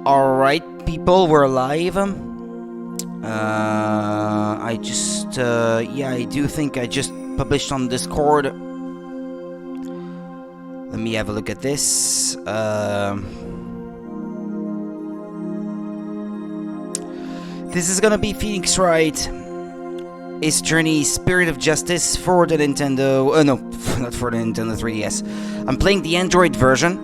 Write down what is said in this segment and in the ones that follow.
Alright, people, we're live. I do think I just published on Discord. Let me have a look at this. This is gonna be Phoenix Wright. His journey, Spirit of Justice for the Nintendo... no, not for the Nintendo 3DS. I'm playing the Android version,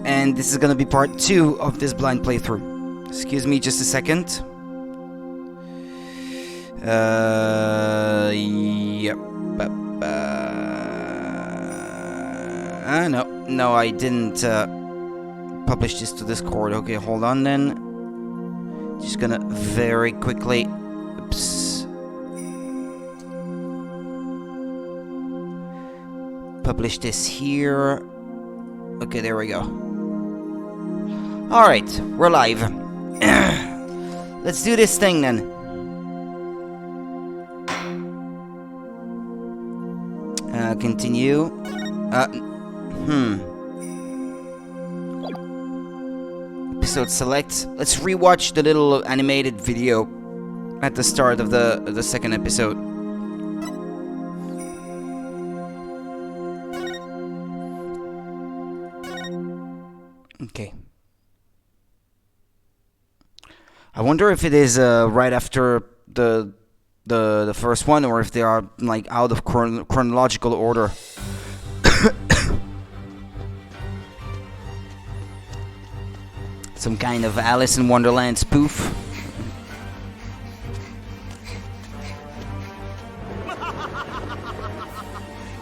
and this is gonna be part 2 of this blind playthrough. Excuse me just a second. Yep. No, I didn't publish this to Discord. Okay, hold on then. Just gonna very quickly... Oops. Publish this here. Okay, there we go. Alright, we're live. Let's do this thing then. Continue. Episode select. Let's rewatch the little animated video at the start of the second episode. Okay. I wonder if it is right after the first one, or if they are like out of chronological order. Some kind of Alice in Wonderland spoof.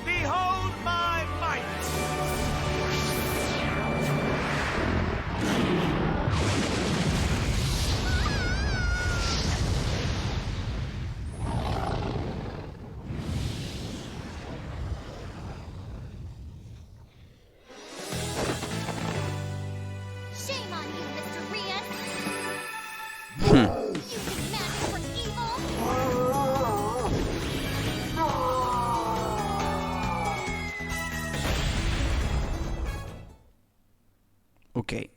Behold my might! Shame on you, Mr. Rias! Using magic for evil! Okay.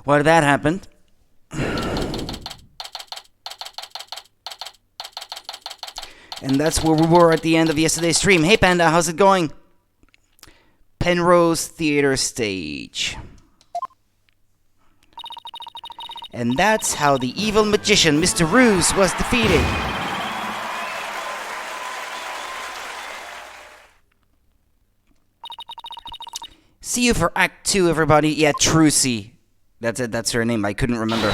Well, that happened. And that's where we were at the end of yesterday's stream. Hey Panda, how's it going? Penrose Theater stage. And that's how the evil magician, Mr. Ruse, was defeated. See you for Act 2, everybody. Yeah, Trucy. That's it, that's her name. I couldn't remember.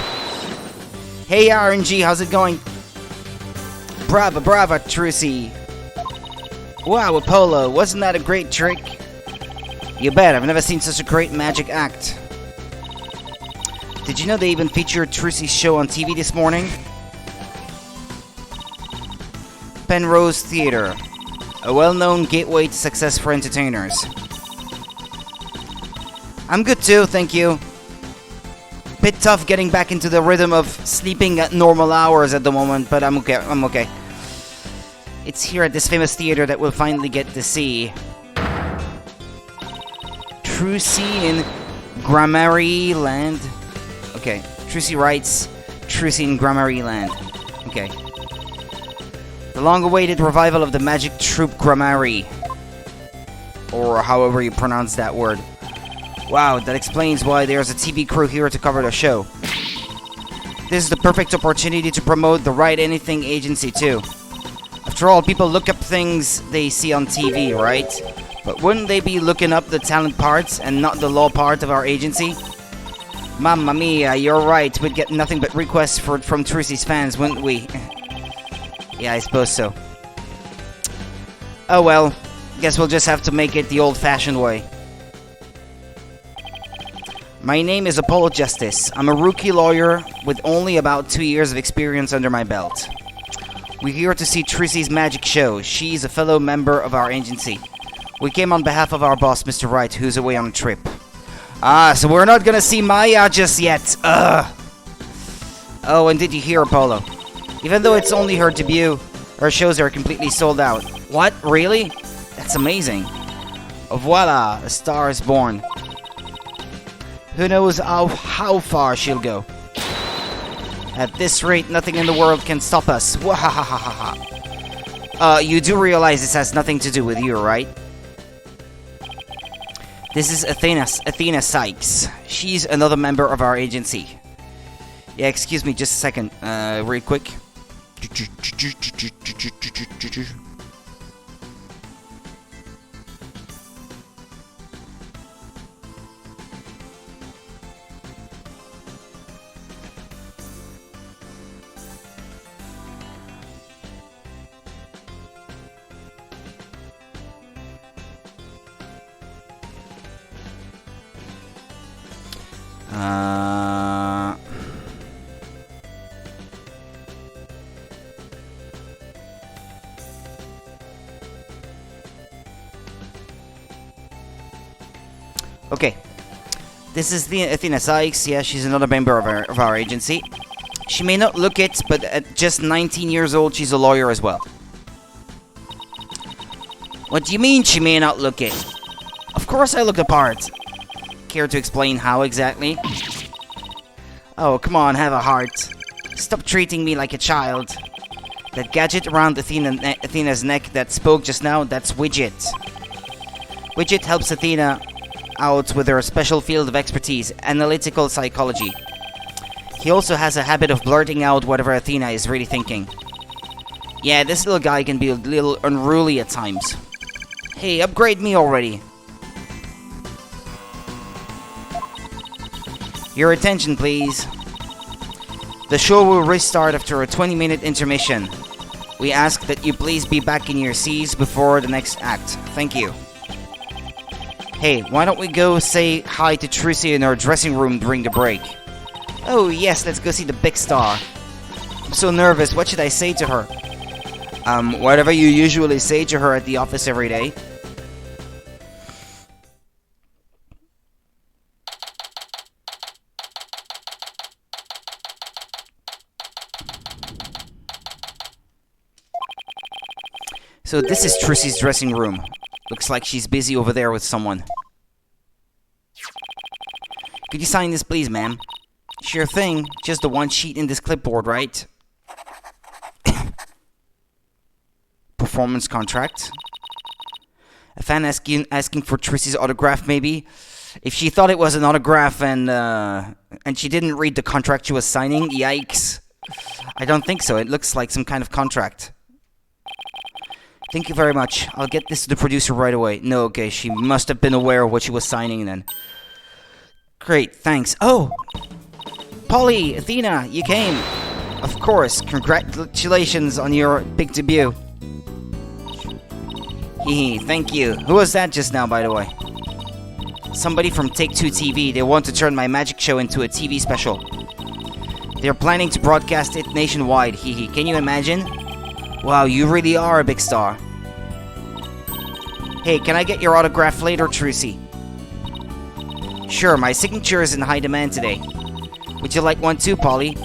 Hey, RNG, how's it going? Brava, brava, Trucy. Wow, Apollo, wasn't that a great trick? You bet, I've never seen such a great magic act. Did you know they even featured Trucy's show on TV this morning? Penrose Theater, a well-known gateway to success for entertainers. I'm good too, thank you. Bit tough getting back into the rhythm of sleeping at normal hours at the moment, but I'm okay. It's here at this famous theater that we'll finally get to see Trucy in Gramarye Land. Okay, Trucy writes Trucy in Gramarye Land. Okay. The long-awaited revival of the magic troupe Gramarye. Or however you pronounce that word. Wow, that explains why there's a TV crew here to cover the show. This is the perfect opportunity to promote the Write Anything agency too. After all, people look up things they see on TV, right? But wouldn't they be looking up the talent parts and not the law part of our agency? Mamma mia, you're right. We'd get nothing but requests from Trucy's fans, wouldn't we? Yeah, I suppose so. Oh well, guess we'll just have to make it the old-fashioned way. My name is Apollo Justice. I'm a rookie lawyer with only about 2 years of experience under my belt. We're here to see Trucy's magic show. She's a fellow member of our agency. We came on behalf of our boss, Mr. Wright, who's away on a trip. Ah, so we're not gonna see Maya just yet. Ugh. Oh, and did you hear, Apollo? Even though it's only her debut, her shows are completely sold out. What? Really? That's amazing. Voila, a star is born. Who knows how far she'll go. At this rate, nothing in the world can stop us. Wahahaha. You do realize this has nothing to do with you, right? This is Athena Sykes. She's another member of our agency. Yeah, excuse me, just a second. Real quick. Okay. This is the Athena Sykes. Yeah, she's another member of our agency. She may not look it, but at just 19 years old, she's a lawyer as well. What do you mean she may not look it? Of course I look the part. Care to explain how exactly? Oh, come on, have a heart. Stop treating me like a child. That gadget around Athena's neck that spoke just now, that's Widget. Widget helps Athena out with her special field of expertise, analytical psychology. He also has a habit of blurting out whatever Athena is really thinking. Yeah, this little guy can be a little unruly at times. Hey, upgrade me already. Your attention, please. The show will restart after a 20-minute intermission. We ask that you please be back in your seats before the next act. Thank you. Hey, why don't we go say hi to Trucy in her dressing room during the break? Oh yes, let's go see the big star. I'm so nervous, what should I say to her? Whatever you usually say to her at the office every day. So this is Trucy's dressing room. Looks like she's busy over there with someone. Could you sign this please, ma'am? Sure thing. Just the one sheet in this clipboard, right? Performance contract. A fan asking for Trucy's autograph, maybe? If she thought it was an autograph and she didn't read the contract she was signing, yikes. I don't think so. It looks like some kind of contract. Thank you very much. I'll get this to the producer right away. No, okay, she must have been aware of what she was signing then. Great, thanks. Oh! Polly, Athena, you came! Of course, congratulations on your big debut. Hehe, thank you. Who was that just now, by the way? Somebody from Take-Two TV. They want to turn my magic show into a TV special. They're planning to broadcast it nationwide. Hehe, can you imagine? Wow, you really are a big star. Hey, can I get your autograph later, Trucy? Sure, my signature is in high demand today. Would you like one too, Polly?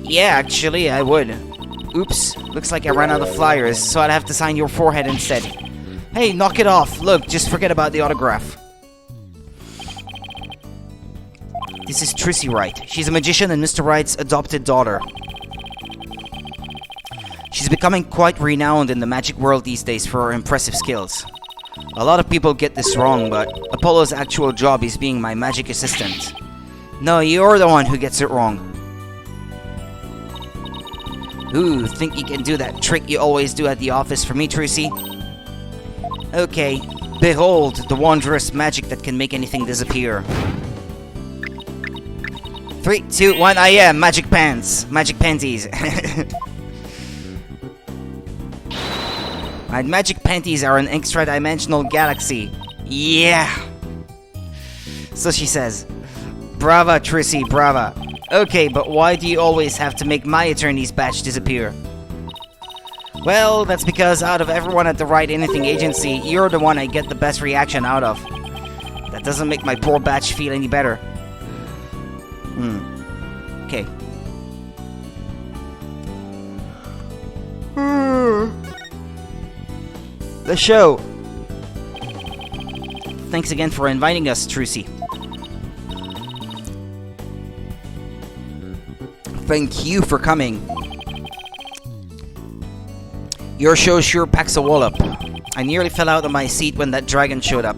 Yeah, actually, I would. Oops, looks like I ran out of flyers, so I'd have to sign your forehead instead. Hey, knock it off. Look, just forget about the autograph. This is Trucy Wright. She's a magician and Mr. Wright's adopted daughter. She's becoming quite renowned in the magic world these days for her impressive skills. A lot of people get this wrong, but Apollo's actual job is being my magic assistant. No, you're the one who gets it wrong. Ooh, think you can do that trick you always do at the office for me, Trucy? Okay, behold the wondrous magic that can make anything disappear. 3, 2, 1, I am magic pants. Magic panties. My magic panties are an extra-dimensional galaxy. Yeah! So she says. Brava, Trucy, brava. Okay, but why do you always have to make my attorney's badge disappear? Well, that's because out of everyone at the Write Anything agency, you're the one I get the best reaction out of. That doesn't make my poor badge feel any better. Okay. The show. thanks again for inviting us, Trucy. Thank you for coming. Your show sure packs a wallop. I nearly fell out of my seat when that dragon showed up.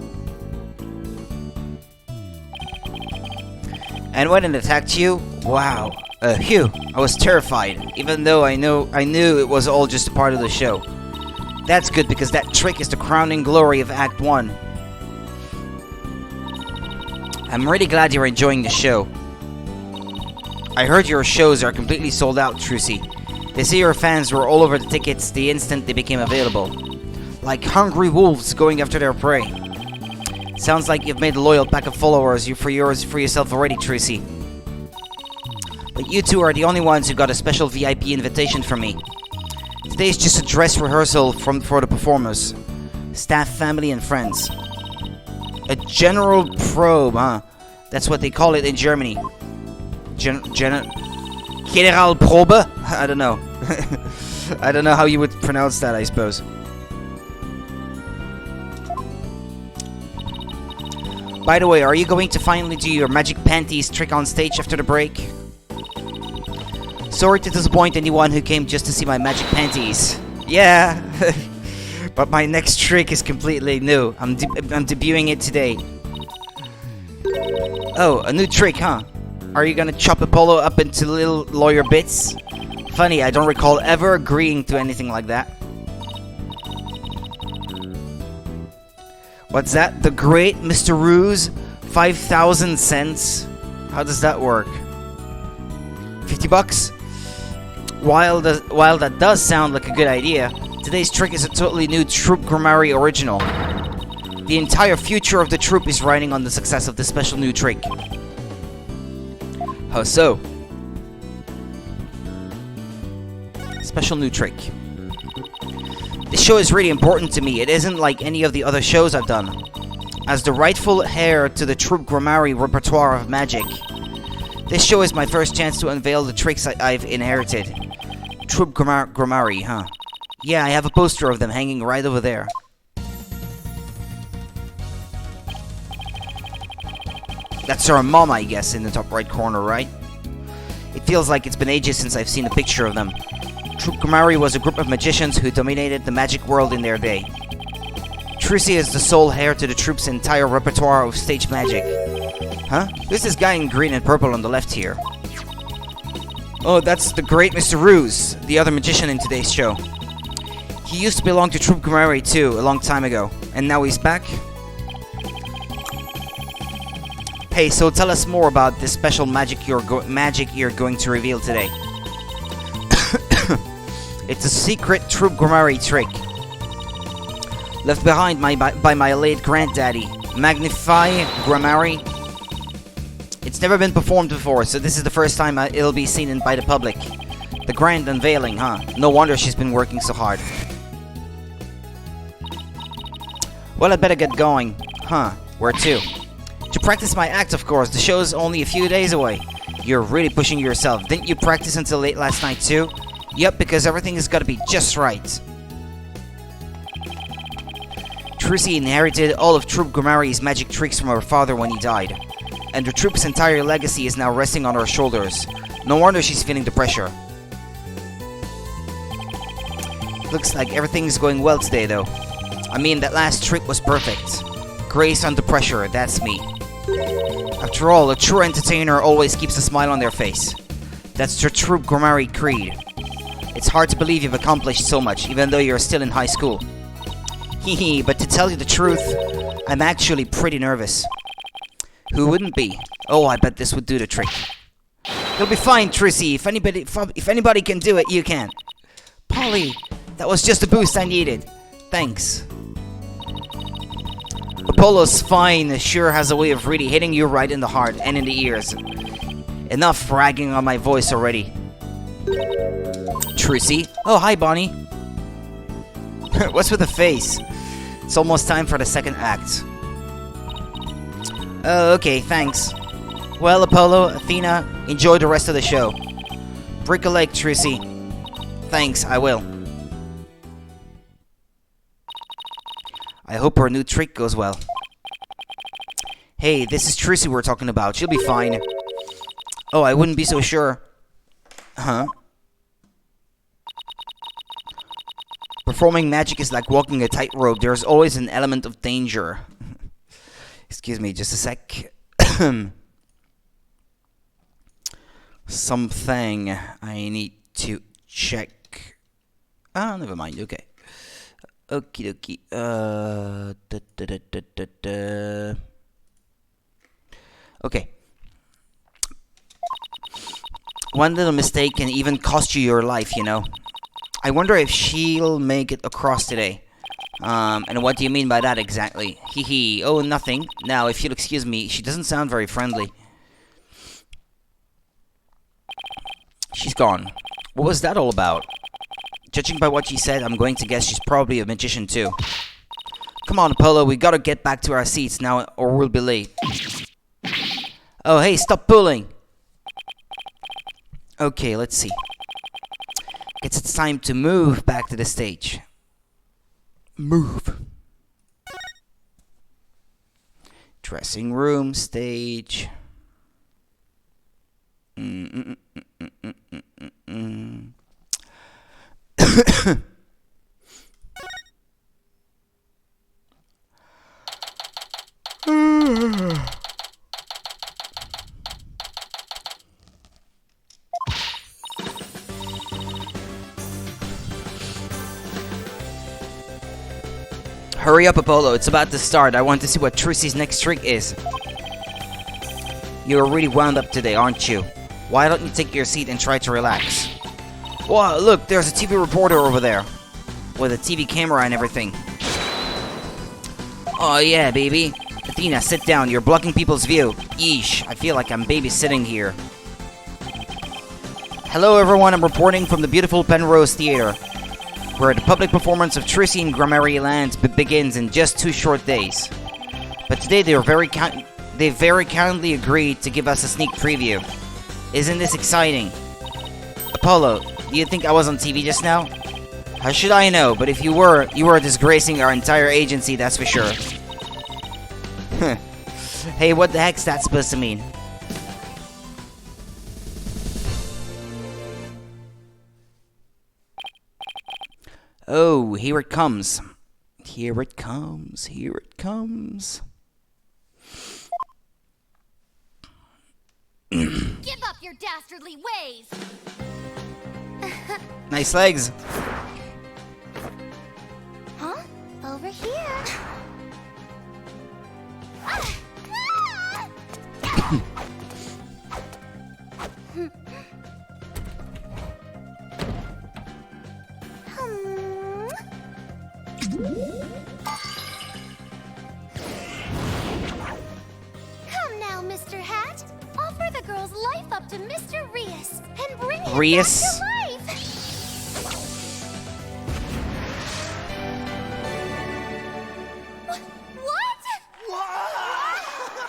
And when it attacked you, wow. Phew, I was terrified, even though I knew it was all just a part of the show. That's good because that trick is the crowning glory of Act 1. I'm really glad you're enjoying the show. I heard your shows are completely sold out, Trucy. They say your fans were all over the tickets the instant they became available. Like hungry wolves going after their prey. Sounds like you've made a loyal pack of followers for yourself already, Trucy. But you two are the only ones who got a special VIP invitation from me. Today's just a dress rehearsal for the performers. Staff, family, and friends. A general probe, huh? That's what they call it in Germany. Generalprobe? I don't know. I don't know how you would pronounce that, I suppose. By the way, are you going to finally do your magic panties trick on stage after the break? Sorry to disappoint anyone who came just to see my magic panties. Yeah, but my next trick is completely new. I'm debuting it today. Oh, a new trick, huh? Are you gonna chop Apollo up into little lawyer bits? Funny, I don't recall ever agreeing to anything like that. What's that? The great Mr. Ruse? 5,000 cents? How does that work? 50 bucks? While that does sound like a good idea, today's trick is a totally new Troupe Grammari original. The entire future of the troupe is riding on the success of this special new trick. How so? Special new trick. This show is really important to me. It isn't like any of the other shows I've done. As the rightful heir to the Troupe Grammari repertoire of magic, this show is my first chance to unveil the tricks I've inherited. Troupe Grammari, huh? Yeah, I have a poster of them hanging right over there. That's our mom, I guess, in the top right corner, right? It feels like it's been ages since I've seen a picture of them. Troupe Grammari was a group of magicians who dominated the magic world in their day. Trucy is the sole heir to the troupe's entire repertoire of stage magic. Huh? Who's this guy in green and purple on the left here? Oh, that's the great Mr. Ruse, the other magician in today's show. He used to belong to Troupe Grammari too, a long time ago. And now he's back? Hey, so tell us more about this special magic you're going to reveal today. It's a secret Troupe Grammari trick. Left behind by my late granddaddy, Magnify Grammari. It's never been performed before, so this is the first time it'll be seen by the public. The grand unveiling, huh? No wonder she's been working so hard. Well, I'd better get going. Huh, where to? To practice my act, of course. The show's only a few days away. You're really pushing yourself. Didn't you practice until late last night too? Yep, because everything has got to be just right. Trucy inherited all of Troupe Grammari's magic tricks from her father when he died. And the troupe's entire legacy is now resting on her shoulders. No wonder she's feeling the pressure. Looks like everything's going well today, though. I mean, that last trick was perfect. Grace under pressure, that's me. After all, a true entertainer always keeps a smile on their face. That's the Troupe Grammari creed. It's hard to believe you've accomplished so much, even though you're still in high school. Hehe, but to tell you the truth, I'm actually pretty nervous. Who wouldn't be? Oh, I bet this would do the trick. You'll be fine, Trucy. If anybody can do it, you can. Polly, that was just the boost I needed. Thanks. Apollo's fine sure has a way of really hitting you right in the heart and in the ears. Enough bragging on my voice already. Trucy? Oh, hi, Bonnie. What's with the face? It's almost time for the second act. Oh, okay, thanks. Well, Apollo, Athena, enjoy the rest of the show. Break a leg, Trucy. Thanks, I will. I hope her new trick goes well. Hey, this is Trissy we're talking about. She'll be fine. Oh, I wouldn't be so sure. Huh? Performing magic is like walking a tightrope. There's always an element of danger. Excuse me, just a sec. Something I need to check. Ah, never mind. Okay. Okie dokie. Okay. One little mistake can even cost you your life, you know. I wonder if she'll make it across today. And what do you mean by that exactly? Hee hee. Oh, nothing. Now, if you'll excuse me, she doesn't sound very friendly. She's gone. What was that all about? Judging by what she said, I'm going to guess she's probably a magician too. Come on, Apollo, we gotta get back to our seats now or we'll be late. Oh, hey, stop pulling! Okay, let's see. Guess it's time to move back to the stage. Move. Dressing room, stage. Hurry up, Apollo. It's about to start. I want to see what Trissy's next trick is. You're really wound up today, aren't you? Why don't you take your seat and try to relax? Whoa, look, there's a TV reporter over there. With a TV camera and everything. Oh yeah, baby. Athena, sit down. You're blocking people's view. Yeesh, I feel like I'm babysitting here. Hello everyone, I'm reporting from the beautiful Penrose Theater, where the public performance of Trissy in Grammary Land begins in just 2 short days. But today they very kindly agreed to give us a sneak preview. Isn't this exciting? Apollo, do you think I was on TV just now? How should I know? But if you were disgracing our entire agency, that's for sure. Hey, what the heck's that supposed to mean? Oh, here it comes. Here it comes. Here it comes. Give up your dastardly ways! Nice legs. Huh? Over here. Ah! Come now, Mr. Hat. Offer the girl's life up to Mr. Rias and bring him Rias? back to life. What?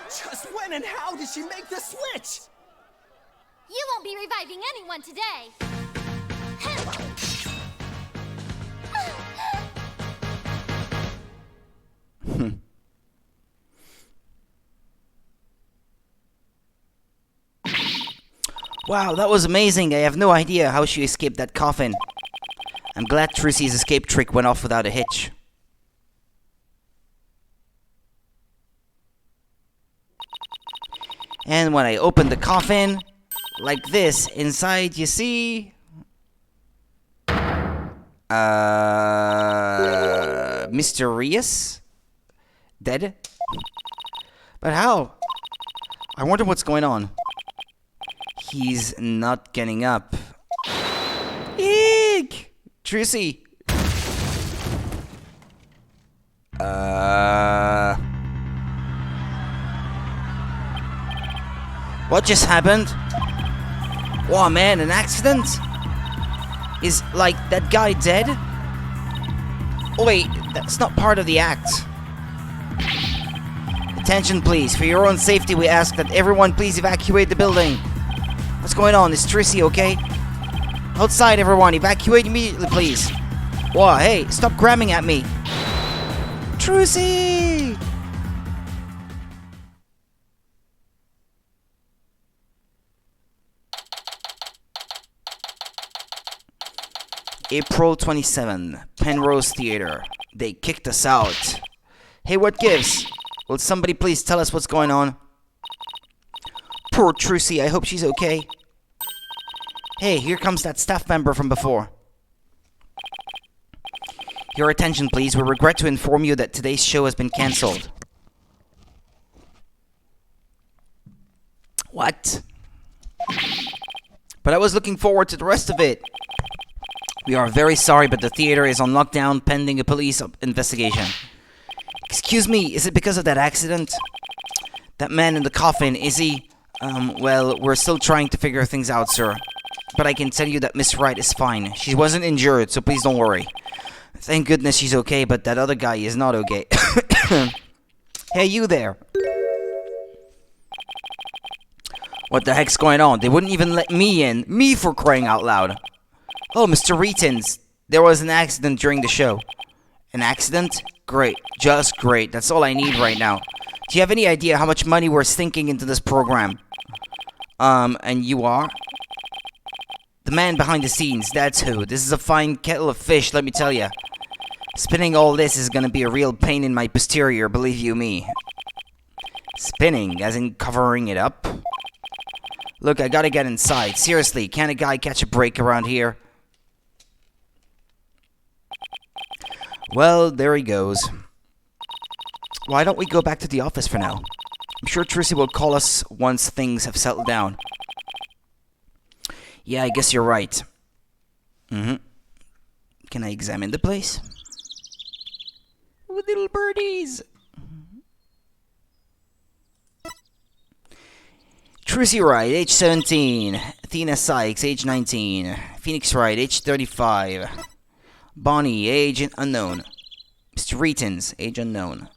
Just when and how did she make the switch? You won't be reviving anyone today. Wow, that was amazing. I have no idea how she escaped that coffin. I'm glad Trissy's escape trick went off without a hitch. And when I opened the coffin, like this, inside you see... Mr. Rias? Dead? But how? I wonder what's going on. He's not getting up. Eek! Trissy! What just happened? Oh man, an accident? Is, like, that guy dead? Oh wait, that's not part of the act. Attention please, for your own safety we ask that everyone please evacuate the building. What's going on? Is Trissy okay? Outside everyone, evacuate immediately please. Whoa, hey, stop grabbing at me. Trissy! April 27, Penrose Theater. They kicked us out. Hey, what gives? Will somebody please tell us what's going on? Poor Trucy, I hope she's okay. Hey, here comes that staff member from before. Your attention, please. We regret to inform you that today's show has been cancelled. What? But I was looking forward to the rest of it. We are very sorry, but the theater is on lockdown pending a police investigation. Excuse me, is it because of that accident? That man in the coffin, is he? Well, we're still trying to figure things out, sir. But I can tell you that Miss Wright is fine. She wasn't injured, so please don't worry. Thank goodness she's okay, but that other guy is not okay. Hey, you there. What the heck's going on? They wouldn't even let me in. Me, for crying out loud. Oh, Mr. Reetons. There was an accident during the show. An accident? Great. Just great. That's all I need right now. Do you have any idea how much money we're sinking into this program? And you are? The man behind the scenes, that's who. This is a fine kettle of fish, let me tell you. Spinning all this is gonna be a real pain in my posterior, believe you me. Spinning, as in covering it up? Look, I gotta get inside. Seriously, can't a guy catch a break around here? Well, there he goes. Why don't we go back to the office for now? I'm sure Tracy will call us once things have settled down. Yeah, I guess you're right. Can I examine the place? With little birdies. Trucy Wright, age 17. Athena Sykes, age 19. Phoenix Wright, age 35. Bonnie, age unknown. Mr. Reetons, age unknown.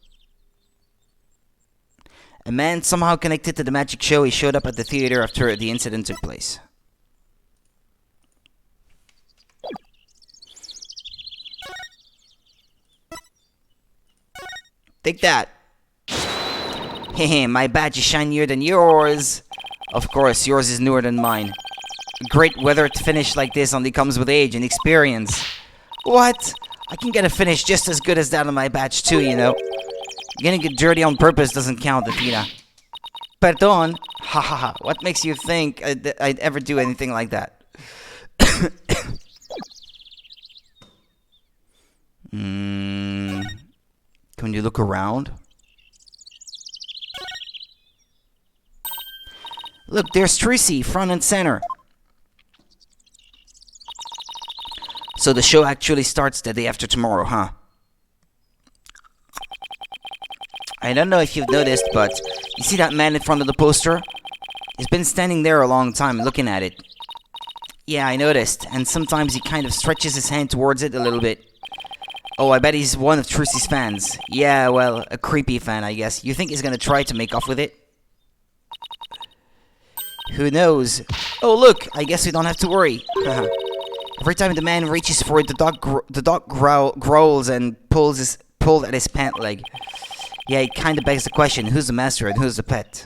A man somehow connected to the magic show. He showed up at the theater after the incident took place. Take that. Hehe, my badge is shinier than yours. Of course, yours is newer than mine. A great weathered finish like this only comes with age and experience. What? I can get a finish just as good as that on my badge too, you know. Getting it dirty on purpose doesn't count, Athena. Pardon? Ha ha ha. What makes you think I'd ever do anything like that? Can you look around? Look, there's Tracy, front and center. So the show actually starts the day after tomorrow, huh? I don't know if you've noticed, but you see that man in front of the poster? He's been standing there a long time looking at it. Yeah, I noticed, and sometimes he kind of stretches his hand towards it a little bit. Oh, I bet he's one of Trucy's fans. Yeah, well, a creepy fan, I guess. You think he's gonna try to make off with it? Who knows? Oh, look, I guess we don't have to worry. Every time the man reaches for it, the dog growls and pulls at his pant leg. Yeah, it kind of begs the question, who's the master and who's the pet?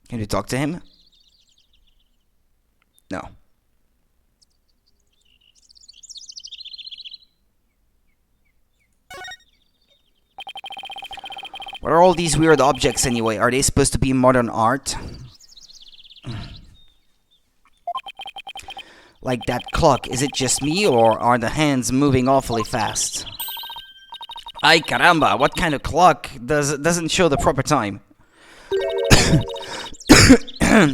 Can you talk to him? No. What are all these weird objects anyway? Are they supposed to be modern art? Like that clock, is it just me or are the hands moving awfully fast? Ay caramba, what kind of clock doesn't show the proper time?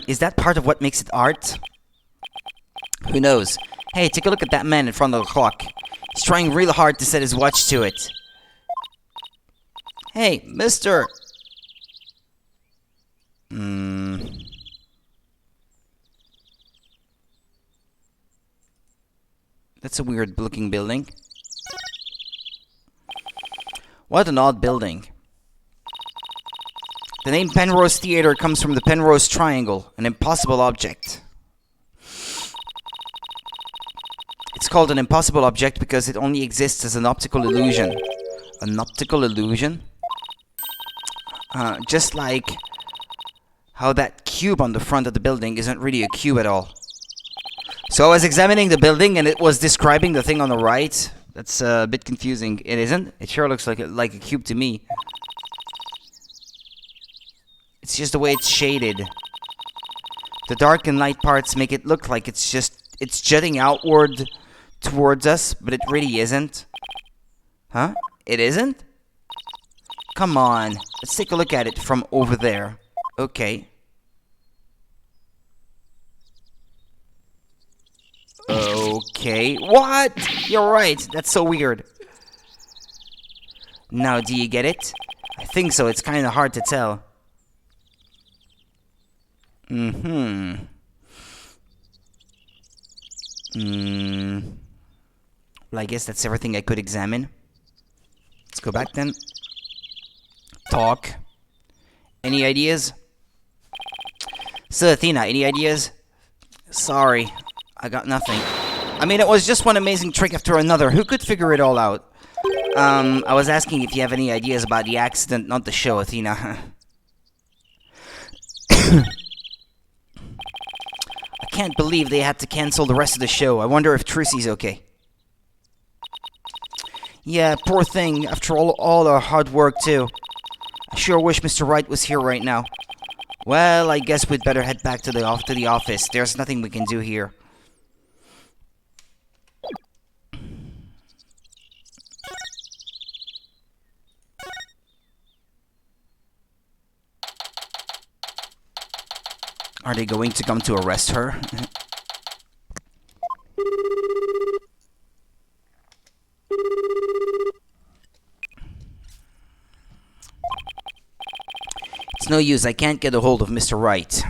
Is that part of what makes it art? Who knows? Hey, take a look at that man in front of the clock. He's trying real hard to set his watch to it. Hey, mister! That's a weird looking building. What an odd building. The name Penrose Theater comes from the Penrose Triangle, an impossible object. It's called an impossible object because it only exists as an optical illusion. An optical illusion? Just like how that cube on the front of the building isn't really a cube at all. So I was examining the building and it was describing the thing on the right. That's a bit confusing. It isn't? It sure looks like a cube to me. It's just the way it's shaded. The dark and light parts make it look like it's jutting outward towards us, but it really isn't. Huh? It isn't? Come on. Let's take a look at it from over there. Okay. Okay. What? You're right. That's so weird. Now, do you get it? I think so. It's kind of hard to tell. Well, I guess that's everything I could examine. Let's go back then. Talk. Any ideas? So, Athena, any ideas? Sorry, I got nothing. I mean, it was just one amazing trick after another. Who could figure it all out? I was asking if you have any ideas about the accident, not the show, Athena. I can't believe they had to cancel the rest of the show. I wonder if Trucy's okay. Yeah, poor thing. After all our hard work, too. I sure wish Mr. Wright was here right now. Well, I guess we'd better head back to the office. There's nothing we can do here. Are they going to come to arrest her? It's no use, I can't get a hold of Mr. Wright.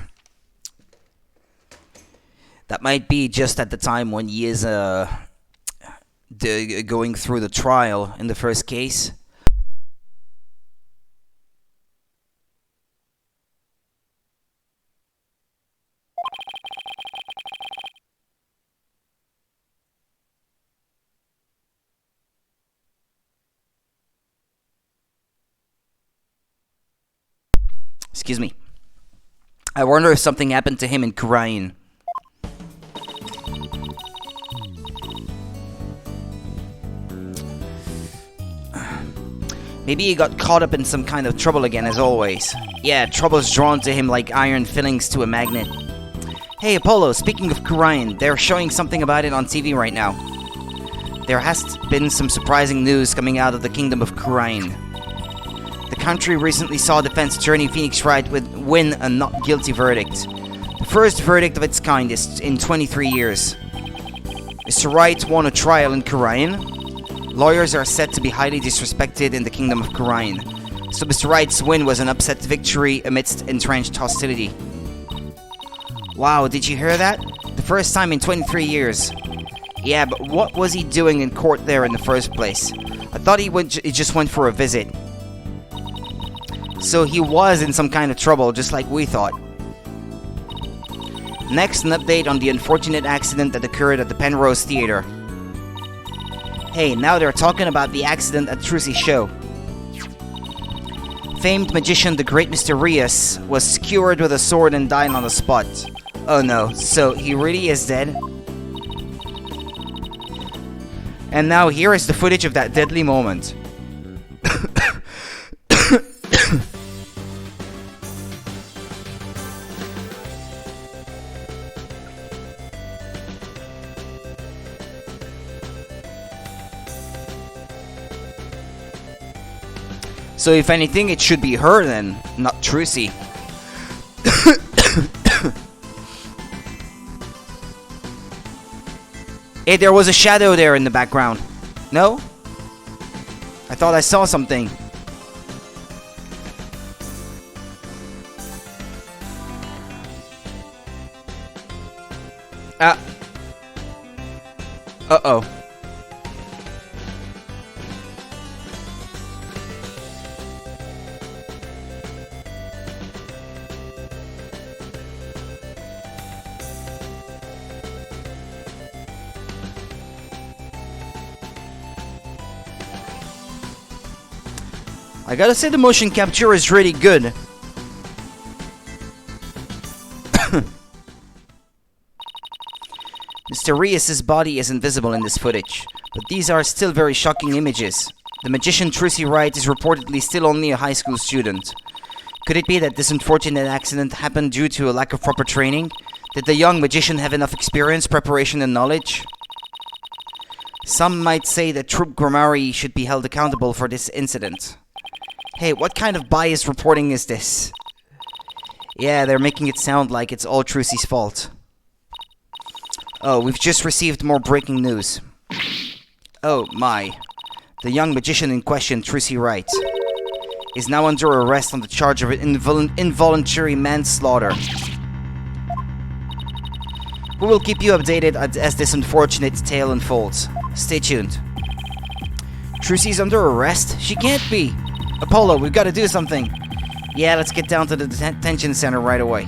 That might be just at the time when he is going through the trial in the first case. Excuse me. I wonder if something happened to him in Korean. Maybe he got caught up in some kind of trouble again, as always. Yeah, trouble's drawn to him like iron fillings to a magnet. Hey, Apollo, speaking of Korean, they're showing something about it on TV right now. There has been some surprising news coming out of the Kingdom of Korean. The country recently saw defense attorney Phoenix Wright win a not guilty verdict. The first verdict of its kind is in 23 years. Mr. Wright won a trial in Korean. Lawyers are said to be highly disrespected in the Kingdom of Korean. So Mr. Wright's win was an upset victory amidst entrenched hostility. Wow, did you hear that? The first time in 23 years. Yeah, but what was he doing in court there in the first place? I thought he just went for a visit. So he was in some kind of trouble, just like we thought. Next, an update on the unfortunate accident that occurred at the Penrose Theater. Hey, now they're talking about the accident at Trucy's show. Famed magician the great Mr. Rias was skewered with a sword and died on the spot. Oh no, so he really is dead? And now here is the footage of that deadly moment. So if anything, it should be her then, not Trucy. Hey, there was a shadow there in the background. No? I thought I saw something. Uh-oh. I gotta say the motion capture is really good. Mr. Rias's body isn't visible in this footage, but these are still very shocking images. The magician Trucy Wright is reportedly still only a high school student. Could it be that this unfortunate accident happened due to a lack of proper training? Did the young magician have enough experience, preparation, and knowledge? Some might say that Troop Grammari should be held accountable for this incident. Hey, what kind of biased reporting is this? Yeah, they're making it sound like it's all Trucy's fault. Oh, we've just received more breaking news. Oh my. The young magician in question, Trucy Wright, is now under arrest on the charge of involuntary manslaughter. We will keep you updated as this unfortunate tale unfolds. Stay tuned. Trucy's under arrest? She can't be! Apollo, we've got to do something. Yeah, let's get down to the detention center right away.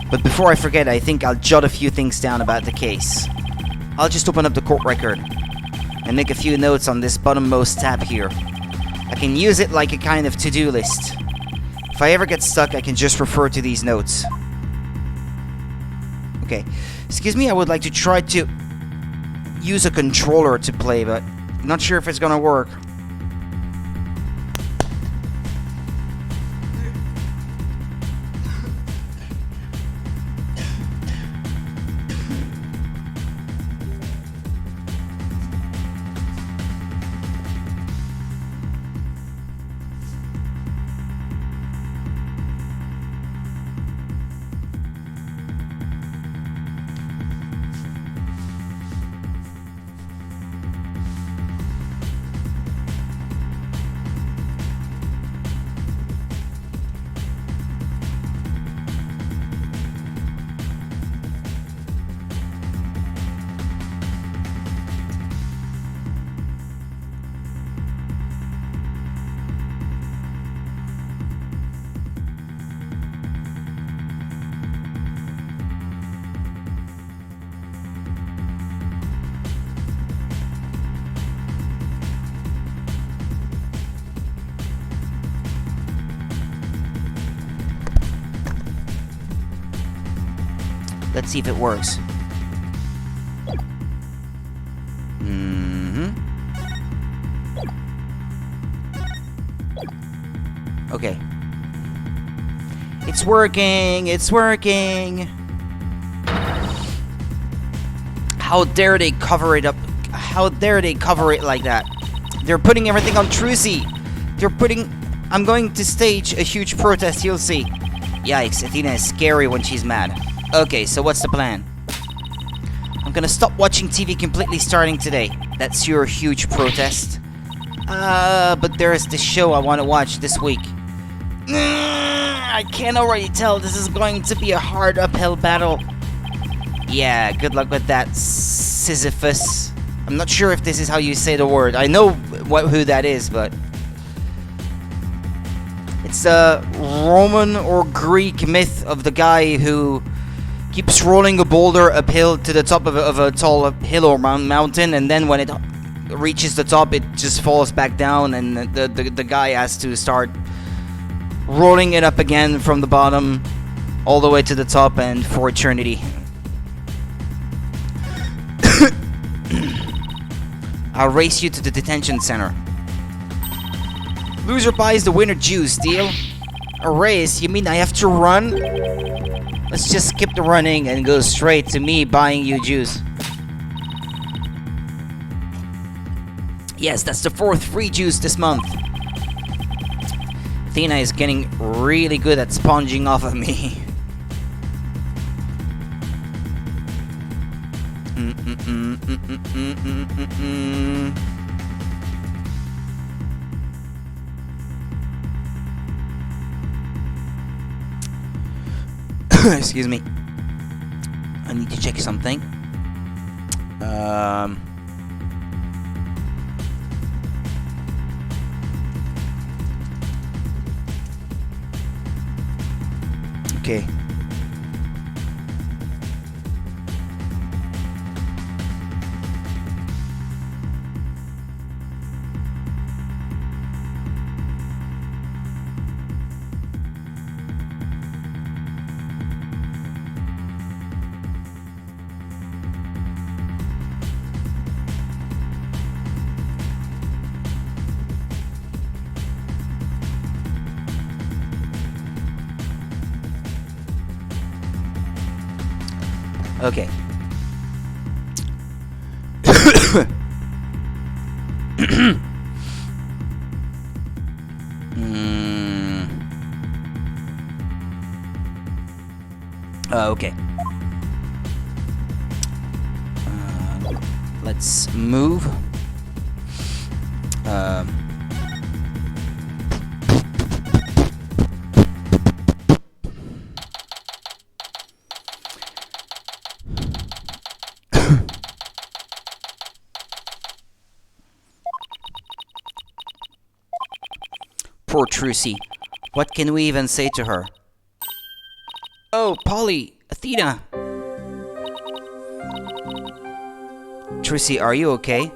But before I forget, I think I'll jot a few things down about the case. I'll just open up the court record and make a few notes on this bottommost tab here. I can use it like a kind of to-do list. If I ever get stuck, I can just refer to these notes. Okay. Excuse me, I would like to try to use a controller to play, but I'm not sure if it's gonna work. Let's see if it works. Okay. It's working! It's working! How dare they cover it up? How dare they cover it like that? They're putting everything on Trucy! They're putting... I'm going to stage a huge protest, you'll see. Yikes, Athena is scary when she's mad. Okay, so what's the plan? I'm gonna stop watching TV completely starting today. That's your huge protest. But there's this show I want to watch this week. I can already tell this is going to be a hard uphill battle. Yeah, good luck with that, Sisyphus. I'm not sure if this is how you say the word. I know who that is, but... It's a Roman or Greek myth of the guy who keeps rolling a boulder uphill to the top of a tall hill or mountain, and then when it reaches the top, it just falls back down, and the guy has to start rolling it up again from the bottom all the way to the top and for eternity. I'll race you to the detention center. Loser buys the winner juice, deal? A race? You mean I have to run? Let's just skip the running and go straight to me buying you juice. Yes, that's the 4th free juice this month. Athena is getting really good at sponging off of me. Excuse me. I need to check something. Okay. Okay. Okay. Let's move. Poor Trucy. What can we even say to her? Oh, Polly! Athena! Trucy, are you okay?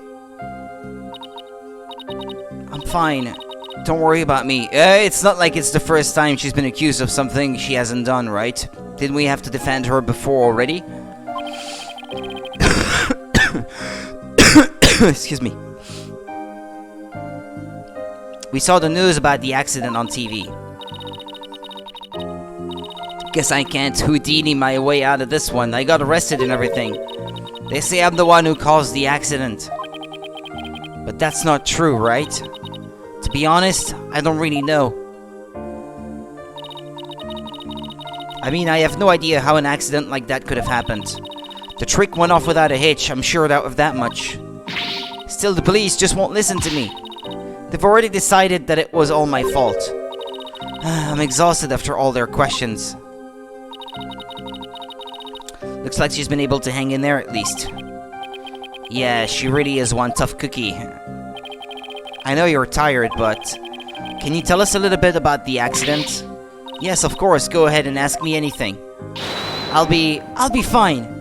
I'm fine. Don't worry about me. It's not like it's the first time she's been accused of something she hasn't done, right? Didn't we have to defend her before already? Excuse me. We saw the news about the accident on TV. Guess I can't Houdini my way out of this one. I got arrested and everything. They say I'm the one who caused the accident. But that's not true, right? To be honest, I don't really know. I mean, I have no idea how an accident like that could have happened. The trick went off without a hitch, I'm sure of that much. Still, the police just won't listen to me. They've already decided that it was all my fault. I'm exhausted after all their questions. Looks like she's been able to hang in there at least. Yeah, she really is one tough cookie. I know you're tired, but can you tell us a little bit about the accident? Yes, of course, go ahead and ask me anything. I'll be fine.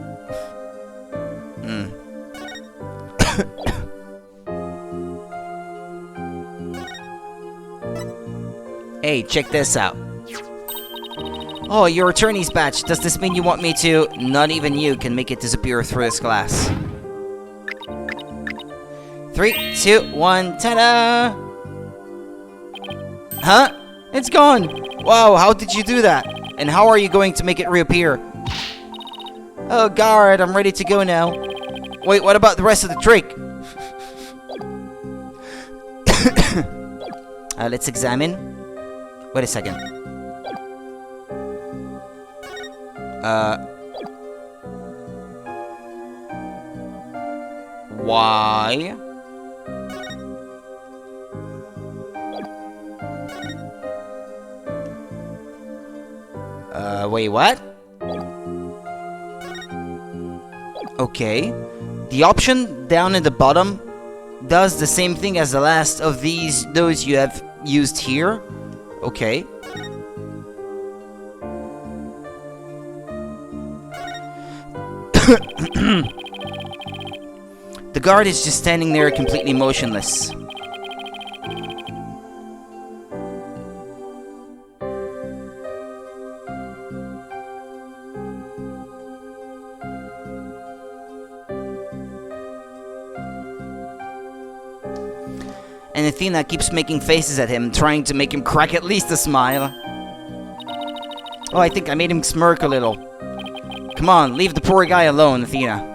Hey, check this out. Oh, your attorney's badge. Does this mean you want me to? Not even you can make it disappear through this glass. 3, 2, 1, ta-da! Huh? It's gone! Wow, how did you do that? And how are you going to make it reappear? Oh, guard, I'm ready to go now. Wait, what about the rest of the trick? Let's examine. Wait a second. Why? Wait, what? Okay. The option down at the bottom does the same thing as the last of those you have used here. Okay. The guard is just standing there completely motionless. And Athena keeps making faces at him, trying to make him crack at least a smile. Oh, I think I made him smirk a little. Come on, leave the poor guy alone, Athena.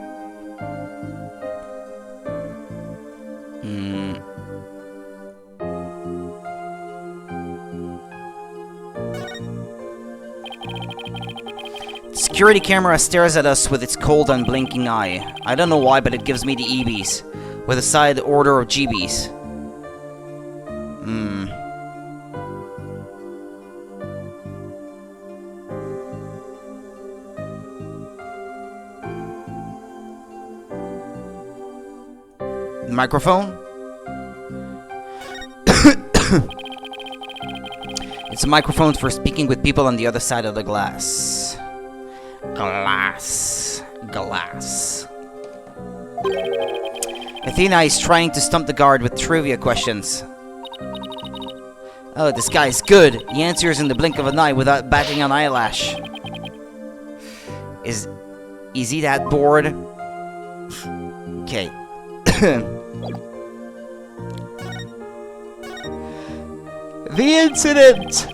The security camera stares at us with its cold, unblinking eye. I don't know why, but it gives me the EBs, with a side order of GBs. Microphone? It's a microphone for speaking with people on the other side of the glass. Glass. Athena is trying to stump the guard with trivia questions. Oh, this guy's good. He answers in the blink of an eye without batting an eyelash. Is he that bored? Okay. The incident!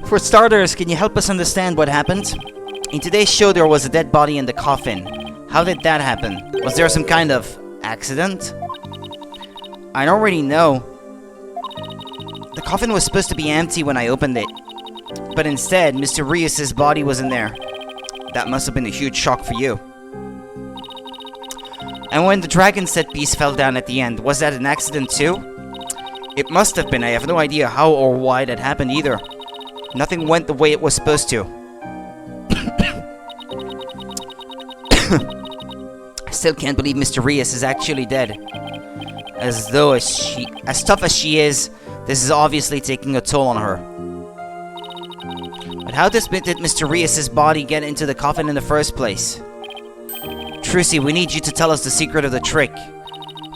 For starters, can you help us understand what happened? In today's show, there was a dead body in the coffin. How did that happen? Was there some kind of accident? I don't really know. The coffin was supposed to be empty when I opened it. But instead, Mr. Rios' body was in there. That must have been a huge shock for you. And when the dragon set piece fell down at the end, was that an accident too? It must have been. I have no idea how or why that happened either. Nothing went the way it was supposed to. I still can't believe Mr. Rios is actually dead. As tough as she is, this is obviously taking a toll on her. But how did Mr. Rios' body get into the coffin in the first place? Trucy, we need you to tell us the secret of the trick.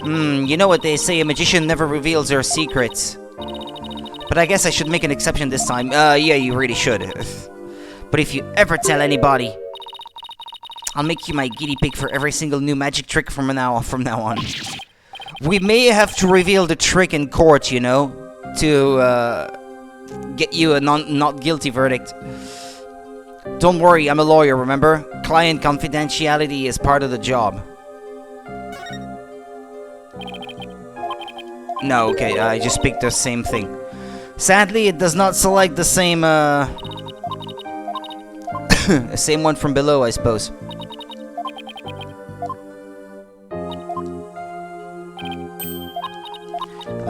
You know what they say, a magician never reveals their secrets. But I guess I should make an exception this time. Yeah, you really should. But if you ever tell anybody, I'll make you my guinea pig for every single new magic trick from now on. We may have to reveal the trick in court, you know, to get you a not guilty verdict. Don't worry, I'm a lawyer, remember? Client confidentiality is part of the job. No, okay, I just picked the same thing. Sadly, it does not select the same, same one from below, I suppose.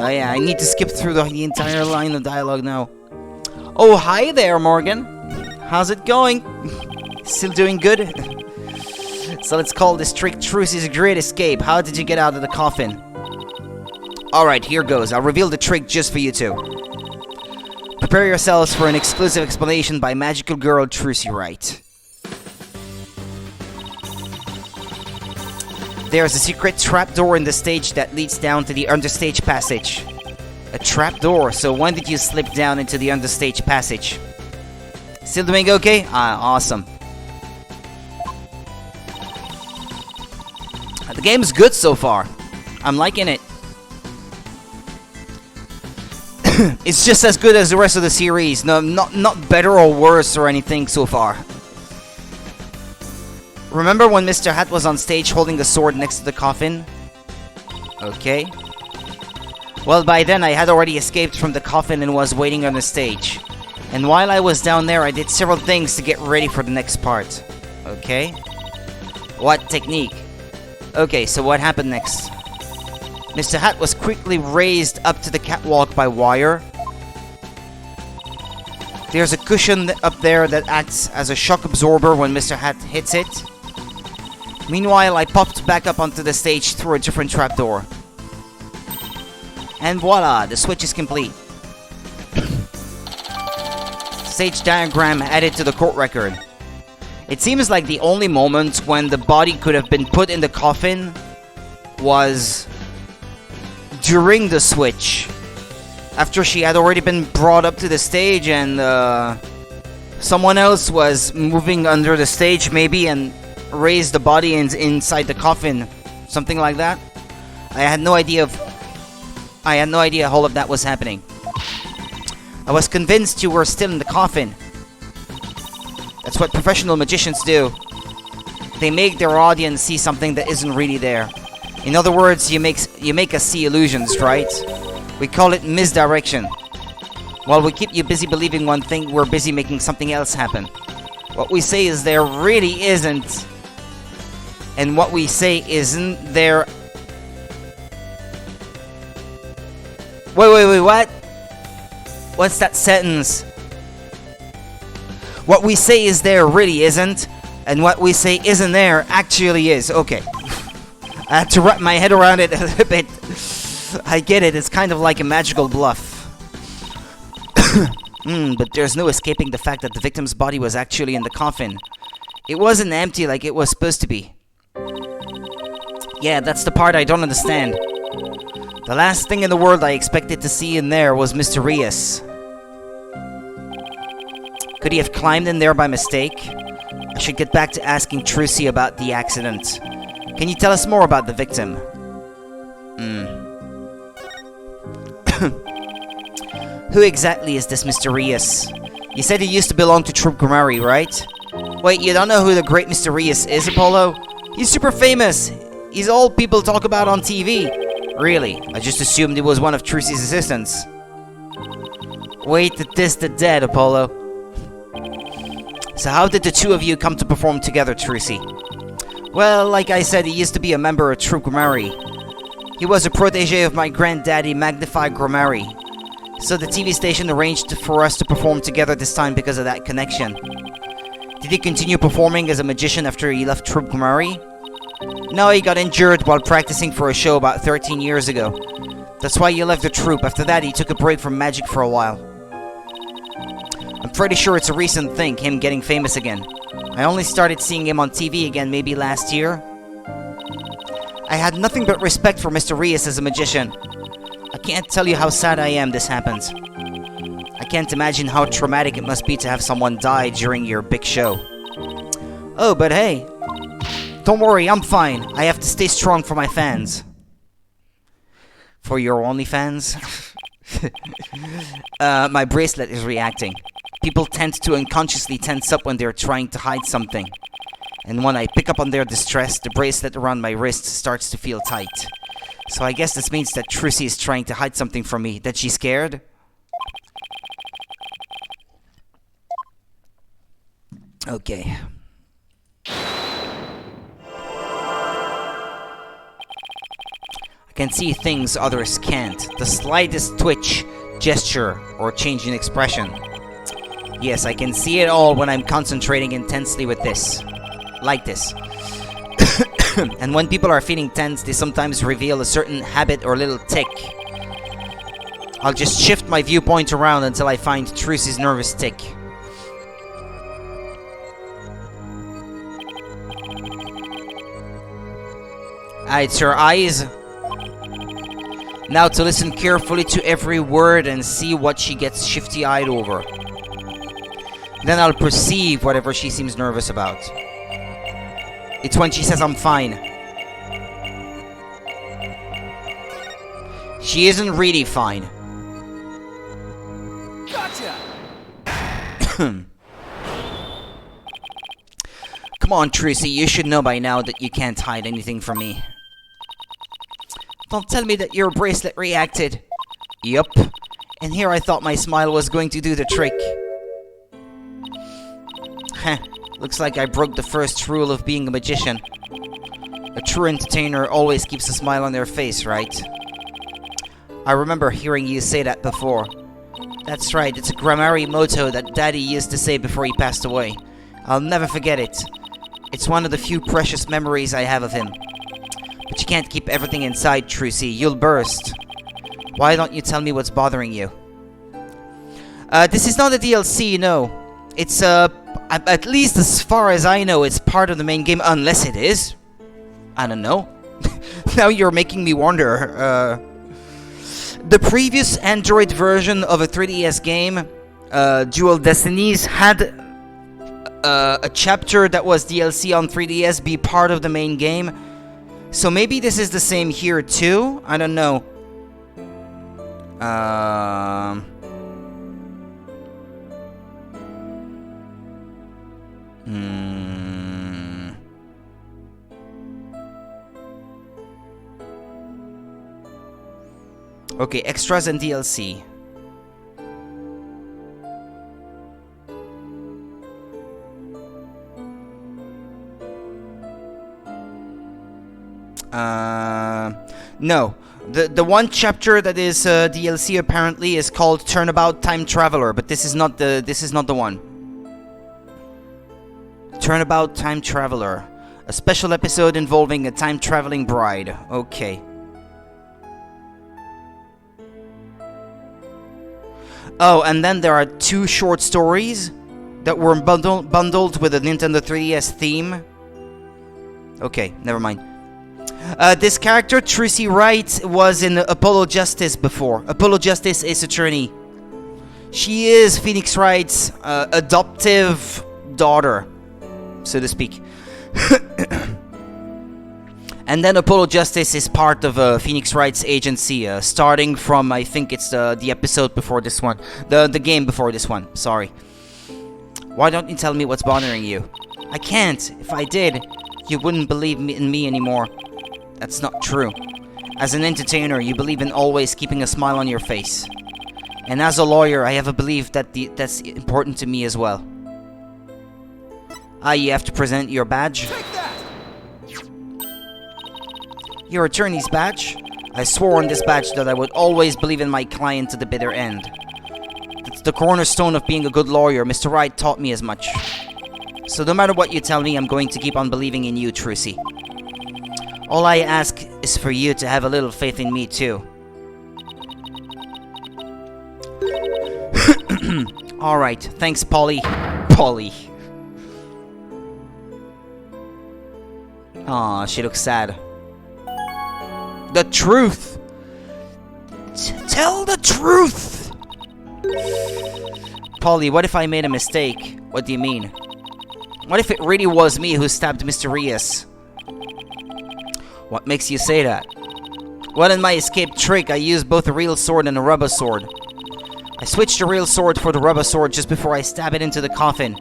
Oh yeah, I need to skip through the entire line of dialogue now. Oh, hi there, Morgan. How's it going? Still doing good? So let's call this trick Trucy's Great Escape. How did you get out of the coffin? Alright, here goes. I'll reveal the trick just for you two. Prepare yourselves for an exclusive explanation by magical girl Trucy Wright. There's a secret trapdoor in the stage that leads down to the understage passage. A trapdoor, so when did you slip down into the understage passage? Still doing okay? Awesome. The game's good so far. I'm liking it. It's just as good as the rest of the series. No, not better or worse or anything so far. Remember when Mr. Hat was on stage holding the sword next to the coffin? Okay. Well, by then I had already escaped from the coffin and was waiting on the stage. And while I was down there, I did several things to get ready for the next part. Okay. What technique? Okay, so what happened next? Mr. Hat was quickly raised up to the catwalk by wire. There's a cushion up there that acts as a shock absorber when Mr. Hat hits it. Meanwhile, I popped back up onto the stage through a different trapdoor. And voila, the switch is complete. Stage diagram added to the court record. It seems like the only moment when the body could have been put in the coffin was during the switch. After she had already been brought up to the stage and someone else was moving under the stage maybe and raised the body inside the coffin. Something like that. I had no idea all of that was happening. I was convinced you were still in the coffin. That's what professional magicians do. They make their audience see something that isn't really there. In other words, you make us see illusions, right? We call it misdirection. While we keep you busy believing one thing, we're busy making something else happen. What we say is there really isn't. And what we say isn't there. Wait, what? What's that sentence? What we say is there really isn't, and what we say isn't there actually is. Okay. I had to wrap my head around it a little bit. I get it, it's kind of like a magical bluff. But there's no escaping the fact that the victim's body was actually in the coffin. It wasn't empty like it was supposed to be. Yeah, that's the part I don't understand. The last thing in the world I expected to see in there was Mr. Rios. Could he have climbed in there by mistake? I should get back to asking Trucy about the accident. Can you tell us more about the victim? Who exactly is this Mr. Rios? You said he used to belong to Troop Gramari, right? Wait, you don't know who the great Mysterious is, Apollo? He's super famous. He's all people talk about on TV. Really? I just assumed he was one of Trucy's assistants. Wait to diss the dead, Apollo. So how did the two of you come to perform together, Trucy? Well, like I said, he used to be a member of Troupe Grammari. He was a protege of my granddaddy, Magnified Grammari. So the TV station arranged for us to perform together this time because of that connection. Did he continue performing as a magician after he left Troupe Grammari? No, he got injured while practicing for a show about 13 years ago. That's why he left the troupe. After that, he took a break from magic for a while. I'm pretty sure it's a recent thing, him getting famous again. I only started seeing him on TV again maybe last year. I had nothing but respect for Mr. Rias as a magician. I can't tell you how sad I am this happens. I can't imagine how traumatic it must be to have someone die during your big show. Oh, but hey, don't worry, I'm fine. I have to stay strong for my fans. For your OnlyFans? My bracelet is reacting. People tend to unconsciously tense up when they're trying to hide something. And when I pick up on their distress, the bracelet around my wrist starts to feel tight. So I guess this means that Trucy is trying to hide something from me. That she's scared? Okay. I can see things others can't. The slightest twitch, gesture, or change in expression. Yes, I can see it all when I'm concentrating intensely with this. Like this. And when people are feeling tense, they sometimes reveal a certain habit or little tick. I'll just shift my viewpoint around until I find Trucy's nervous tick. It's her eyes. Now to listen carefully to every word and see what she gets shifty-eyed over. Then I'll perceive whatever she seems nervous about. It's when she says I'm fine. She isn't really fine. Gotcha! Come on, Trucy, you should know by now that you can't hide anything from me. Don't tell me that your bracelet reacted. Yup. And here I thought my smile was going to do the trick. Heh. Looks like I broke the first rule of being a magician. A true entertainer always keeps a smile on their face, right? I remember hearing you say that before. That's right, it's a Grammari motto that Daddy used to say before he passed away. I'll never forget it. It's one of the few precious memories I have of him. But you can't keep everything inside, Trucy. You'll burst. Why don't you tell me what's bothering you? This is not a DLC, no. It's, at least as far as I know, it's part of the main game, unless it is. I don't know. Now you're making me wonder. The previous Android version of a 3DS game, Dual Destinies, had a chapter that was DLC on 3DS be part of the main game. So maybe this is the same here too? I don't know. Okay, extras and DLC. No. The one chapter that is DLC apparently is called Turnabout Time Traveler, but this is not the one. Turnabout Time Traveler, a special episode involving a time traveling bride. Okay. Oh, and then there are 2 short stories that were bundled with a Nintendo 3DS theme. Okay, never mind. This character, Trucy Wright, was in Apollo Justice before. Apollo Justice Ace Attorney. She is Phoenix Wright's adoptive daughter, so to speak. And then Apollo Justice is part of Phoenix Wright's agency, starting from, I think it's the episode before this one. The game before this one, sorry. Why don't you tell me what's bothering you? I can't. If I did, you wouldn't believe in me anymore. That's not true. As an entertainer, you believe in always keeping a smile on your face. And as a lawyer, I have a belief that that's important to me as well. You have to present your badge. Take that! Your attorney's badge? I swore on this badge that I would always believe in my client to the bitter end. That's the cornerstone of being a good lawyer. Mr. Wright taught me as much. So no matter what you tell me, I'm going to keep on believing in you, Trucy. All I ask is for you to have a little faith in me, too. Alright, thanks, Polly. Polly. Aw, she looks sad. The truth! Tell the truth! Polly, what if I made a mistake? What do you mean? What if it really was me who stabbed Mr. Reyes? What makes you say that? Well, in my escape trick, I used both a real sword and a rubber sword. I switched the real sword for the rubber sword just before I stab it into the coffin.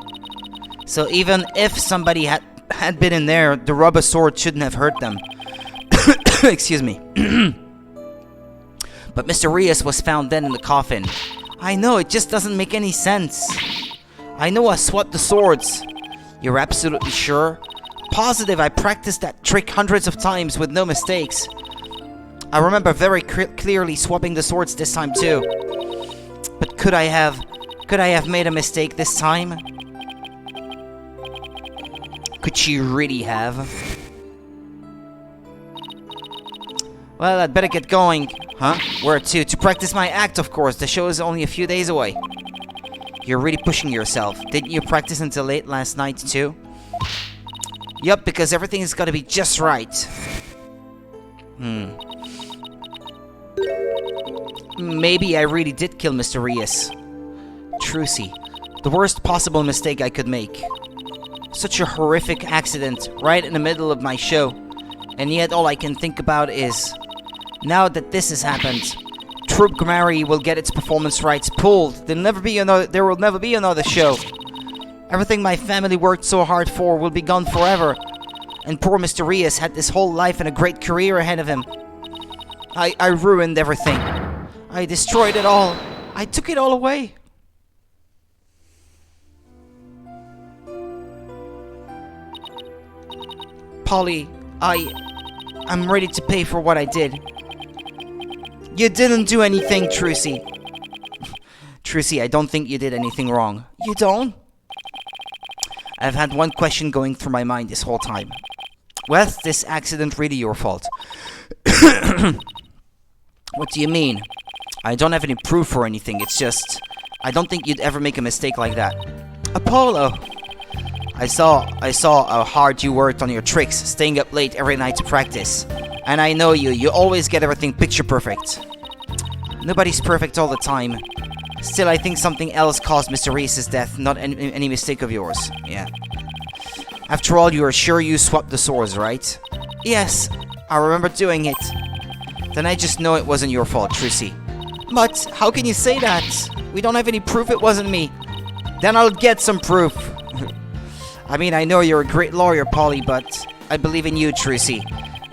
So even if somebody had been in there, the rubber sword shouldn't have hurt them. Excuse me. But Mr. Reyes was found dead in the coffin. I know, it just doesn't make any sense. I know I swapped the swords. You're absolutely sure? Positive, I practiced that trick hundreds of times with no mistakes. I remember very clearly swapping the swords this time too. But could I have made a mistake this time? Could she really have? Well, I'd better get going. Huh? Where to? To practice my act, of course. The show is only a few days away. You're really pushing yourself. Didn't you practice until late last night, too? Yup, because everything's gotta be just right. Maybe I really did kill Mr. Reyes. Trucy. The worst possible mistake I could make. Such a horrific accident, right in the middle of my show. And yet all I can think about is... Now that this has happened, Troupe Grammarly will get its performance rights pulled. There will never be another show. Everything my family worked so hard for will be gone forever. And poor Mr. Reyes had this whole life and a great career ahead of him. I ruined everything. I destroyed it all. I took it all away. Polly, I'm ready to pay for what I did. You didn't do anything, Trucy. Trucy, I don't think you did anything wrong. You don't? I've had one question going through my mind this whole time. Was this accident really your fault? What do you mean? I don't have any proof or anything, it's just... I don't think you'd ever make a mistake like that. Apollo! I saw how hard you worked on your tricks, staying up late every night to practice. And I know you always get everything picture perfect. Nobody's perfect all the time. Still, I think something else caused Mr. Reyes' death, not any mistake of yours. Yeah. After all, you are sure you swapped the swords, right? Yes, I remember doing it. Then I just know it wasn't your fault, Trucy. But, how can you say that? We don't have any proof it wasn't me. Then I'll get some proof. I mean, I know you're a great lawyer, Polly, but I believe in you, Trucy.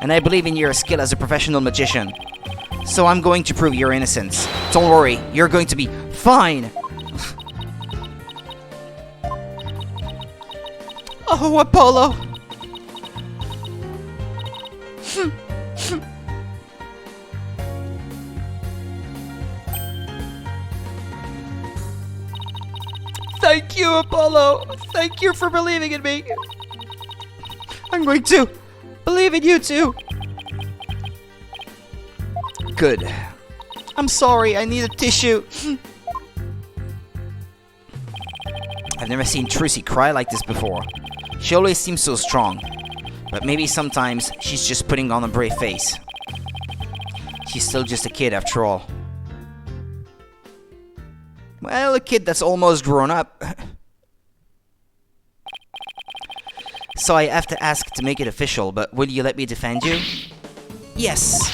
And I believe in your skill as a professional magician. So I'm going to prove your innocence. Don't worry, you're going to be fine! Oh, Apollo! Thank you, Apollo! Thank you for believing in me! I'm going to believe in you too! Good. I'm sorry, I need a tissue. I've never seen Trucy cry like this before. She always seems so strong. But maybe sometimes she's just putting on a brave face. She's still just a kid after all. Well, a kid that's almost grown up. So I have to ask to make it official, but will you let me defend you? Yes!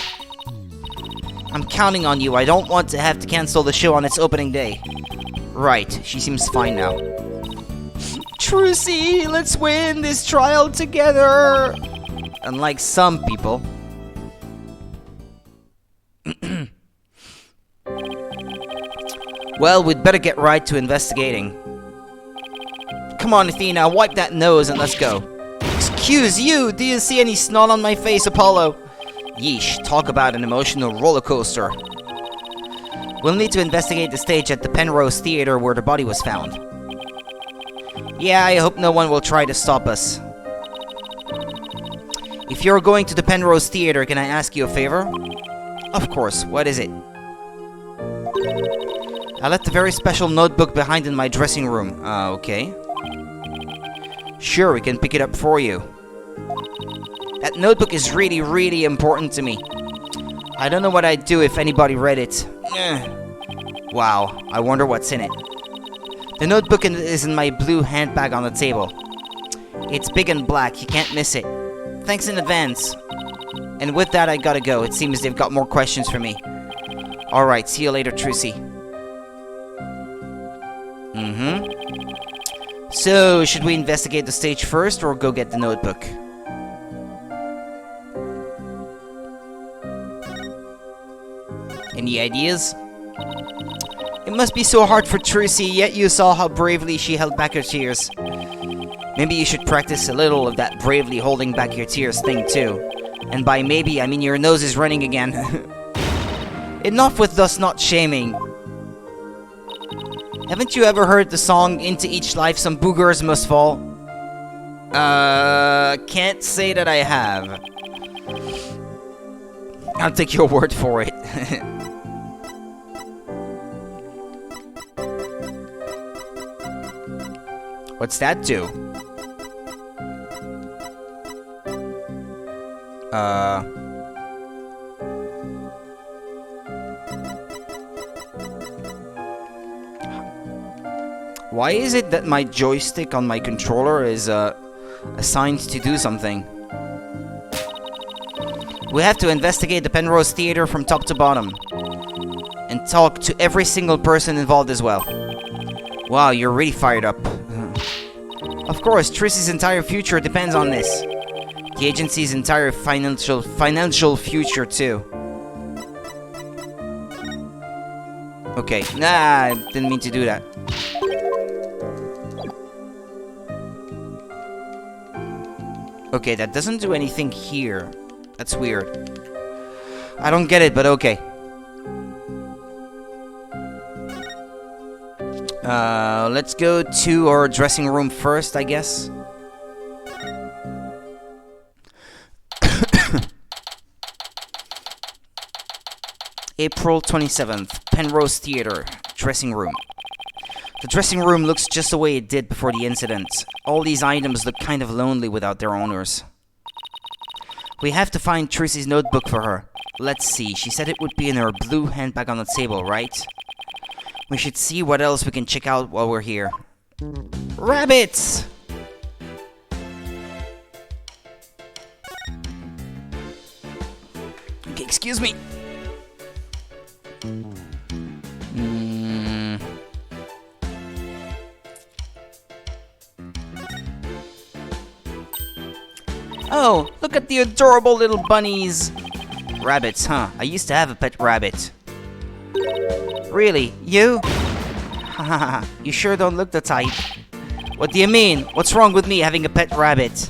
I'm counting on you. I don't want to have to cancel the show on its opening day. Right, she seems fine now. Trucy, let's win this trial together! Unlike some people. Well, we'd better get right to investigating. Come on, Athena, wipe that nose and let's go. Excuse you, do you see any snot on my face, Apollo? Yeesh, talk about an emotional roller coaster. We'll need to investigate the stage at the Penrose Theater where the body was found. Yeah, I hope no one will try to stop us. If you're going to the Penrose Theater, can I ask you a favor? Of course, what is it? I left a very special notebook behind in my dressing room. Okay. Sure, we can pick it up for you. That notebook is really, really important to me. I don't know what I'd do if anybody read it. Wow, I wonder what's in it. The notebook is in my blue handbag on the table. It's big and black, you can't miss it. Thanks in advance. And with that, I gotta go. It seems they've got more questions for me. Alright, see you later, Trucy. So, should we investigate the stage first or go get the notebook? Any ideas? It must be so hard for Trucy, yet you saw how bravely she held back her tears. Maybe you should practice a little of that bravely holding back your tears thing too. And by maybe, I mean your nose is running again. Enough with us not shaming. Haven't you ever heard the song Into Each Life Some Boogers Must Fall? Can't say that I have. I'll take your word for it. What's that do? Why is it that my joystick on my controller is assigned to do something? We have to investigate the Penrose Theater from top to bottom. And talk to every single person involved as well. Wow, you're really fired up. Of course, Trucy's entire future depends on this. The agency's entire financial future too. Okay, nah, I didn't mean to do that. Okay, that doesn't do anything here. That's weird. I don't get it, but okay. Let's go to our dressing room first, I guess. April 27th, Penrose Theater, dressing room. The dressing room looks just the way it did before the incident. All these items look kind of lonely without their owners. We have to find Trucy's notebook for her. Let's see, she said it would be in her blue handbag on the table, right? We should see what else we can check out while we're here. Rabbits! Okay, excuse me. Oh, look at the adorable little bunnies. Rabbits, huh? I used to have a pet rabbit. Really? You? Haha, you sure don't look the type. What do you mean? What's wrong with me having a pet rabbit?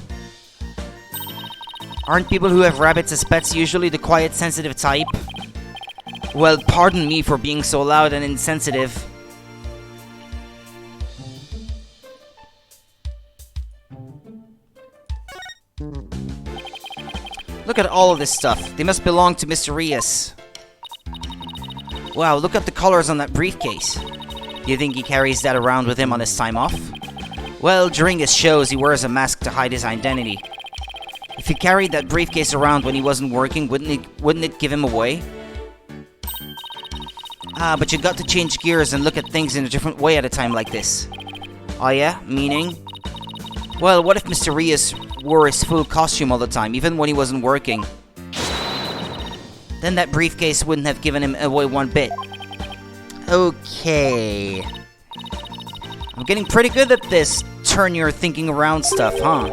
Aren't people who have rabbits as pets usually the quiet, sensitive type? Well, pardon me for being so loud and insensitive. Look at all of this stuff. They must belong to Mr. Rias. Wow, look at the colors on that briefcase. Do you think he carries that around with him on his time off? Well, during his shows, he wears a mask to hide his identity. If he carried that briefcase around when he wasn't working, wouldn't it give him away? Ah, but you got to change gears and look at things in a different way at a time like this. Oh yeah? Meaning? Well, what if Mr. Rias wore his full costume all the time, even when he wasn't working? Then that briefcase wouldn't have given him away one bit. Okay. I'm getting pretty good at this. turn your thinking around stuff, huh?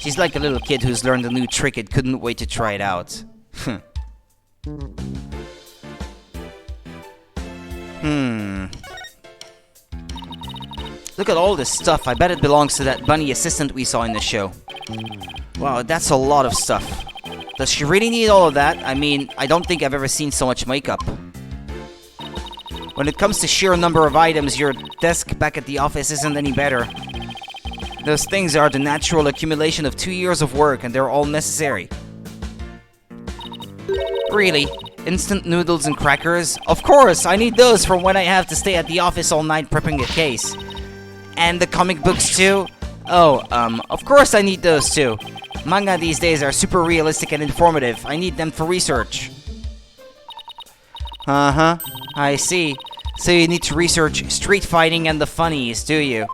She's like a little kid who's learned a new trick and couldn't wait to try it out. Look at all this stuff. I bet it belongs to that bunny assistant we saw in the show. Wow, that's a lot of stuff. Does she really need all of that? I mean, I don't think I've ever seen so much makeup. When it comes to sheer number of items, your desk back at the office isn't any better. Those things are the natural accumulation of 2 years of work, and they're all necessary. Really? Instant noodles and crackers? Of course, I need those for when I have to stay at the office all night prepping a case. And the comic books too? Oh, of course I need those too. Manga these days are super realistic and informative. I need them for research. Uh-huh, I see. So you need to research street fighting and the funnies, do you?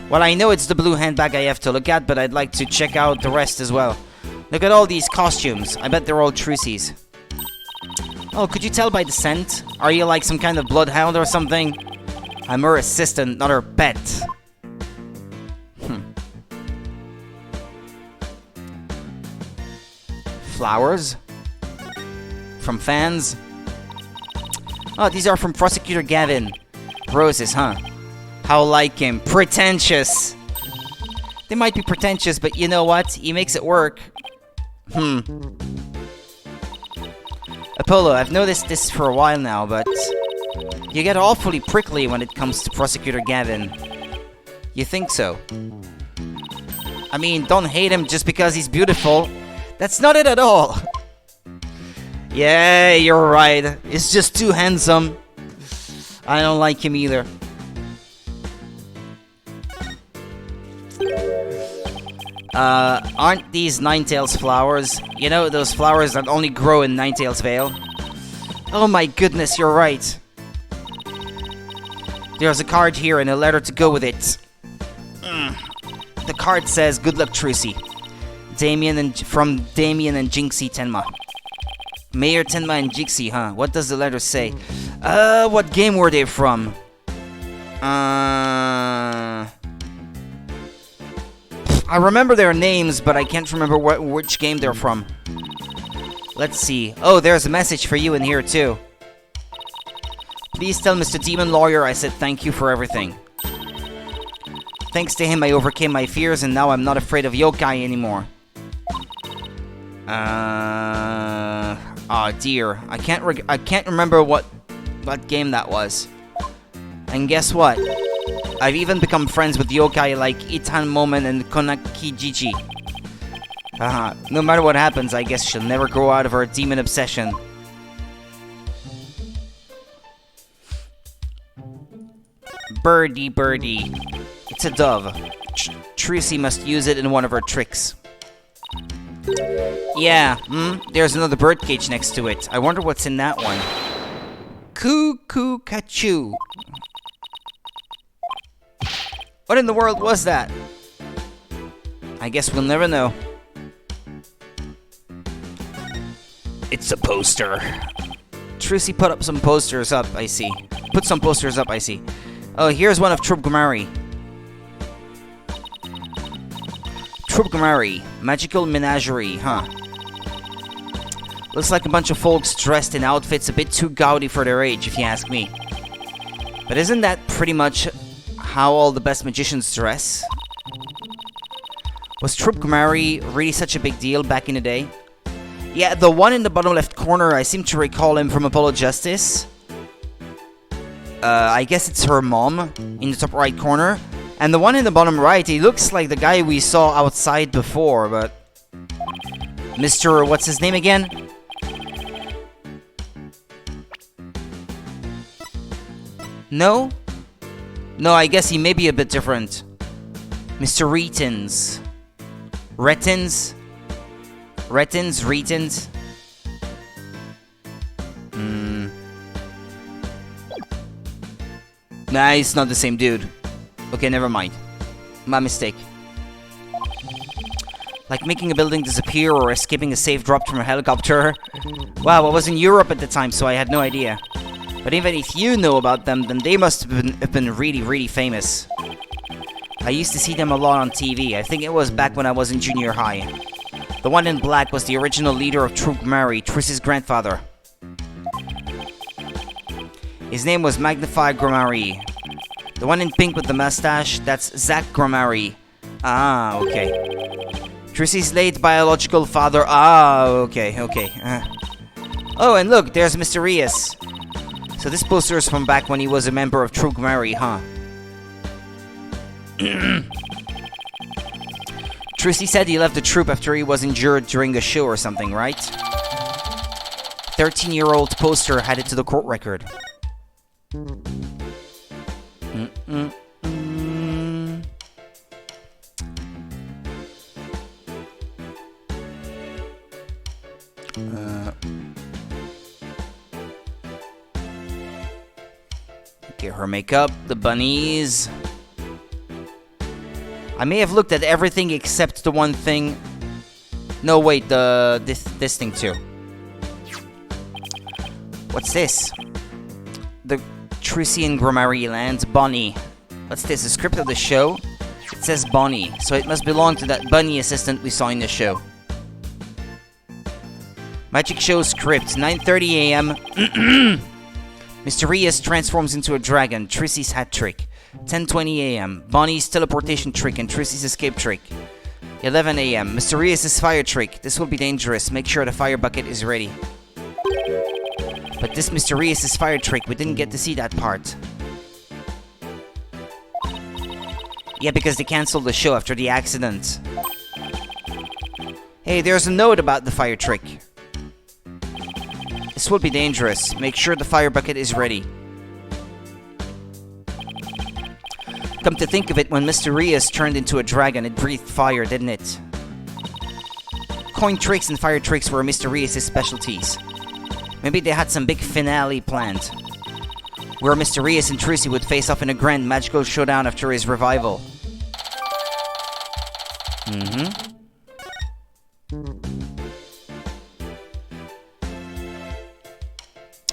Well, I know it's the blue handbag I have to look at, but I'd like to check out the rest as well. Look at all these costumes. I bet they're all Trucy's. Oh, could you tell by the scent? Are you like some kind of bloodhound or something? I'm her assistant, not her pet. Flowers? From fans? Oh, these are from Prosecutor Gavin. Roses, huh? How like him. Pretentious! They might be pretentious, but you know what? He makes it work. Apollo, I've noticed this for a while now, but you get awfully prickly when it comes to Prosecutor Gavin. You think so? I mean, don't hate him just because he's beautiful. That's not it at all. Yeah, you're right. He's just too handsome. I don't like him either. Aren't these Ninetales flowers? You know, those flowers that only grow in Ninetales Vale? Oh my goodness, you're right. There's a card here and a letter to go with it. The card says, "Good luck, Trucy. From Damien and Jinxie Tenma." Mayor Tenma and Jinxie, huh? What does the letter say? What game were they from? I remember their names, but I can't remember which game they're from. Let's see. Oh, there's a message for you in here, too. Please tell Mr. Demon Lawyer I said thank you for everything. Thanks to him, I overcame my fears, and now I'm not afraid of yokai anymore. Oh dear. I can't remember what game that was. And guess what? I've even become friends with yokai like Itan Momen and Konaki Jiji. No matter what happens, I guess she'll never grow out of her demon obsession. Birdie, birdie. It's a dove. Trucy must use it in one of her tricks. Yeah, there's another birdcage next to it. I wonder what's in that one. Cuckoo Kachu. What in the world was that? I guess we'll never know. It's a poster. Trucy put some posters up, I see. Oh, here's one of Trubgamari. Trubgamari, Magical Menagerie, huh? Looks like a bunch of folks dressed in outfits a bit too gaudy for their age, if you ask me. But isn't that pretty much how all the best magicians dress? Was Trubgamari really such a big deal back in the day? Yeah, the one in the bottom left corner, I seem to recall him from Apollo Justice. I guess it's her mom in the top right corner. And the one in the bottom right, he looks like the guy we saw outside before, but... Mr. What's his name again? No? No, I guess he may be a bit different. Mr. Retins. Retins? Nah, he's not the same dude. Okay, never mind. My mistake. Like making a building disappear or escaping a safe drop from a helicopter. Wow, I was in Europe at the time, so I had no idea. But even if you know about them, then they must have been really, really famous. I used to see them a lot on TV. I think it was back when I was in junior high. The one in black was the original leader of Troop Mary, Triss's grandfather. His name was Magnified Grammary. The one in pink with the mustache, that's Zach Grammary. Ah, okay. Triss's late biological father. Ah, okay. Oh, and look, there's Mr. Reyes. So this poster is from back when he was a member of Troop Mary, huh? Trissy said he left the troop after he was injured during a show or something, right? 13-year-old poster added to the court record. Get her makeup, the bunnies. I may have looked at everything except the one thing. No, wait, this thing too. What's this? The Trisian Grammary Land Bonnie. What's this? A script of the show? It says Bonnie, so it must belong to that bunny assistant we saw in the show. Magic show script, 9:30 a.m. Mr. Reyes transforms into a dragon, Trissy's hat trick. 10:20 a.m. Bonnie's teleportation trick and Trissy's escape trick. 11 a.m. Mr. Reyes' fire trick. This will be dangerous. Make sure the fire bucket is ready. But this Mr. Reyes' fire trick, we didn't get to see that part. Yeah, because they cancelled the show after the accident. Hey, there's a note about the fire trick. This will be dangerous. Make sure the fire bucket is ready. Come to think of it, when Mr. Reyes turned into a dragon, it breathed fire, didn't it? Coin tricks and fire tricks were Mr. Reyes' specialties. Maybe they had some big finale planned, where Mr. Reyes and Trissy would face off in a grand magical showdown after his revival.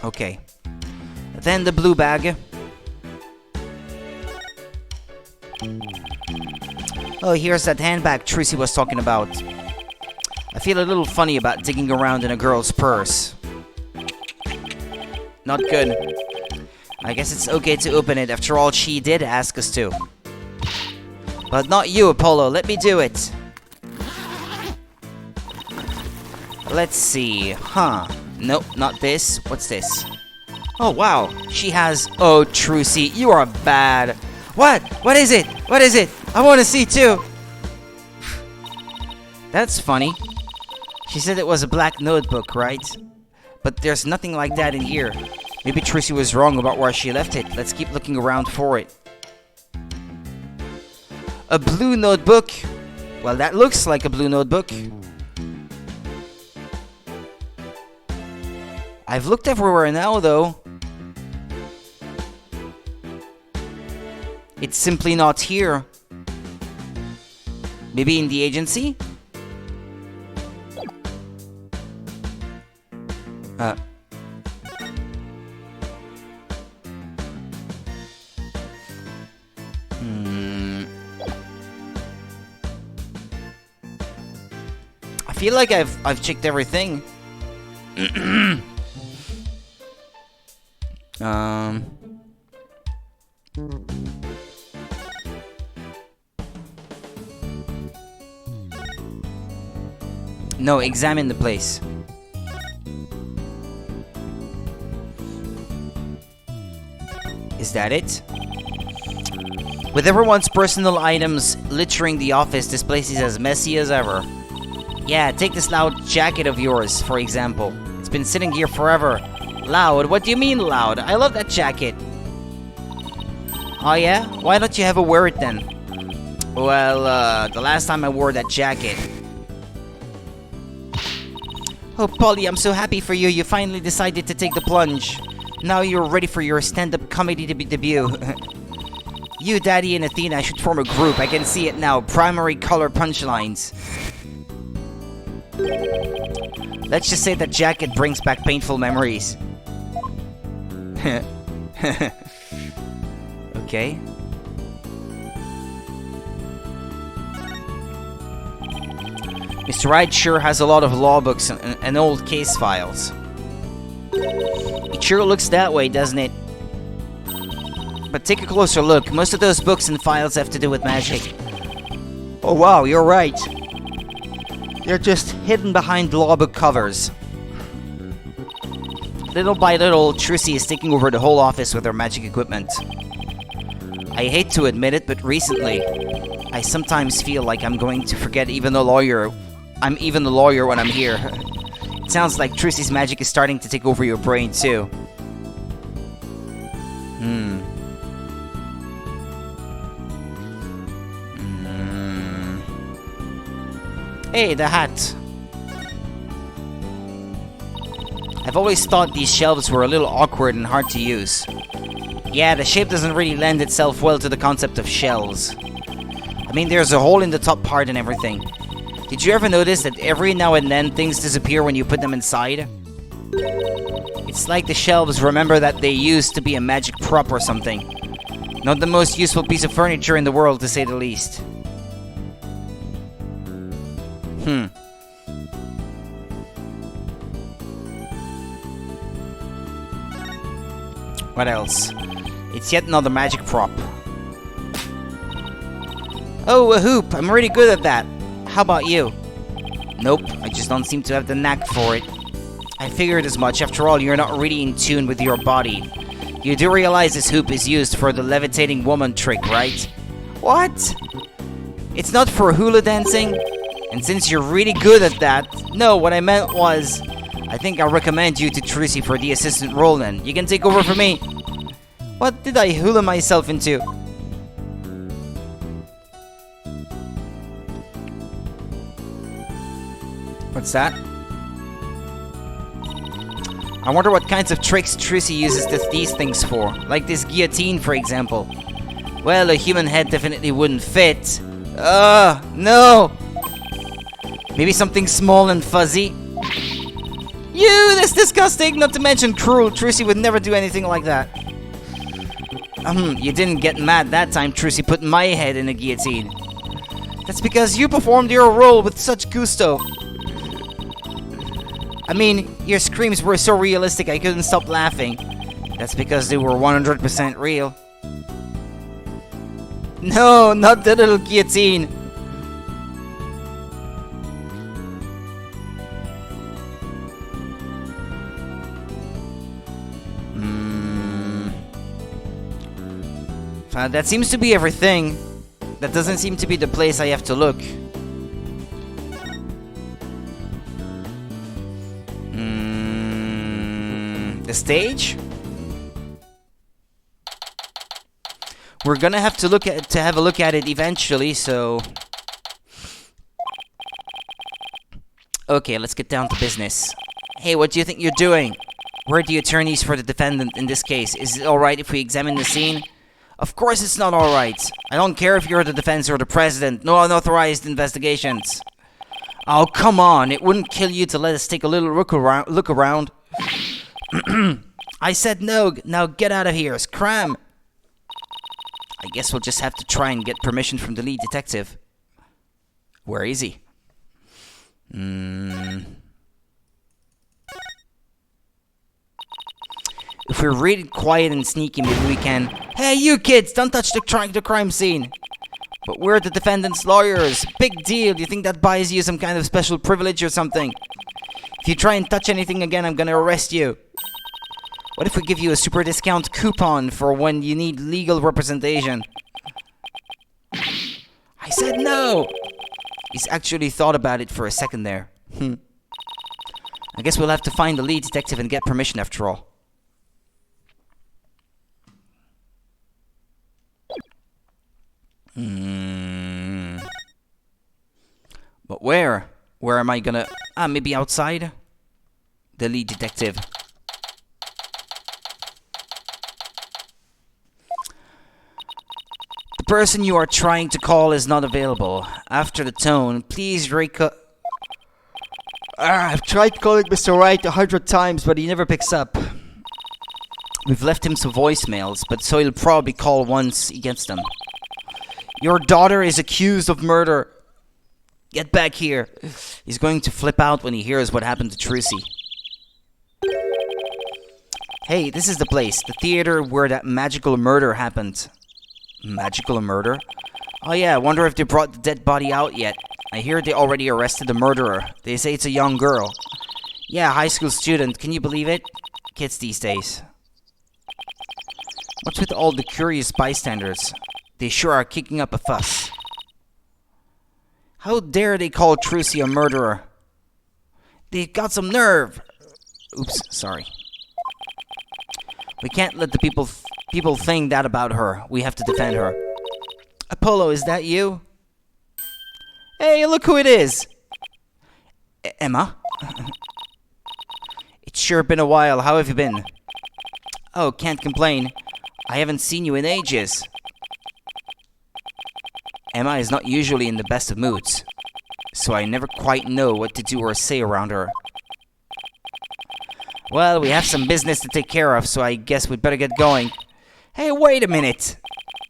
Okay. Then the blue bag. Oh, here's that handbag Trissy was talking about. I feel a little funny about digging around in a girl's purse. Not good. I guess it's okay to open it, after all she did ask us to. But not you, Apollo, let me do it. Let's see, Nope, not this. What's this? Oh, wow, she has... Oh, Trissy, you are bad. What? What is it? What is it? I want to see too. That's funny. She said it was a black notebook, right? But there's nothing like that in here. Maybe Trissy was wrong about where she left it. Let's keep looking around for it. A blue notebook? Well, that looks like a blue notebook. I've looked everywhere now, though. It's simply not here. Maybe in the agency? I feel like I've checked everything. No, examine the place. Is that it? With everyone's personal items littering the office, this place is as messy as ever. Yeah, take this loud jacket of yours, for example. It's been sitting here forever. Loud? What do you mean loud? I love that jacket. Oh yeah? Why don't you ever wear it then? Well, the last time I wore that jacket... Oh, Polly, I'm so happy for you. You finally decided to take the plunge. Now you're ready for your stand-up comedy debut. You, Daddy, and Athena should form a group. I can see it now. Primary color punchlines. Let's just say that jacket brings back painful memories. Okay. Mr. Wright sure has a lot of law books and old case files. It sure looks that way, doesn't it? But take a closer look. Most of those books and files have to do with magic. Oh wow, you're right. They're just hidden behind law book covers. Little by little, Trissy is taking over the whole office with her magic equipment. I hate to admit it, but recently, I sometimes feel like I'm going to forget I'm even the lawyer when I'm here. It sounds like Trissy's magic is starting to take over your brain, too. Hey, the hat. I've always thought these shelves were a little awkward and hard to use. Yeah, the shape doesn't really lend itself well to the concept of shelves. I mean, there's a hole in the top part and everything. Did you ever notice that every now and then things disappear when you put them inside? It's like the shelves remember that they used to be a magic prop or something. Not the most useful piece of furniture in the world, to say the least. What else? It's yet another magic prop. Oh, a hoop! I'm really good at that. How about you? Nope, I just don't seem to have the knack for it. I figured as much. After all, you're not really in tune with your body. You do realize this hoop is used for the levitating woman trick, right? What? It's not for hula dancing? And since you're really good at that... No, what I meant was... I think I'll recommend you to Trissy for the assistant role then. You can take over for me. What did I hula myself into? What's that? I wonder what kinds of tricks Trissy uses these things for. Like this guillotine, for example. Well, a human head definitely wouldn't fit. No! Maybe something small and fuzzy? Ew, that's disgusting! Not to mention cruel. Trissy would never do anything like that. You didn't get mad that time Trissy put my head in a guillotine. That's because you performed your role with such gusto. I mean, your screams were so realistic I couldn't stop laughing. That's because they were 100% real. No, not the little guillotine. That seems to be everything. That doesn't seem to be the place I have to look. The stage? We're gonna have to have a look at it eventually, so... Okay, let's get down to business. Hey, what do you think you're doing? We're the attorneys for the defendant in this case. Is it alright if we examine the scene? Of course it's not alright. I don't care if you're the defense or the president. No unauthorized investigations. Oh, come on. It wouldn't kill you to let us take a little look around. I said no. Now get out of here. Scram. I guess we'll just have to try and get permission from the lead detective. Where is he? If we're really quiet and sneaky, maybe we can... Hey, you kids! Don't touch the crime scene! But we're the defendant's lawyers. Big deal. You think that buys you some kind of special privilege or something? If you try and touch anything again, I'm gonna arrest you. What if we give you a super discount coupon for when you need legal representation? I said no! He's actually thought about it for a second there. I guess we'll have to find the lead detective and get permission after all. But where? Where am I gonna... maybe outside? The lead detective. The person you are trying to call is not available. After the tone, please I've tried calling Mr. Wright 100 times, but he never picks up. We've left him some voicemails, but so he'll probably call once he gets them. Your daughter is accused of murder. Get back here. He's going to flip out when he hears what happened to Trucy. Hey, this is the place. The theater where that magical murder happened. Magical murder? Oh yeah, I wonder if they brought the dead body out yet. I hear they already arrested the murderer. They say it's a young girl. Yeah, high school student. Can you believe it? Kids these days. What's with all the curious bystanders? They sure are kicking up a fuss. How dare they call Trucy a murderer? They've got some nerve. Oops, sorry. We can't let the people think that about her. We have to defend her. Apollo, is that you? Hey, look who it is! Emma? It's sure been a while. How have you been? Oh, can't complain. I haven't seen you in ages. Emma is not usually in the best of moods, so I never quite know what to do or say around her. Well, we have some business to take care of, so I guess we'd better get going. Hey, wait a minute!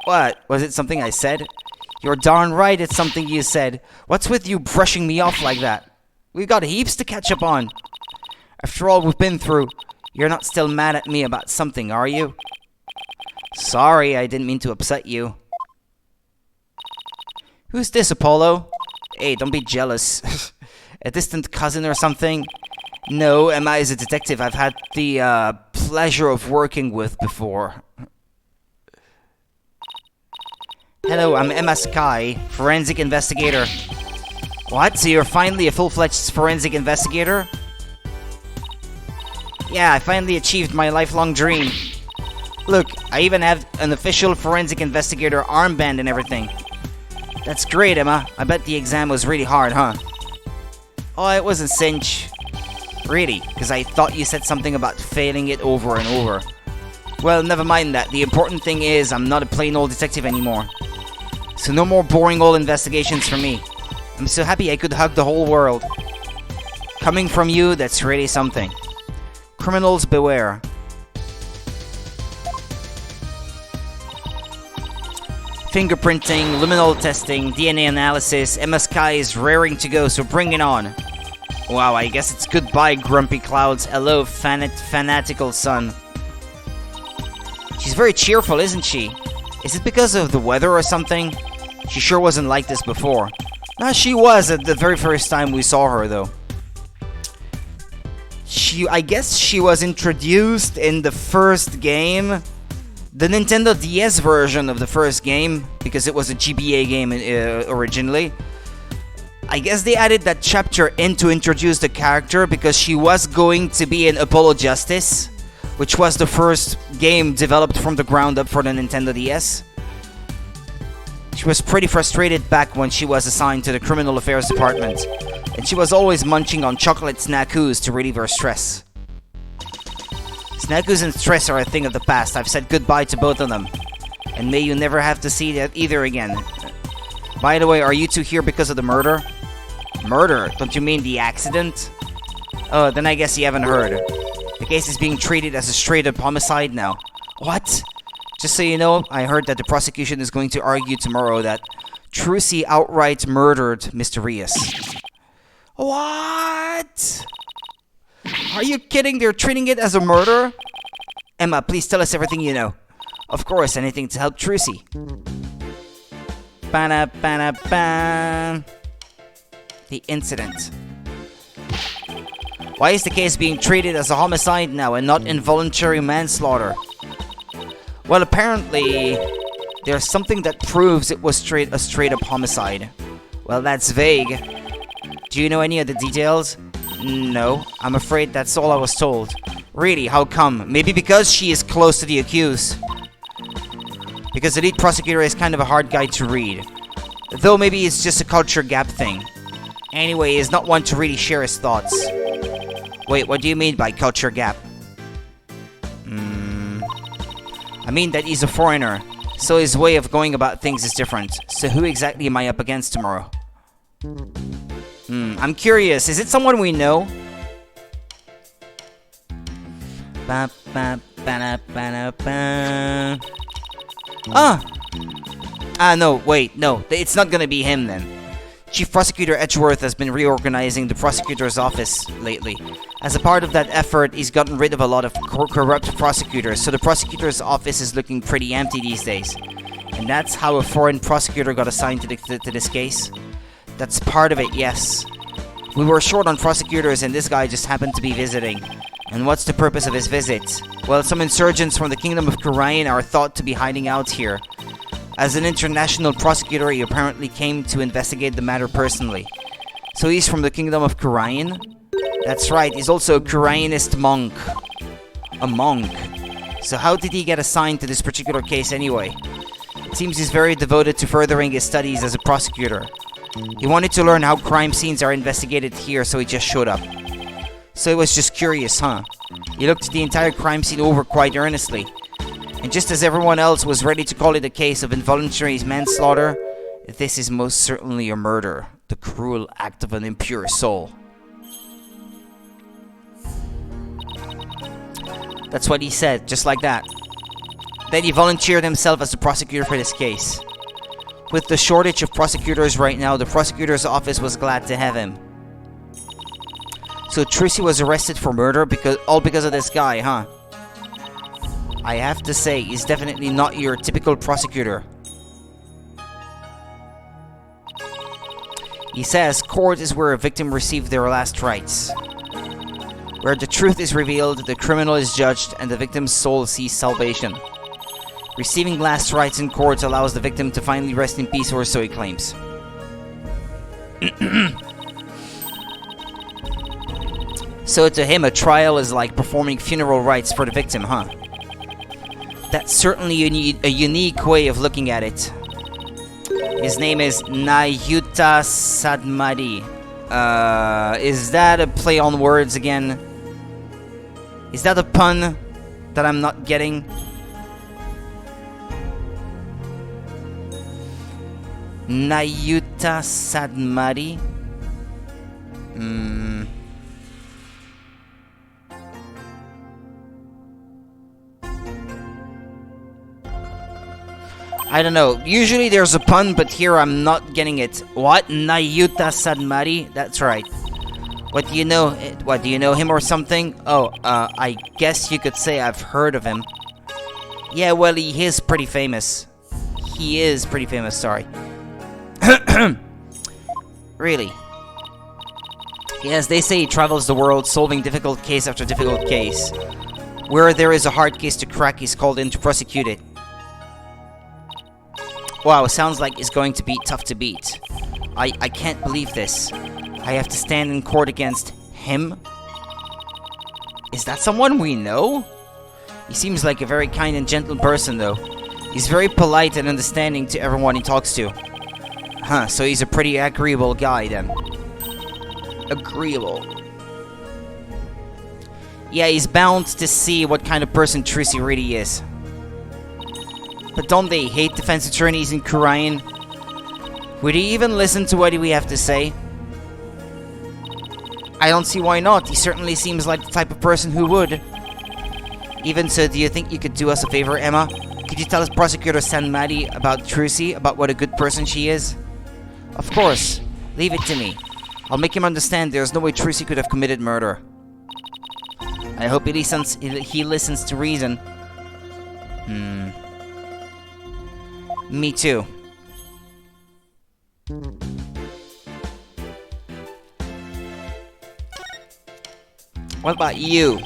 What? Was it something I said? You're darn right it's something you said. What's with you brushing me off like that? We've got heaps to catch up on. After all we've been through, you're not still mad at me about something, are you? Sorry, I didn't mean to upset you. Who's this, Apollo? Hey, don't be jealous. A distant cousin or something? No, Emma is a detective I've had the pleasure of working with before. Hello, I'm Emma Sky, forensic investigator. What? So you're finally a full-fledged forensic investigator? Yeah, I finally achieved my lifelong dream. Look, I even have an official forensic investigator armband and everything. That's great, Emma. I bet the exam was really hard, huh? Oh, it was a cinch. Really? Because I thought you said something about failing it over and over. Well, never mind that. The important thing is I'm not a plain old detective anymore. So no more boring old investigations for me. I'm so happy I could hug the whole world. Coming from you, that's really something. Criminals beware. Fingerprinting, luminol testing, DNA analysis. Emma Sky is raring to go, so bring it on. Wow, I guess it's goodbye, grumpy clouds. Hello, fanatical sun. She's very cheerful, isn't she? Is it because of the weather or something? She sure wasn't like this before. Nah, she was at the very first time we saw her, though. I guess she was introduced in the first game. The Nintendo DS version of the first game, because it was a GBA game originally. I guess they added that chapter in to introduce the character because she was going to be in Apollo Justice, which was the first game developed from the ground up for the Nintendo DS. She was pretty frustrated back when she was assigned to the Criminal Affairs Department, and she was always munching on chocolate snackoos to relieve her stress. Snackoos and stress are a thing of the past. I've said goodbye to both of them, and may you never have to see that either again. By the way, are you two here because of the murder? Murder? Don't you mean the accident? Oh, then I guess you haven't heard. The case is being treated as a straight-up homicide now. What? Just so you know, I heard that the prosecution is going to argue tomorrow that Trucy outright murdered Mr. Reyes. What? Are you kidding? They're treating it as a murder? Emma, please tell us everything you know. Of course, anything to help Trucy. Ba-da-ba-da-ba. The incident. Why is the case being treated as a homicide now and not involuntary manslaughter? Well, apparently, there's something that proves it was a straight-up homicide. Well, that's vague. Do you know any of the details? No, I'm afraid that's all I was told. Really, how come? Maybe because she is close to the accused. Because the lead prosecutor is kind of a hard guy to read. Though maybe it's just a culture gap thing. Anyway, he's not one to really share his thoughts. Wait, what do you mean by culture gap? I mean that he's a foreigner, so his way of going about things is different. So who exactly am I up against tomorrow? I'm curious. Is it someone we know? No, wait, no. It's not gonna be him then. Chief Prosecutor Edgeworth has been reorganizing the prosecutor's office lately. As a part of that effort, he's gotten rid of a lot of corrupt prosecutors, so the prosecutor's office is looking pretty empty these days. And that's how a foreign prosecutor got assigned to this case? That's part of it, yes. We were short on prosecutors and this guy just happened to be visiting. And what's the purpose of his visit? Well, some insurgents from the Kingdom of Kurayan are thought to be hiding out here. As an international prosecutor, he apparently came to investigate the matter personally. So he's from the Kingdom of Kurayan? That's right, he's also a Kurayanist monk. A monk. So how did he get assigned to this particular case anyway? It seems he's very devoted to furthering his studies as a prosecutor. He wanted to learn how crime scenes are investigated here, so he just showed up. So he was just curious, huh? He looked the entire crime scene over quite earnestly. And just as everyone else was ready to call it a case of involuntary manslaughter, this is most certainly a murder. The cruel act of an impure soul. That's what he said, just like that. Then he volunteered himself as the prosecutor for this case. With the shortage of prosecutors right now, the prosecutor's office was glad to have him. So Tracy was arrested for murder all because of this guy, huh? I have to say, he's definitely not your typical prosecutor. He says court is where a victim received their last rites. Where the truth is revealed, the criminal is judged, and the victim's soul sees salvation. Receiving last rites in court allows the victim to finally rest in peace, or so he claims. So to him, a trial is like performing funeral rites for the victim, huh? That's certainly a unique way of looking at it. His name is Nayuta Sadmadi. Is that a play on words again? Is that a pun that I'm not getting? Nayuta Sadmadi? I don't know. Usually there's a pun, but here I'm not getting it. What? Nayuta Sadmari? That's right. What, do you know? What, do you know him or something? Oh, I guess you could say I've heard of him. Yeah, well, he is pretty famous. He is pretty famous, sorry. Really? Yes, they say he travels the world solving difficult case after difficult case. Where there is a hard case to crack, he's called in to prosecute it. Wow, sounds like it's going to be tough to beat. I can't believe this. I have to stand in court against him? Is that someone we know? He seems like a very kind and gentle person, though. He's very polite and understanding to everyone he talks to. Huh, so he's a pretty agreeable guy, then. Agreeable. Yeah, he's bound to see what kind of person Tracy really is. But don't they hate defense attorneys in Kurayan? Would he even listen to what we have to say? I don't see why not. He certainly seems like the type of person who would. Even so, do you think you could do us a favor, Emma? Could you tell us Prosecutor Sanmadi about Trucy, about what a good person she is? Of course. Leave it to me. I'll make him understand there's no way Trucy could have committed murder. I hope he listens to reason. Me too. What about you?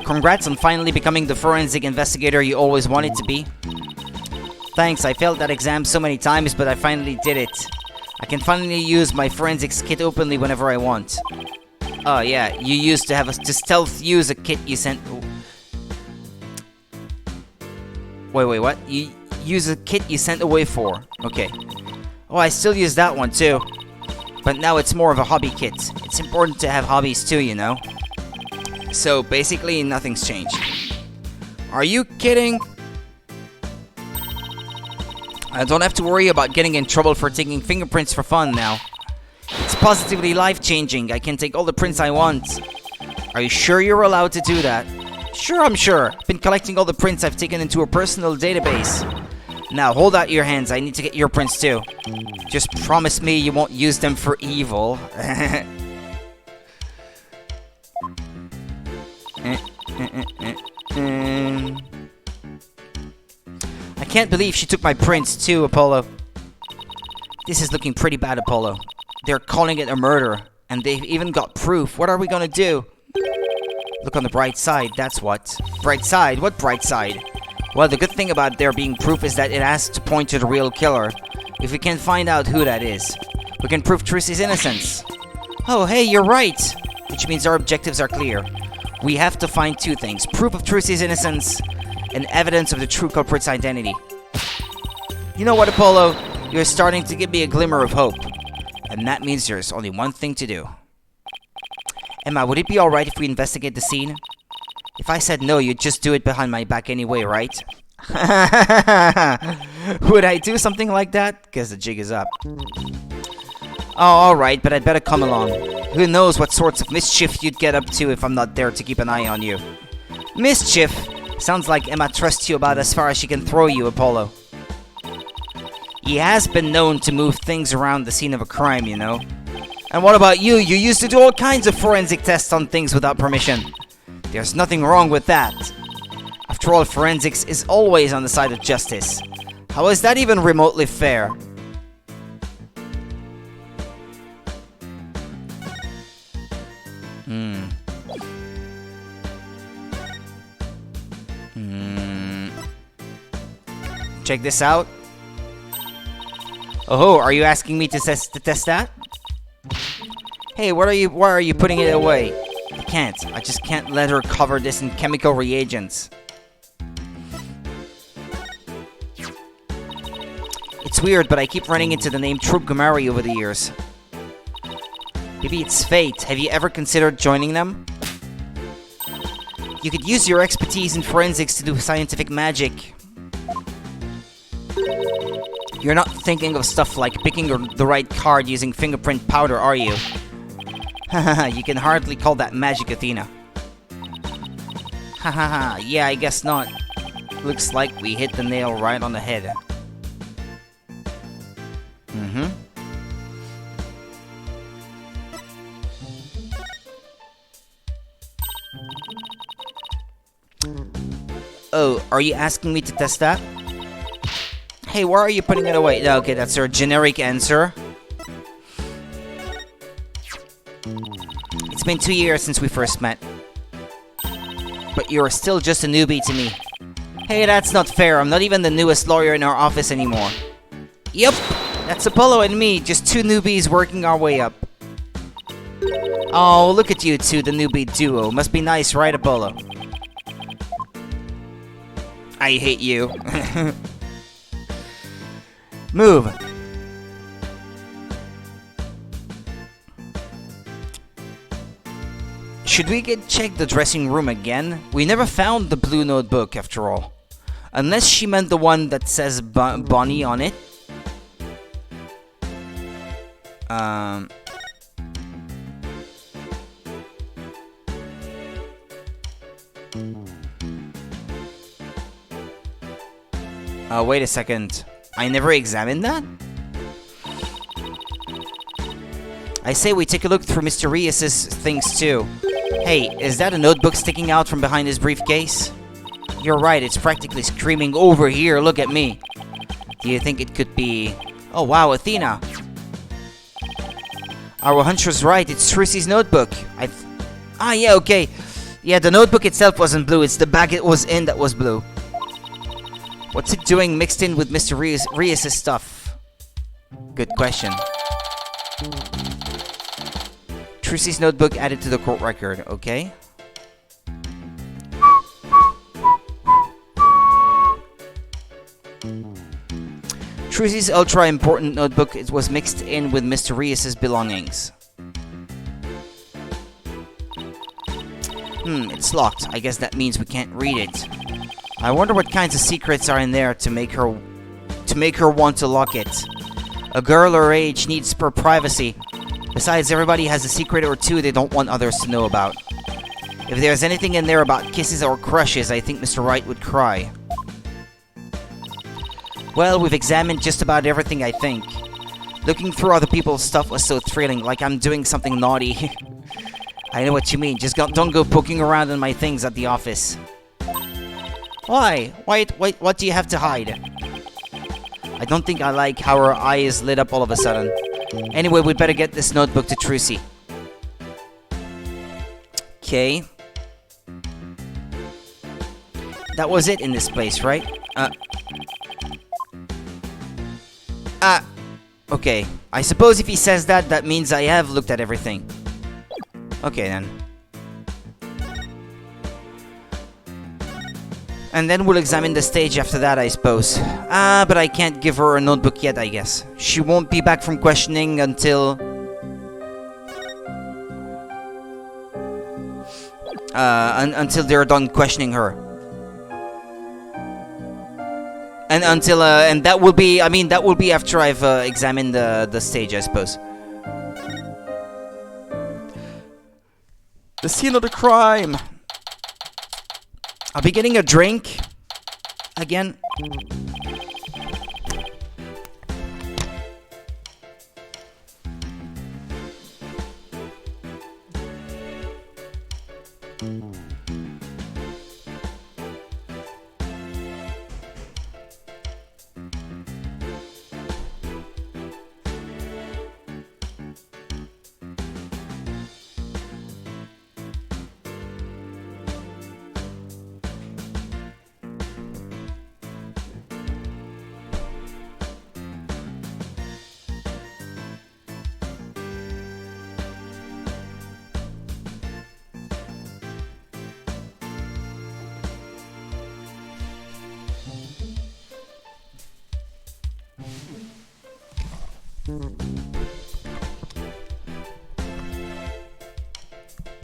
Congrats on finally becoming the forensic investigator you always wanted to be. Thanks, I failed that exam so many times, but I finally did it. I can finally use my forensics kit openly whenever I want. Oh yeah, you used to have to stealth use a kit you sent... Wait, what? You use a kit you sent away for. Okay. Oh, I still use that one too. But now it's more of a hobby kit. It's important to have hobbies too, you know? So basically, nothing's changed. Are you kidding? I don't have to worry about getting in trouble for taking fingerprints for fun now. It's positively life-changing. I can take all the prints I want. Are you sure you're allowed to do that? Sure, I'm sure. I've been collecting all the prints I've taken into a personal database. Now, hold out your hands. I need to get your prints too. Just promise me you won't use them for evil. I can't believe she took my prints too, Apollo. This is looking pretty bad, Apollo. They're calling it a murder, and they've even got proof. What are we gonna do? Look on the bright side, that's what. Bright side? What bright side? Well, the good thing about there being proof is that it has to point to the real killer. If we can find out who that is, we can prove Trussy's innocence. Oh, hey, you're right! Which means our objectives are clear. We have to find two things. Proof of Trussy's innocence, and evidence of the true culprit's identity. You know what, Apollo? You're starting to give me a glimmer of hope. And that means there's only one thing to do. Emma, would it be alright if we investigate the scene? If I said no, you'd just do it behind my back anyway, right? Would I do something like that? Guess the jig is up. Oh, alright, but I'd better come along. Who knows what sorts of mischief you'd get up to if I'm not there to keep an eye on you. Mischief? Sounds like Emma trusts you about as far as she can throw you, Apollo. He has been known to move things around the scene of a crime, you know. And what about you? You used to do all kinds of forensic tests on things without permission. There's nothing wrong with that. After all, forensics is always on the side of justice. How is that even remotely fair? Check this out. Oh, are you asking me to test that? Hey, why are you putting it away? I can't. I just can't let her cover this in chemical reagents. It's weird, but I keep running into the name Troop Gamari over the years. Maybe it's fate. Have you ever considered joining them? You could use your expertise in forensics to do scientific magic. You're not thinking of stuff like picking the right card using fingerprint powder, are you? Hahaha, you can hardly call that magic, Athena. Hahaha, yeah, I guess not. Looks like we hit the nail right on the head. Oh, are you asking me to test that? Hey, why are you putting it away? Okay, that's your generic answer. It's been 2 years since we first met. But you're still just a newbie to me. Hey, that's not fair. I'm not even the newest lawyer in our office anymore. Yep, that's Apollo and me, just two newbies working our way up. Oh, look at you two, the newbie duo. Must be nice, right, Apollo? I hate you. Move. Should we check the dressing room again? We never found the blue notebook after all. Unless she meant the one that says Bonnie on it. Wait a second. I never examined that? I say we take a look through Mr. Rias's things too. Hey, is that a notebook sticking out from behind his briefcase? You're right, it's practically screaming, "Over here, look at me!" Do you think it could be... Oh wow, Athena! Our hunch was right, it's Trussy's notebook. Yeah, okay. Yeah, the notebook itself wasn't blue, it's the bag it was in that was blue. What's it doing mixed in with Mr. Rias's stuff? Good question. Trussy's notebook added to the court record, okay? Trussy's ultra-important notebook was mixed in with Mr. Rias's belongings. It's locked. I guess that means we can't read it. I wonder what kinds of secrets are in there to make her want to lock it. A girl her age needs her privacy. Besides, everybody has a secret or two they don't want others to know about. If there's anything in there about kisses or crushes, I think Mr. Wright would cry. Well, we've examined just about everything, I think. Looking through other people's stuff was so thrilling, like I'm doing something naughty. I know what you mean, just don't go poking around in my things at the office. Why? What do you have to hide? I don't think I like how her eyes lit up all of a sudden. Anyway, we'd better get this notebook to Trucy. Okay. That was it in this place, right? Okay. I suppose if he says that, that means I have looked at everything. Okay, then. And then we'll examine the stage after that, I suppose. But I can't give her a notebook yet, I guess. She won't be back from questioning until... until they're done questioning her. And until, and that will be, I mean, that will be after I've examined the stage, I suppose. The scene of the crime! I'll be getting a drink again.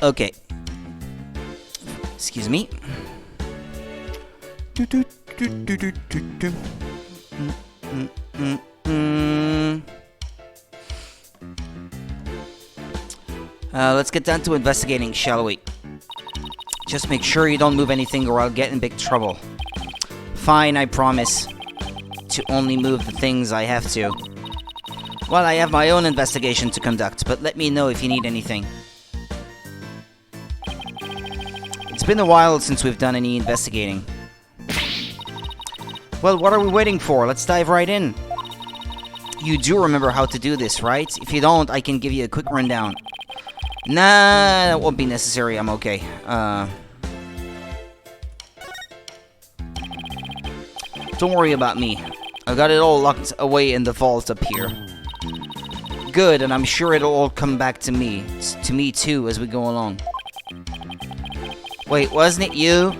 Okay. Excuse me. Let's get down to investigating, shall we? Just make sure you don't move anything or I'll get in big trouble. Fine, I promise. To only move the things I have to. Well, I have my own investigation to conduct, but let me know if you need anything. It's been a while since we've done any investigating. Well, what are we waiting for? Let's dive right in. You do remember how to do this, right? If you don't, I can give you a quick rundown. Nah, that won't be necessary. I'm okay. Don't worry about me. I got it all locked away in the vault up here. Good, and I'm sure it'll all come back to me. To me too, as we go along. Wait, wasn't it you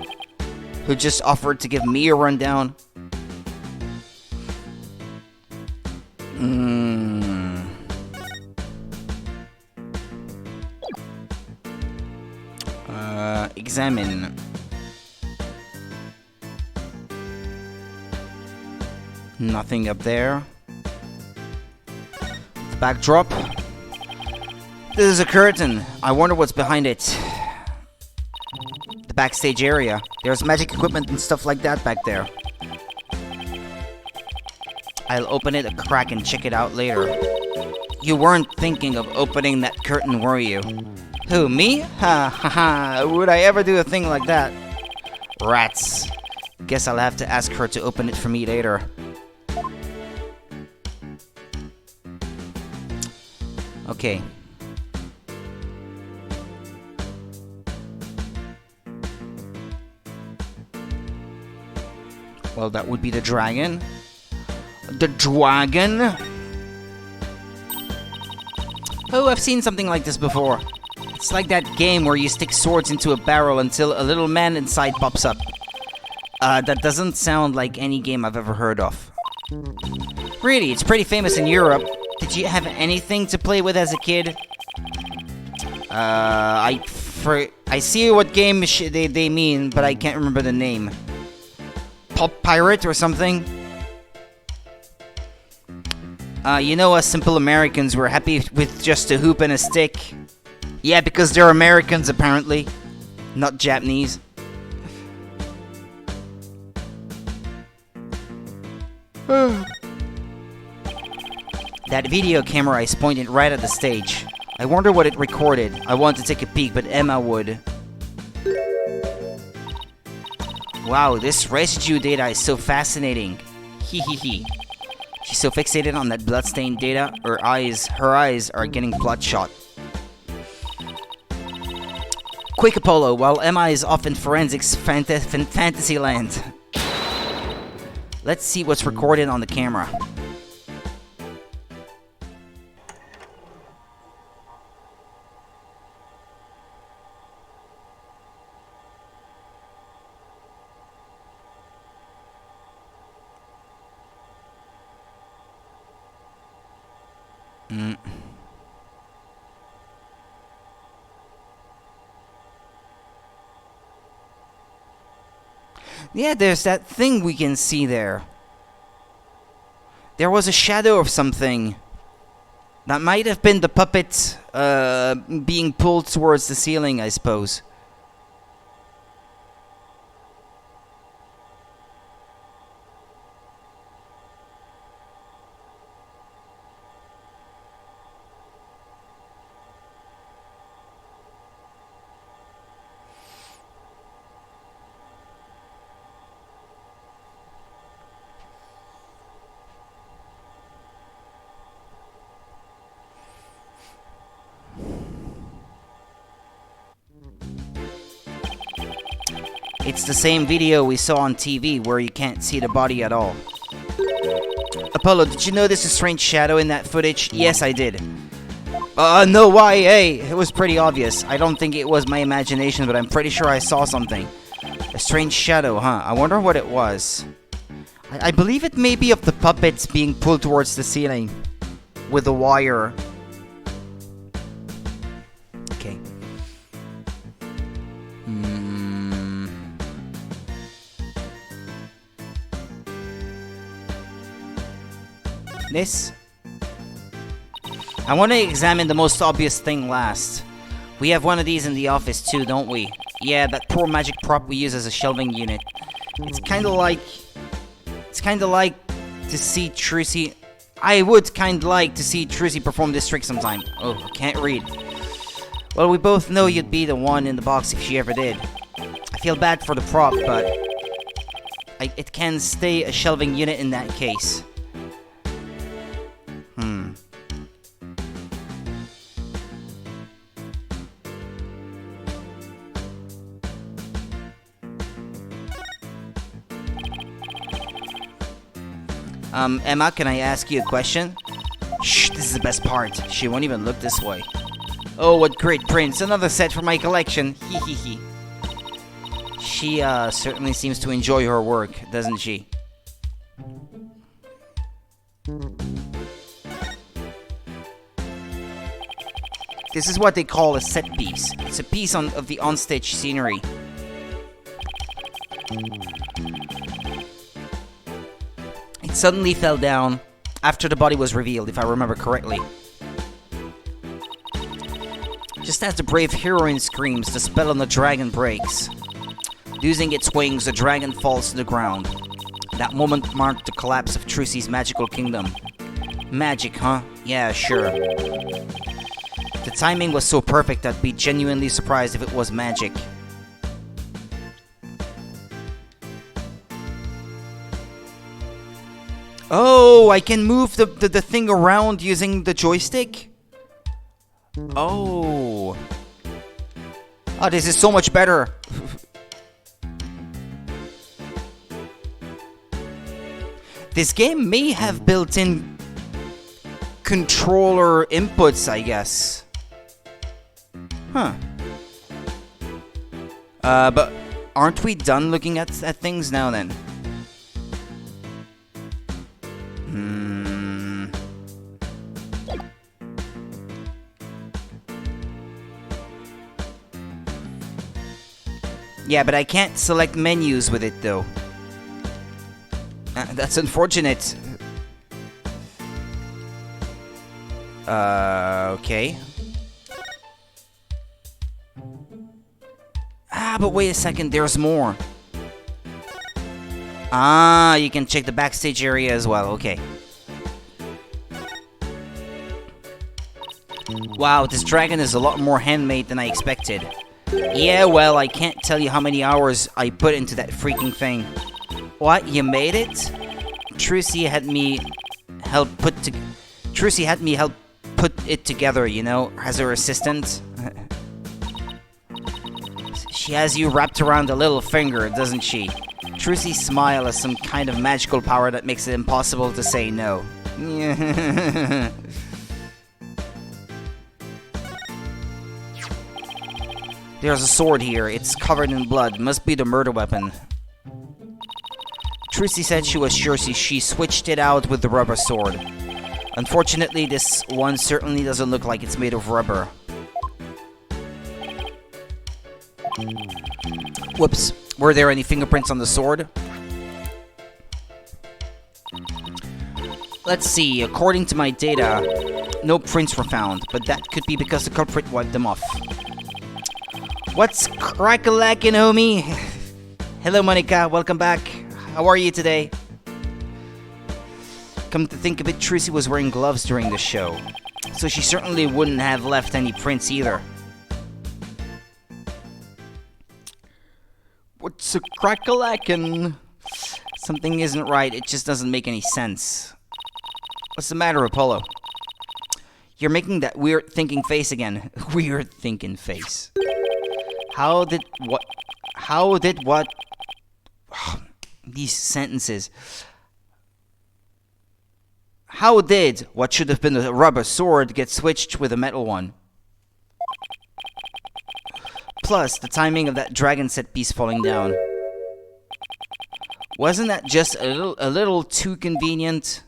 who just offered to give me a rundown? Examine. Nothing up there. The backdrop. This is a curtain. I wonder what's behind it. The backstage area. There's magic equipment and stuff like that back there. I'll open it a crack and check it out later. You weren't thinking of opening that curtain, were you? Who, me? Ha ha ha. Would I ever do a thing like that? Rats. Guess I'll have to ask her to open it for me later. Okay. Well, that would be the dragon. The dragon? Oh, I've seen something like this before. It's like that game where you stick swords into a barrel until a little man inside pops up. That doesn't sound like any game I've ever heard of. Really, it's pretty famous in Europe. Did you have anything to play with as a kid? I see what game they mean, but I can't remember the name. Pop Pirate or something? You know, us simple Americans, we're happy with just a hoop and a stick. Yeah, because they're Americans, apparently. Not Japanese. That video camera is pointed right at the stage. I wonder what it recorded. I want to take a peek, but Emma would. Wow, this residue data is so fascinating. Hee. She's so fixated on that bloodstained data, her eyes are getting bloodshot. Quick, Apollo, while Emma is off in forensics fantasy land. Let's see what's recorded on the camera. Yeah, there's that thing we can see there. There was a shadow of something. That might have been the puppet being pulled towards the ceiling, I suppose. It's the same video we saw on TV where you can't see the body at all. Apollo, did you notice a strange shadow in that footage? Yes, I did. No, why? Hey, it was pretty obvious. I don't think it was my imagination, but I'm pretty sure I saw something. A strange shadow, huh? I wonder what it was. I believe it may be of the puppets being pulled towards the ceiling with a wire. Okay. This? I want to examine the most obvious thing last. We have one of these in the office too, don't we? Yeah, that poor magic prop we use as a shelving unit. It's kind of like to see Trucy. I would kind of like to see Trucy perform this trick sometime. Oh, I can't read. Well, we both know you'd be the one in the box if she ever did. I feel bad for the prop, but it can stay a shelving unit in that case. Emma, can I ask you a question? Shh, this is the best part. She won't even look this way. Oh, what great prints. Another set for my collection. Hee. She, certainly seems to enjoy her work, doesn't she? This is what they call a set piece. It's a piece of the onstage scenery. It suddenly fell down after the body was revealed, if I remember correctly. Just as the brave heroine screams, the spell on the dragon breaks. Losing its wings, the dragon falls to the ground. That moment marked the collapse of Trucy's magical kingdom. Magic, huh? Yeah, sure. The timing was so perfect I'd be genuinely surprised if it was magic. Oh, I can move the thing around using the joystick? Oh. Oh, this is so much better. This game may have built-in controller inputs, I guess. Huh. But aren't we done looking at things now then? Yeah, but I can't select menus with it though. That's unfortunate. Okay. Ah, but wait a second, there's more. Ah, you can check the backstage area as well, okay. Wow, this dragon is a lot more handmade than I expected. Yeah, well, I can't tell you how many hours I put into that freaking thing. What, you made it? Trucy had me help put it together, you know, as her assistant. She has you wrapped around a little finger, doesn't she? Trucy's smile has some kind of magical power that makes it impossible to say no. There's a sword here. It's covered in blood. Must be the murder weapon. Trucy said she was sure she switched it out with the rubber sword. Unfortunately, this one certainly doesn't look like it's made of rubber. Whoops. Were there any fingerprints on the sword? Let's see. According to my data, no prints were found, but that could be because the culprit wiped them off. What's crack-a-lackin', homie? Hello, Monica. Welcome back. How are you today? Come to think of it, Trucy was wearing gloves during the show, so she certainly wouldn't have left any prints either. What's a crack-a-lackin'? Something isn't right. It just doesn't make any sense. What's the matter, Apollo? You're making that weird thinking face again. Weird thinking face. How did what? These sentences. How did what should have been a rubber sword get switched with a metal one? Plus, the timing of that dragon set piece falling down. Wasn't that just a little too convenient?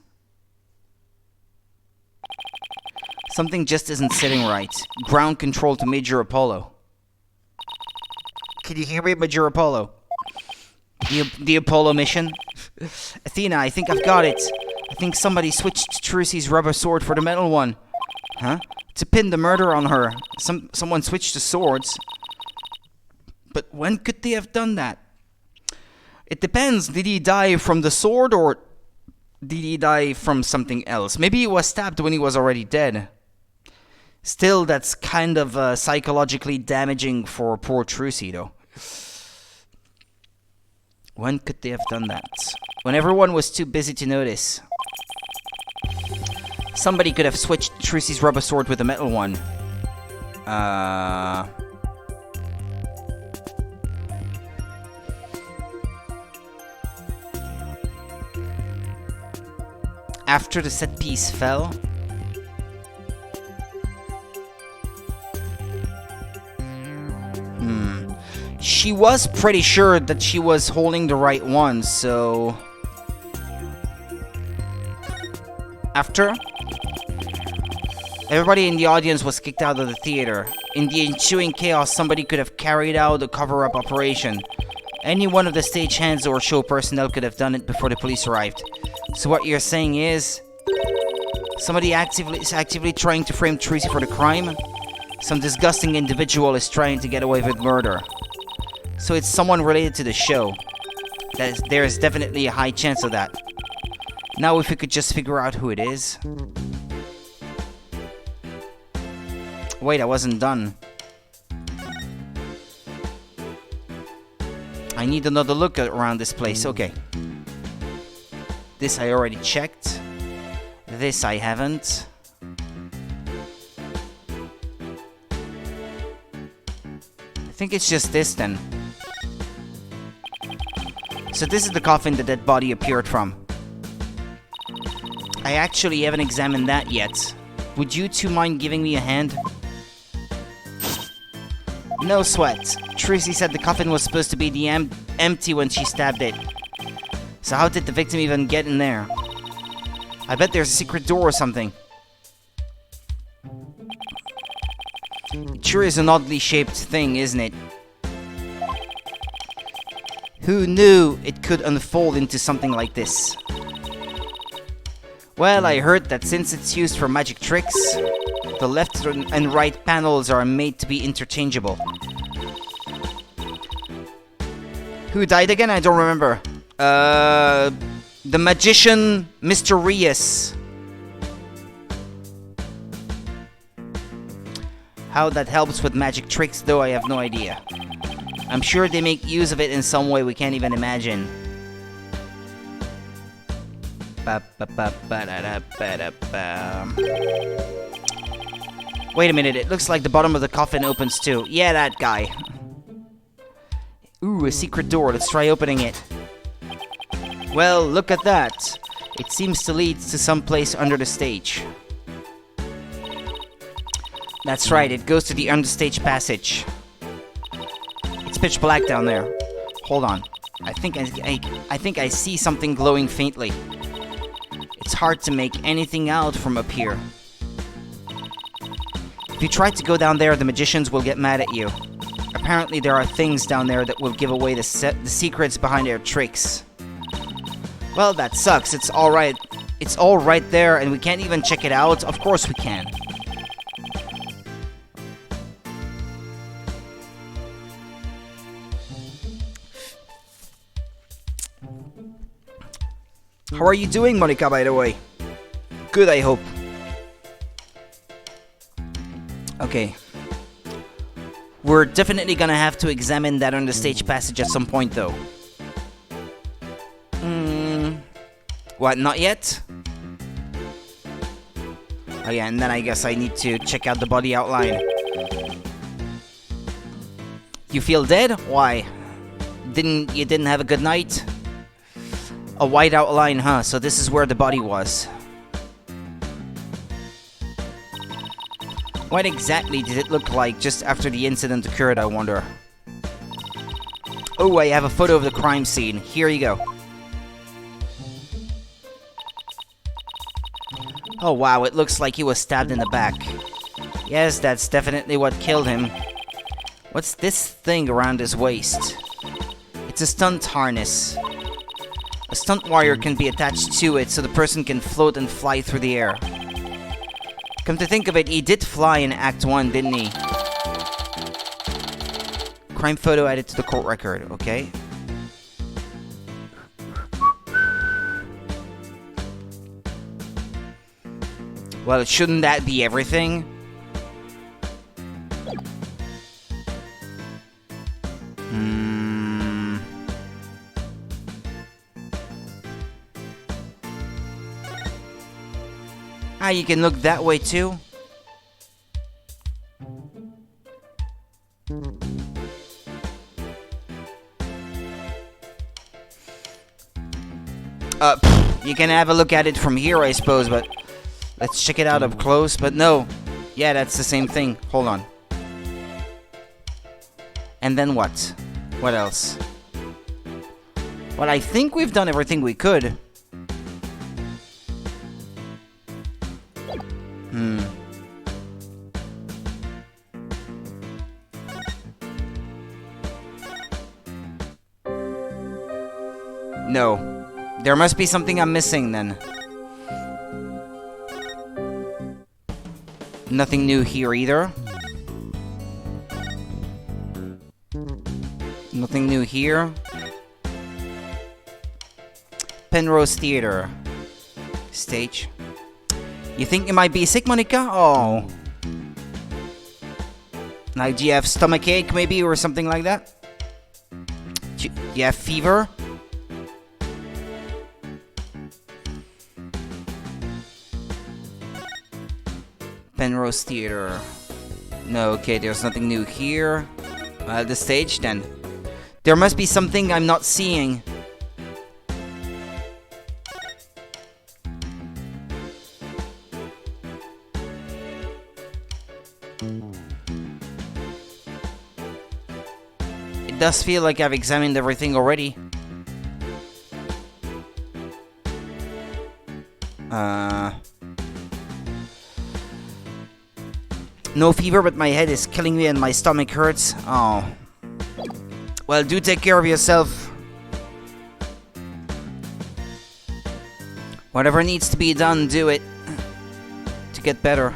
Something just isn't sitting right. Ground control to Major Apollo. Can you hear me, Major Apollo? The Apollo mission? Athena, I think I've got it. I think somebody switched Trucy's rubber sword for the metal one. Huh? To pin the murder on her. Someone switched the swords. But when could they have done that? It depends. Did he die from the sword or did he die from something else? Maybe he was stabbed when he was already dead. Still, that's kind of psychologically damaging for poor Trucy, though. When could they have done that? When everyone was too busy to notice. Somebody could have switched Trucy's rubber sword with a metal one. After the set piece fell. She was pretty sure that she was holding the right one, so... After? Everybody in the audience was kicked out of the theater. In the ensuing chaos, somebody could have carried out a cover-up operation. Any one of the stagehands or show personnel could have done it before the police arrived. So what you're saying is... somebody is actively trying to frame Trucy for the crime? Some disgusting individual is trying to get away with murder. So it's someone related to the show. There is definitely a high chance of that. Now if we could just figure out who it is. Wait, I wasn't done. I need another look around this place. Okay. This I already checked. This I haven't. I think it's just this then. So this is the coffin the dead body appeared from. I actually haven't examined that yet. Would you two mind giving me a hand? No sweat. Trucy said the coffin was supposed to be empty when she stabbed it. So how did the victim even get in there? I bet there's a secret door or something. It sure is an oddly shaped thing, isn't it? Who knew it could unfold into something like this? Well, I heard that since it's used for magic tricks, the left and right panels are made to be interchangeable. Who died again? I don't remember. The magician, Mr. Rias. How that helps with magic tricks, though, I have no idea. I'm sure they make use of it in some way we can't even imagine. Wait a minute, it looks like the bottom of the coffin opens too. Yeah, that guy. Ooh, a secret door. Let's try opening it. Well, look at that. It seems to lead to some place under the stage. That's right, it goes to the understage passage. It's pitch black down there. Hold on. I think I see something glowing faintly. It's hard to make anything out from up here. If you try to go down there, the magicians will get mad at you. Apparently there are things down there that will give away the secrets behind their tricks. Well, that sucks. It's alright. It's all right there and we can't even check it out. Of course we can. How are you doing, Monica, by the way? Good, I hope. Okay. We're definitely gonna have to examine that understage passage at some point, though. What, not yet? Oh yeah, and then I guess I need to check out the body outline. You feel dead? Why? You didn't have a good night? A white outline, huh? So this is where the body was. What exactly did it look like just after the incident occurred, I wonder? Oh, I have a photo of the crime scene. Here you go. Oh wow, it looks like he was stabbed in the back. Yes, that's definitely what killed him. What's this thing around his waist? It's a stunt harness. A stunt wire can be attached to it so the person can float and fly through the air. Come to think of it, he did fly in Act 1, didn't he? Crime photo added to the court record, okay. Well, shouldn't that be everything? Ah, you can look that way too? You can have a look at it from here, I suppose, but let's check it out up close. But no. Yeah, that's the same thing. Hold on. And then what? What else? Well, I think we've done everything we could. No. There must be something I'm missing then. Nothing new here either. Nothing new here. Penrose Theater. Stage. You think you might be sick, Monica? Oh. Like, do you have stomachache maybe or something like that? Do you have fever? Penrose Theater. No, okay, there's nothing new here. The stage then. There must be something I'm not seeing. It does feel like I've examined everything already. No fever, but my head is killing me and my stomach hurts. Oh. Well, do take care of yourself. Whatever needs to be done, do it. To get better.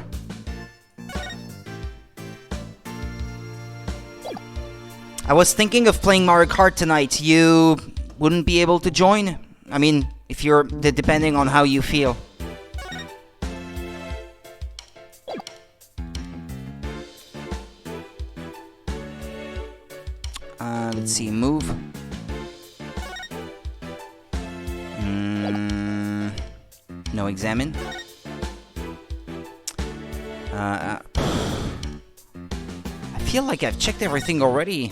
I was thinking of playing Mario Kart tonight. You wouldn't be able to join? I mean, if you're... depending on how you feel. Let's see, move. No, examine. I feel like I've checked everything already.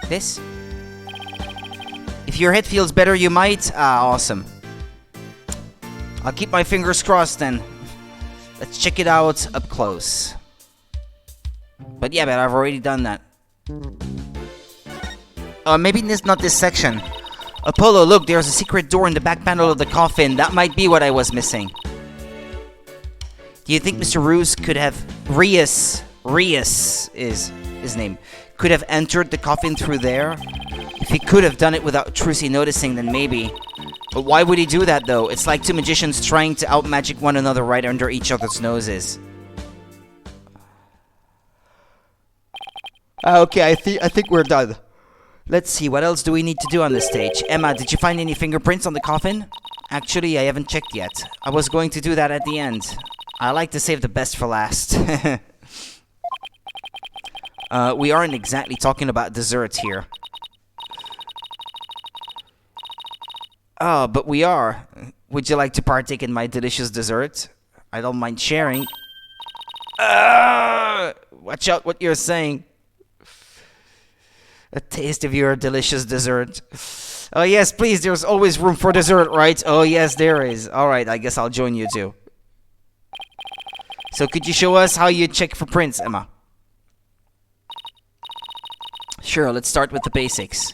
This? If your head feels better, you might. Awesome. I'll keep my fingers crossed then. Let's check it out up close. But yeah, but I've already done that. Maybe not this section. Apollo, look, there's a secret door in the back panel of the coffin. That might be what I was missing. Do you think Mr. Rius is his name, could have entered the coffin through there? If he could have done it without Trucy noticing, then maybe. But why would he do that, though? It's like two magicians trying to outmagic one another right under each other's noses. Okay, I think we're done. Let's see, what else do we need to do on this stage? Emma, did you find any fingerprints on the coffin? Actually, I haven't checked yet. I was going to do that at the end. I like to save the best for last. We aren't exactly talking about desserts here. Oh, but we are. Would you like to partake in my delicious dessert? I don't mind sharing. Watch out what you're saying. A taste of your delicious dessert. Oh yes, please, there's always room for dessert, right? Oh yes, there is. Alright, I guess I'll join you too. So could you show us how you check for prints, Emma? Sure, let's start with the basics.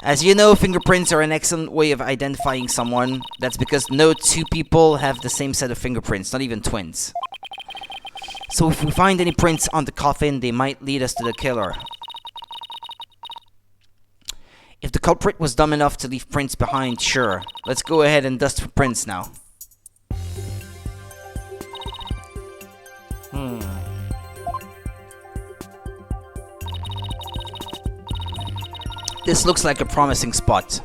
As you know, fingerprints are an excellent way of identifying someone. That's because no two people have the same set of fingerprints, not even twins. So if we find any prints on the coffin, they might lead us to the killer. If the culprit was dumb enough to leave prints behind, sure. Let's go ahead and dust for prints now. This looks like a promising spot.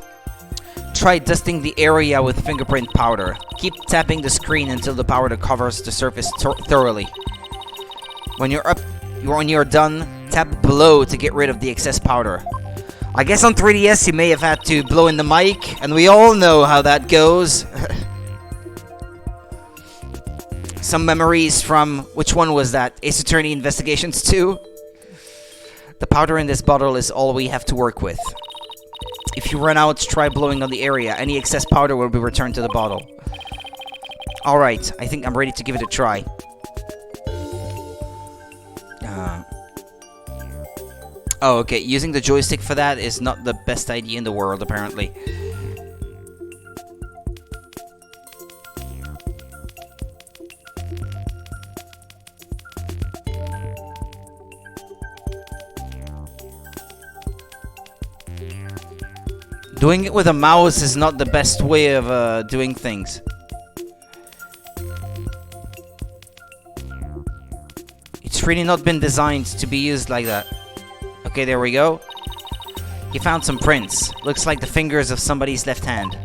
Try dusting the area with fingerprint powder. Keep tapping the screen until the powder covers the surface thoroughly. When you're done, tap below to get rid of the excess powder. I guess on 3DS you may have had to blow in the mic, and we all know how that goes. Some memories from, which one was that? Ace Attorney Investigations 2? The powder in this bottle is all we have to work with. If you run out, try blowing on the area. Any excess powder will be returned to the bottle. Alright, I think I'm ready to give it a try. Oh, okay. Using the joystick for that is not the best idea in the world, apparently. Doing it with a mouse is not the best way of doing things. It's really not been designed to be used like that. Okay, there we go. You found some prints. Looks like the fingers of somebody's left hand.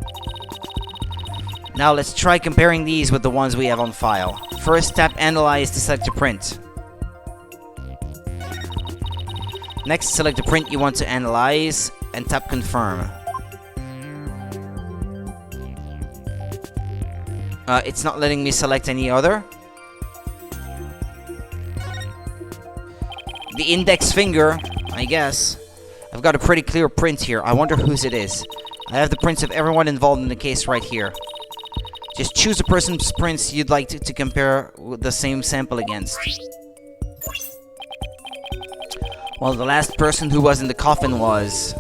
Now let's try comparing these with the ones we have on file. First, tap Analyze to select a print. Next, select the print you want to analyze and tap Confirm. It's not letting me select any other. The index finger, I guess. I've got a pretty clear print here. I wonder whose it is. I have the prints of everyone involved in the case right here. Just choose a person's prints you'd like to compare the same sample against. Well, the last person who was in the coffin was...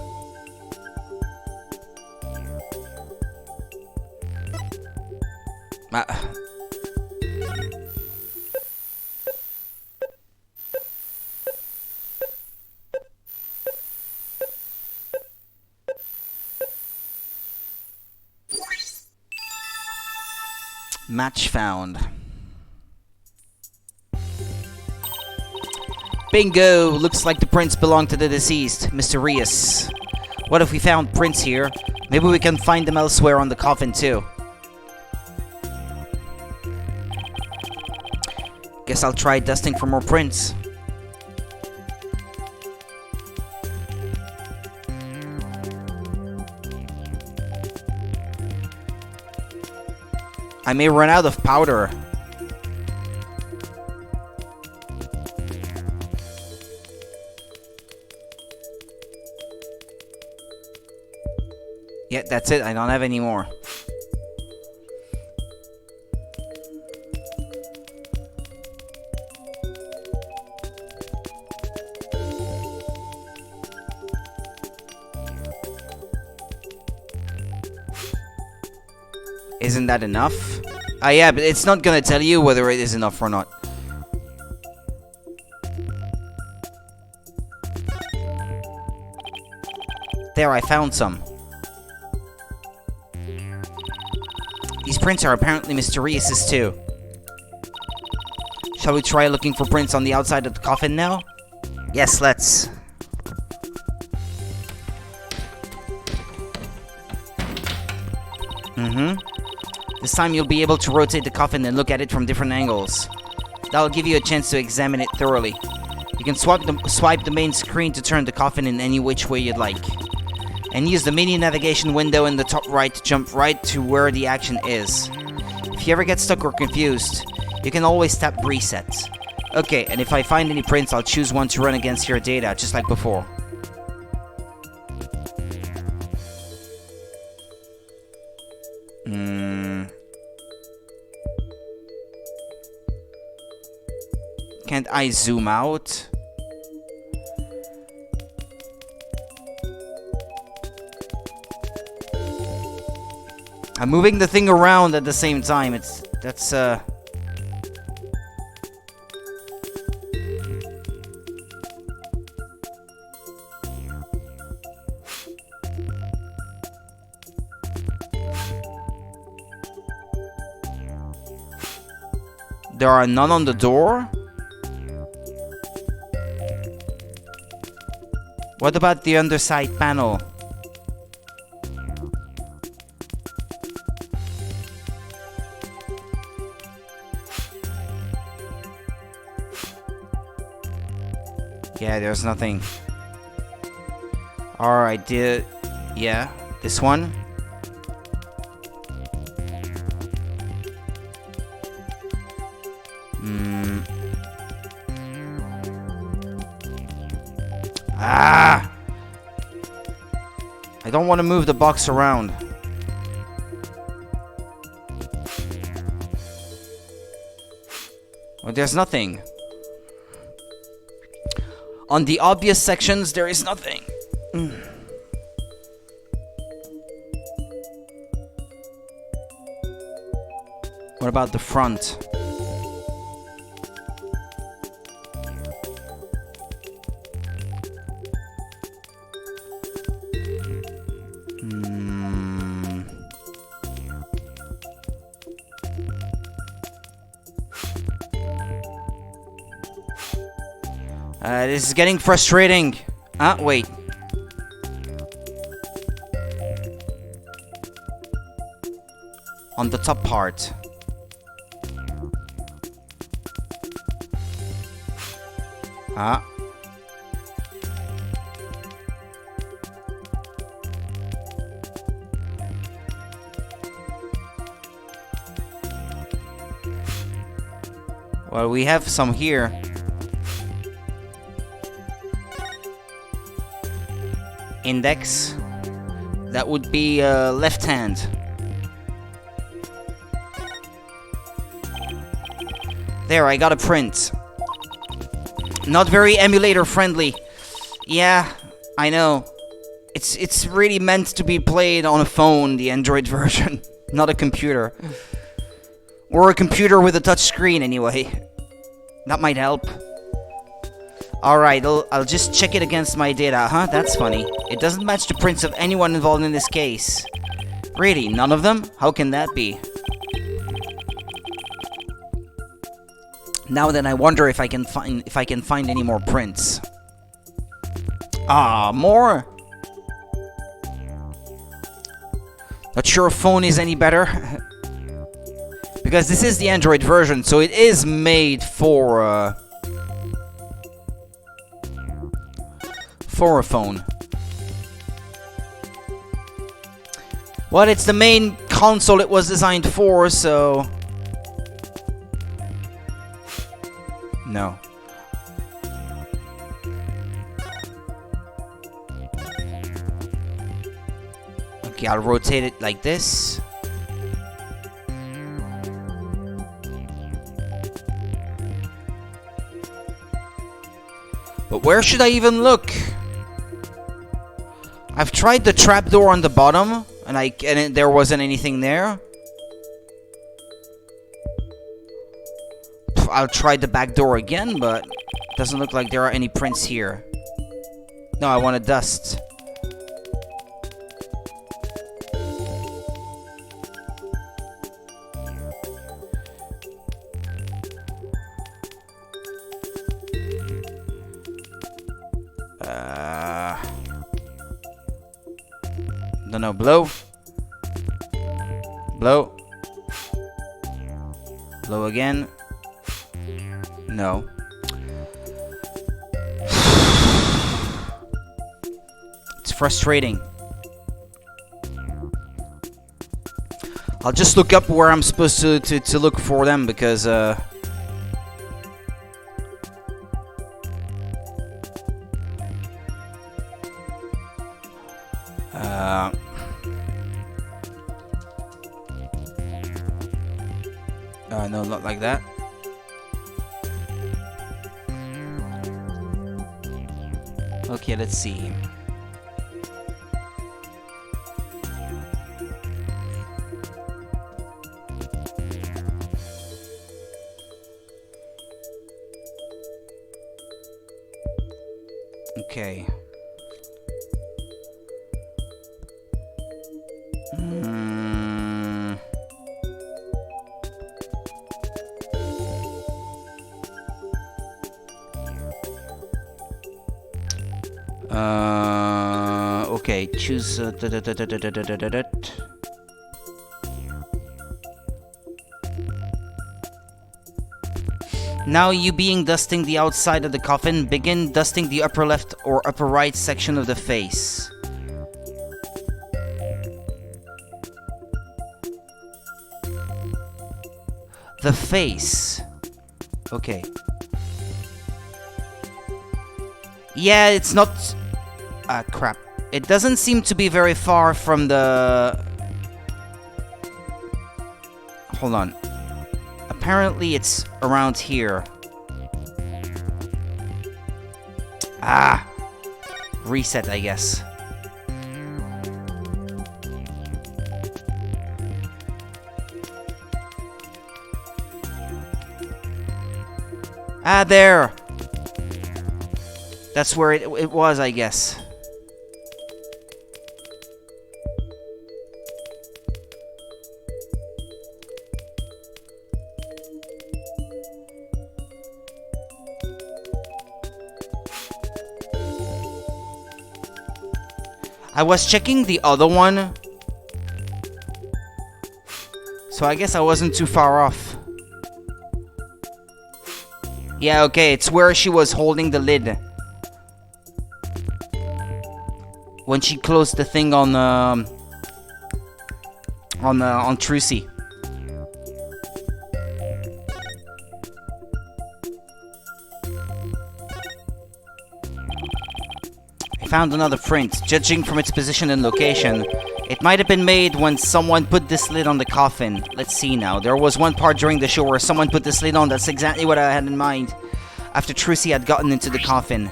Match found. Bingo! Looks like the prints belong to the deceased, Mr. Rios. What if we found prints here? Maybe we can find them elsewhere on the coffin too. Guess I'll try dusting for more prints. I may run out of powder. Yeah, that's it. I don't have any more. Isn't that enough? Yeah, but it's not gonna tell you whether it is enough or not. There, I found some. These prints are apparently mysterious too. Shall we try looking for prints on the outside of the coffin now? Yes, let's. This time you'll be able to rotate the coffin and look at it from different angles. That'll give you a chance to examine it thoroughly. You can swipe the main screen to turn the coffin in any which way you'd like. And use the menu navigation window in the top right to jump right to where the action is. If you ever get stuck or confused, you can always tap reset. Okay, and if I find any prints, I'll choose one to run against your data, just like before. Can't I zoom out? I'm moving the thing around at the same time. That's There are none on the door? What about the underside panel? Yeah, there's nothing. Alright, yeah, this one. I don't want to move the box around. Well, there's nothing. On the obvious sections, there is nothing. What about the front? This is getting frustrating. Wait. On the top part. Well, we have some here. Index. That would be left hand. There, I got a print. Not very emulator friendly. Yeah, I know. It's really meant to be played on a phone, the Android version, not a computer. Or a computer with a touch screen anyway. That might help. Alright, I'll just check it against my data. That's funny. It doesn't match the prints of anyone involved in this case. Really, none of them? How can that be? Now then, I wonder if I can find any more prints. Ah, more? Not sure if phone is any better. Because this is the Android version, so it is made for a phone. Well, it's the main console it was designed for, so... No. Okay, I'll rotate it like this. But where should I even look? I've tried the trapdoor on the bottom, and there wasn't anything there. I'll try the back door again, but it doesn't look like there are any prints here. No, I want a dust. No, blow. Blow. Blow again. No. It's frustrating. I'll just look up where I'm supposed to look for them because no, not like that. Okay, let's see. Okay. Okay, choose Now you being dusting the outside of the coffin, begin dusting the upper left or upper right section of the face. The face. Okay. Yeah, it's not... Ah, crap. It doesn't seem to be very far from the... Hold on. Apparently it's around here. Ah! Reset, I guess. Ah, there! That's where it was, I guess. I was checking the other one, so I guess I wasn't too far off. Yeah, okay, it's where she was holding the lid when she closed the thing on Trucy. I found another print. Judging from its position and location, it might have been made when someone put this lid on the coffin. Let's see now. There was one part during the show where someone put this lid on. That's exactly what I had in mind after Trucy had gotten into the coffin.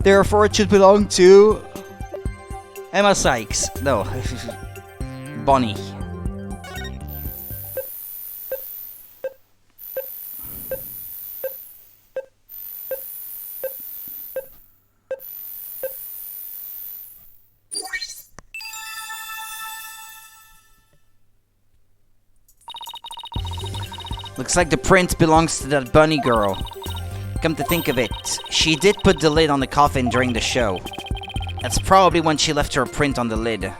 Therefore, it should belong to Emma Sykes. No, Bonnie. Looks like the print belongs to that bunny girl. Come to think of it, she did put the lid on the coffin during the show. That's probably when she left her print on the lid.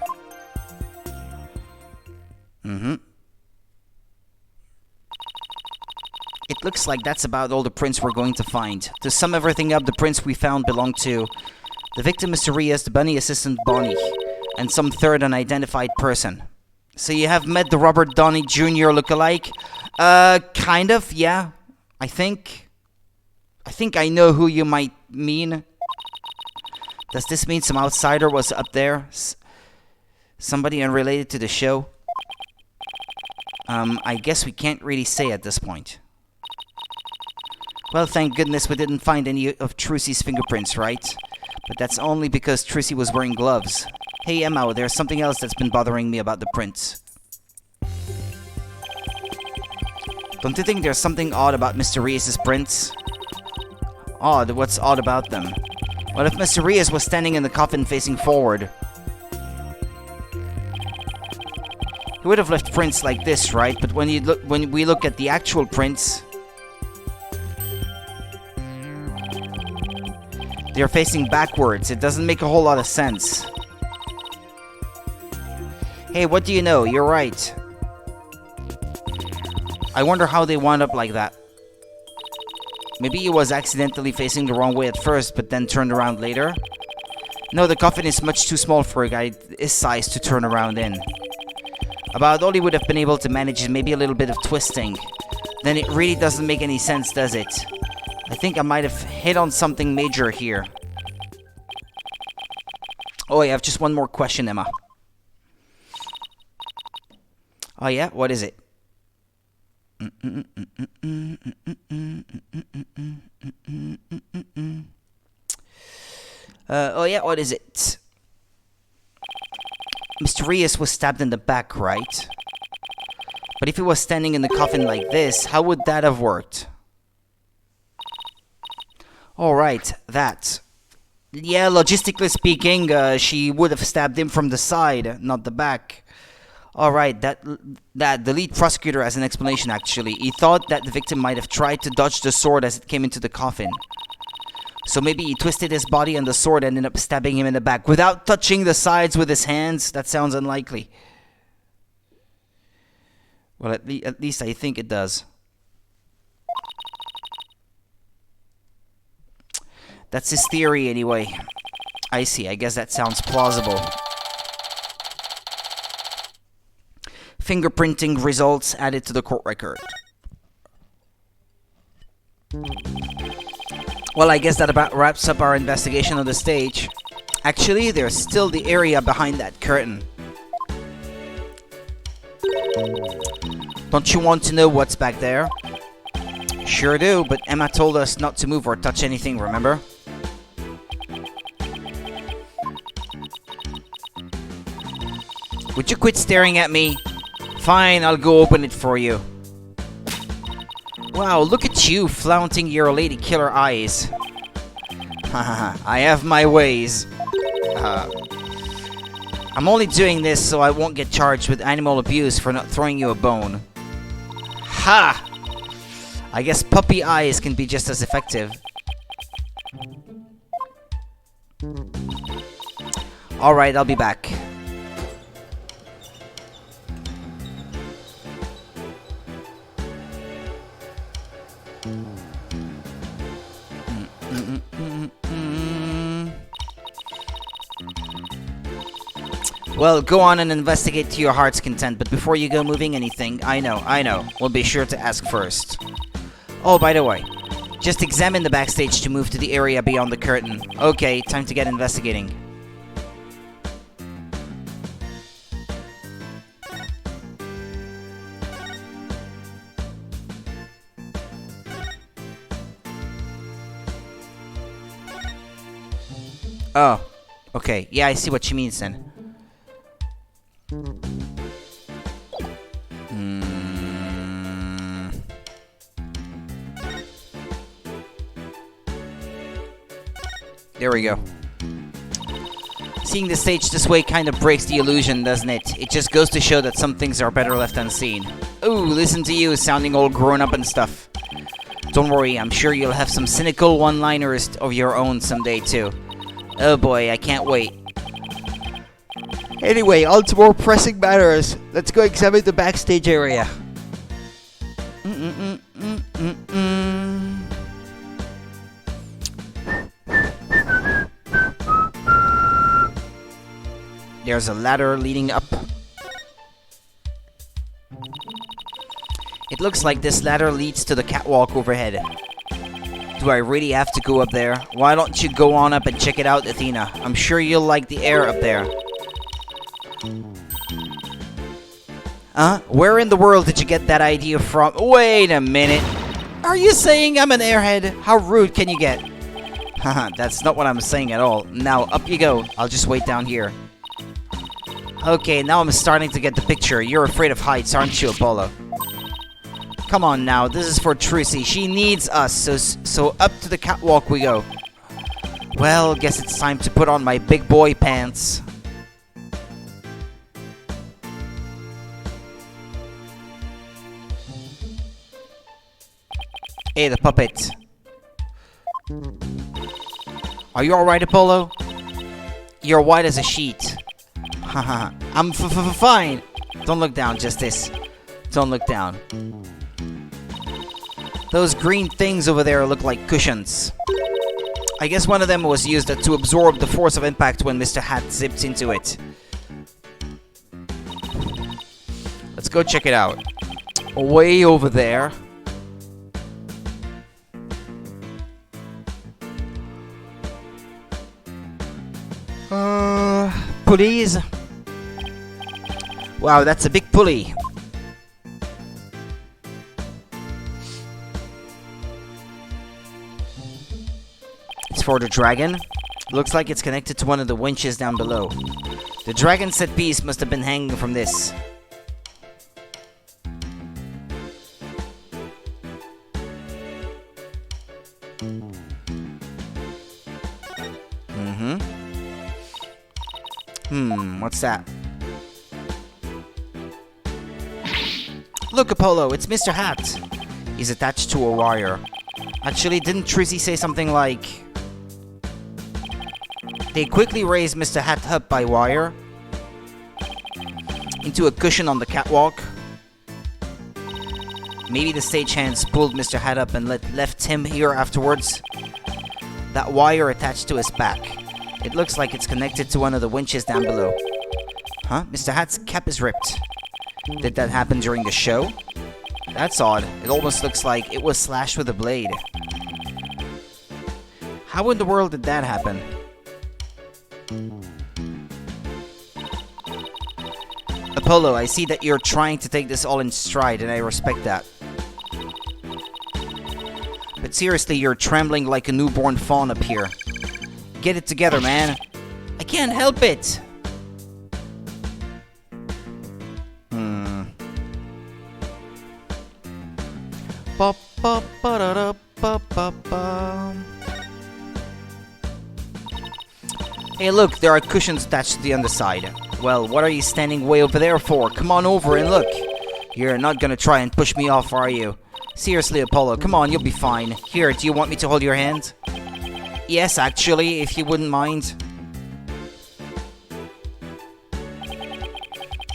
It looks like that's about all the prints we're going to find. To sum everything up, the prints we found belong to the victim, Mr. Rias, the bunny assistant, Bonnie, and some third unidentified person. So you have met the Robert Downey Jr. lookalike? Kind of, yeah. I think I know who you might mean. Does this mean some outsider was up there? Somebody unrelated to the show? I guess we can't really say at this point. Well, thank goodness we didn't find any of Trucy's fingerprints, right? But that's only because Trucy was wearing gloves. Hey Emma, there's something else that's been bothering me about the prints. Don't you think there's something odd about Mr. Rias' prints? Odd? What's odd about them? Well, if Mr. Rias was standing in the coffin facing forward, he would have left prints like this, right? But when we look at the actual prints, they're facing backwards. It doesn't make a whole lot of sense. Hey, what do you know? You're right. I wonder how they wound up like that. Maybe he was accidentally facing the wrong way at first, but then turned around later? No, the coffin is much too small for a guy his size to turn around in. About all he would have been able to manage is maybe a little bit of twisting. Then it really doesn't make any sense, does it? I think I might have hit on something major here. Oh, I have just one more question, Emma. Oh yeah? What is it? Oh yeah, what is it? Mr. Rias was stabbed in the back, right? But if he was standing in the coffin like this, how would that have worked? Alright, that. Yeah, logistically speaking, she would have stabbed him from the side, not the back. Alright, that the lead prosecutor has an explanation actually. He thought that the victim might have tried to dodge the sword as it came into the coffin. So maybe he twisted his body and the sword ended up stabbing him in the back without touching the sides with his hands. That sounds unlikely. Well, at least I think it does. That's his theory anyway. I see, I guess that sounds plausible. Fingerprinting results added to the court record. Well, I guess that about wraps up our investigation of the stage. Actually, there's still the area behind that curtain. Don't you want to know what's back there? Sure do, but Emma told us not to move or touch anything, remember? Would you quit staring at me? Fine, I'll go open it for you. Wow, look at you flaunting your lady killer eyes. Haha, I have my ways. I'm only doing this so I won't get charged with animal abuse for not throwing you a bone. Ha! I guess puppy eyes can be just as effective. Alright, I'll be back. Well, go on and investigate to your heart's content, but before you go moving anything, I know, we'll be sure to ask first. Oh, by the way, just examine the backstage to move to the area beyond the curtain. Okay, time to get investigating. Oh, okay, yeah, I see what she means then. There we go. Seeing the stage this way kind of breaks the illusion, doesn't it? It just goes to show that some things are better left unseen. Ooh, listen to you, sounding all grown up and stuff. Don't worry, I'm sure you'll have some cynical one-liners of your own someday too. Oh boy, I can't wait. Anyway, on to more pressing matters. Let's go examine the backstage area. There's a ladder leading up. It looks like this ladder leads to the catwalk overhead. Do I really have to go up there? Why don't you go on up and check it out, Athena? I'm sure you'll like the air up there. Where in the world did you get that idea from? Wait a minute. Are you saying I'm an airhead? How rude can you get? Haha, that's not what I'm saying at all. Now, up you go. I'll just wait down here. Okay, now I'm starting to get the picture. You're afraid of heights, aren't you, Apollo? Come on now, this is for Trucy. She needs us, so up to the catwalk we go. Well, guess it's time to put on my big boy pants. Hey, the puppet. Are you alright, Apollo? You're white as a sheet. Haha, I'm fine. Don't look down, just this. Don't look down. Those green things over there look like cushions. I guess one of them was used to absorb the force of impact when Mr. Hat zipped into it. Let's go check it out. Way over there. Pulleys. Wow, that's a big pulley. It's for the dragon. Looks like it's connected to one of the winches down below. The dragon set piece must have been hanging from this. What's that? Look, Apollo, it's Mr. Hat. He's attached to a wire. Actually, didn't Trizzy say something like... They quickly raised Mr. Hat up by wire into a cushion on the catwalk. Maybe the stagehands pulled Mr. Hat up and left him here afterwards. That wire attached to his back. It looks like it's connected to one of the winches down below. Huh? Mr. Hat's cap is ripped. Did that happen during the show? That's odd. It almost looks like it was slashed with a blade. How in the world did that happen? Apollo, I see that you're trying to take this all in stride, and I respect that. But seriously, you're trembling like a newborn fawn up here. Get it together, man. I can't help it. Hey, look, there are cushions attached to the underside. Well, what are you standing way over there for? Come on over and look. You're not gonna try and push me off, are you? Seriously, Apollo, come on, you'll be fine. Here, do you want me to hold your hand? Yes, actually, if you wouldn't mind.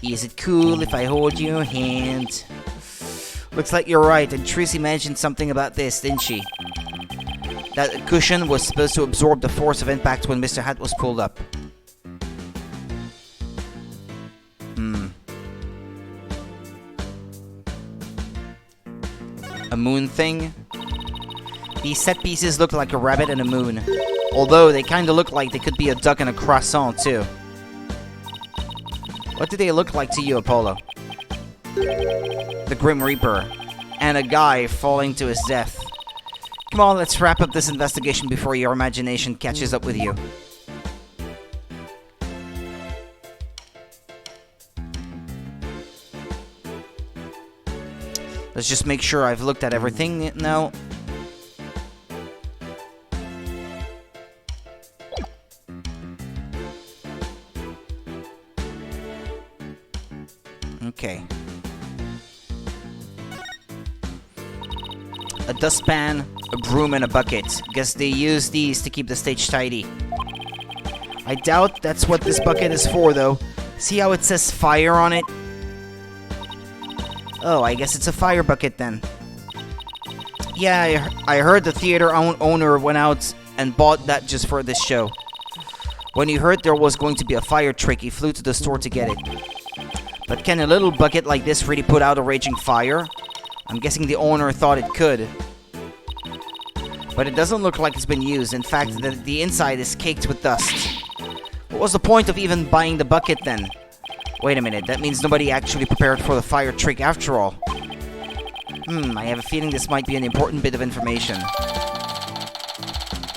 Is it cool if I hold your hand? Looks like you're right, and Tracy mentioned something about this, didn't she? That cushion was supposed to absorb the force of impact when Mr. Hat was pulled up. A moon thing? These set pieces look like a rabbit and a moon. Although, they kinda look like they could be a duck and a croissant, too. What do they look like to you, Apollo? The Grim Reaper. And a guy falling to his death. Come on, let's wrap up this investigation before your imagination catches up with you. Let's just make sure I've looked at everything now. Okay. a dustpan, a broom, and a bucket. Guess they use these to keep the stage tidy. I doubt that's what this bucket is for, though. See how it says fire on it? Oh, I guess it's a fire bucket then. Yeah, I heard the theater owner went out and bought that just for this show. When he heard there was going to be a fire trick, he flew to the store to get it. But can a little bucket like this really put out a raging fire? I'm guessing the owner thought it could. But it doesn't look like it's been used. In fact, the inside is caked with dust. What was the point of even buying the bucket then? Wait a minute, that means nobody actually prepared for the fire trick after all. I have a feeling this might be an important bit of information.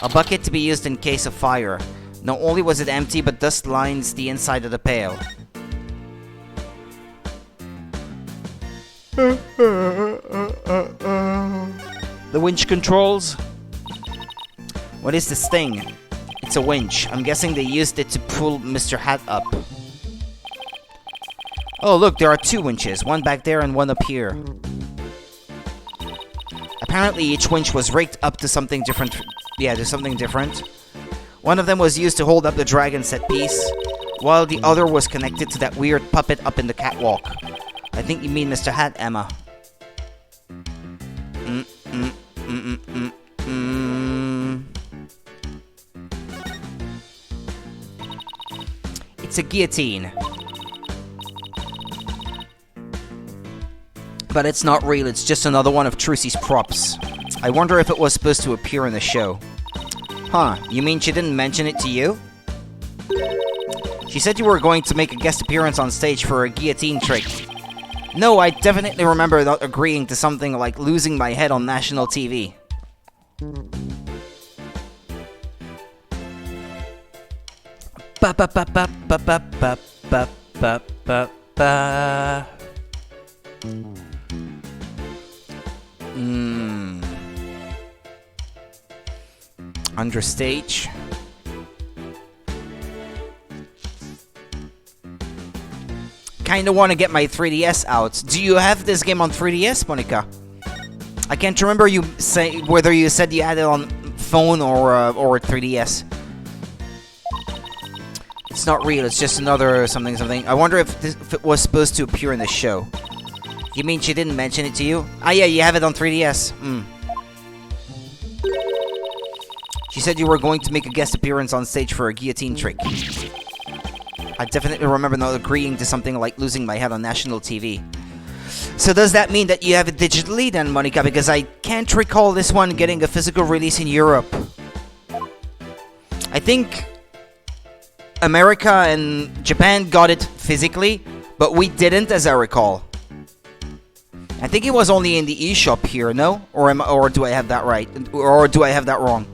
A bucket to be used in case of fire. Not only was it empty, but dust lines the inside of the pail. The winch controls? What is this thing? It's a winch. I'm guessing they used it to pull Mr. Hat up. Oh, look, there are two winches. One back there and one up here. Apparently, each winch was rigged up to something different. Yeah, to something different. One of them was used to hold up the dragon set piece, while the other was connected to that weird puppet up in the catwalk. I think you mean Mr. Hat, Emma. It's a guillotine. But it's not real, it's just another one of Trucy's props. I wonder if it was supposed to appear in the show. Huh, you mean she didn't mention it to you? She said you were going to make a guest appearance on stage for a guillotine trick. No, I definitely remember not agreeing to something like losing my head on national TV. Ba ba ba ba ba ba ba ba ba ba ba. Understage. Kinda want to get my 3DS out. Do you have this game on 3DS, Monica? I can't remember you say whether you said you had it on phone or 3DS. It's not real. It's just another something. I wonder if it was supposed to appear in the show. You mean she didn't mention it to you? Ah, yeah, you have it on 3DS. She said you were going to make a guest appearance on stage for a guillotine trick. I definitely remember not agreeing to something like losing my head on national TV. So does that mean that you have it digitally then, Monica? Because I can't recall this one getting a physical release in Europe. I think America and Japan got it physically, but we didn't, as I recall. I think it was only in the eShop here, no? Or do I have that right? Or do I have that wrong?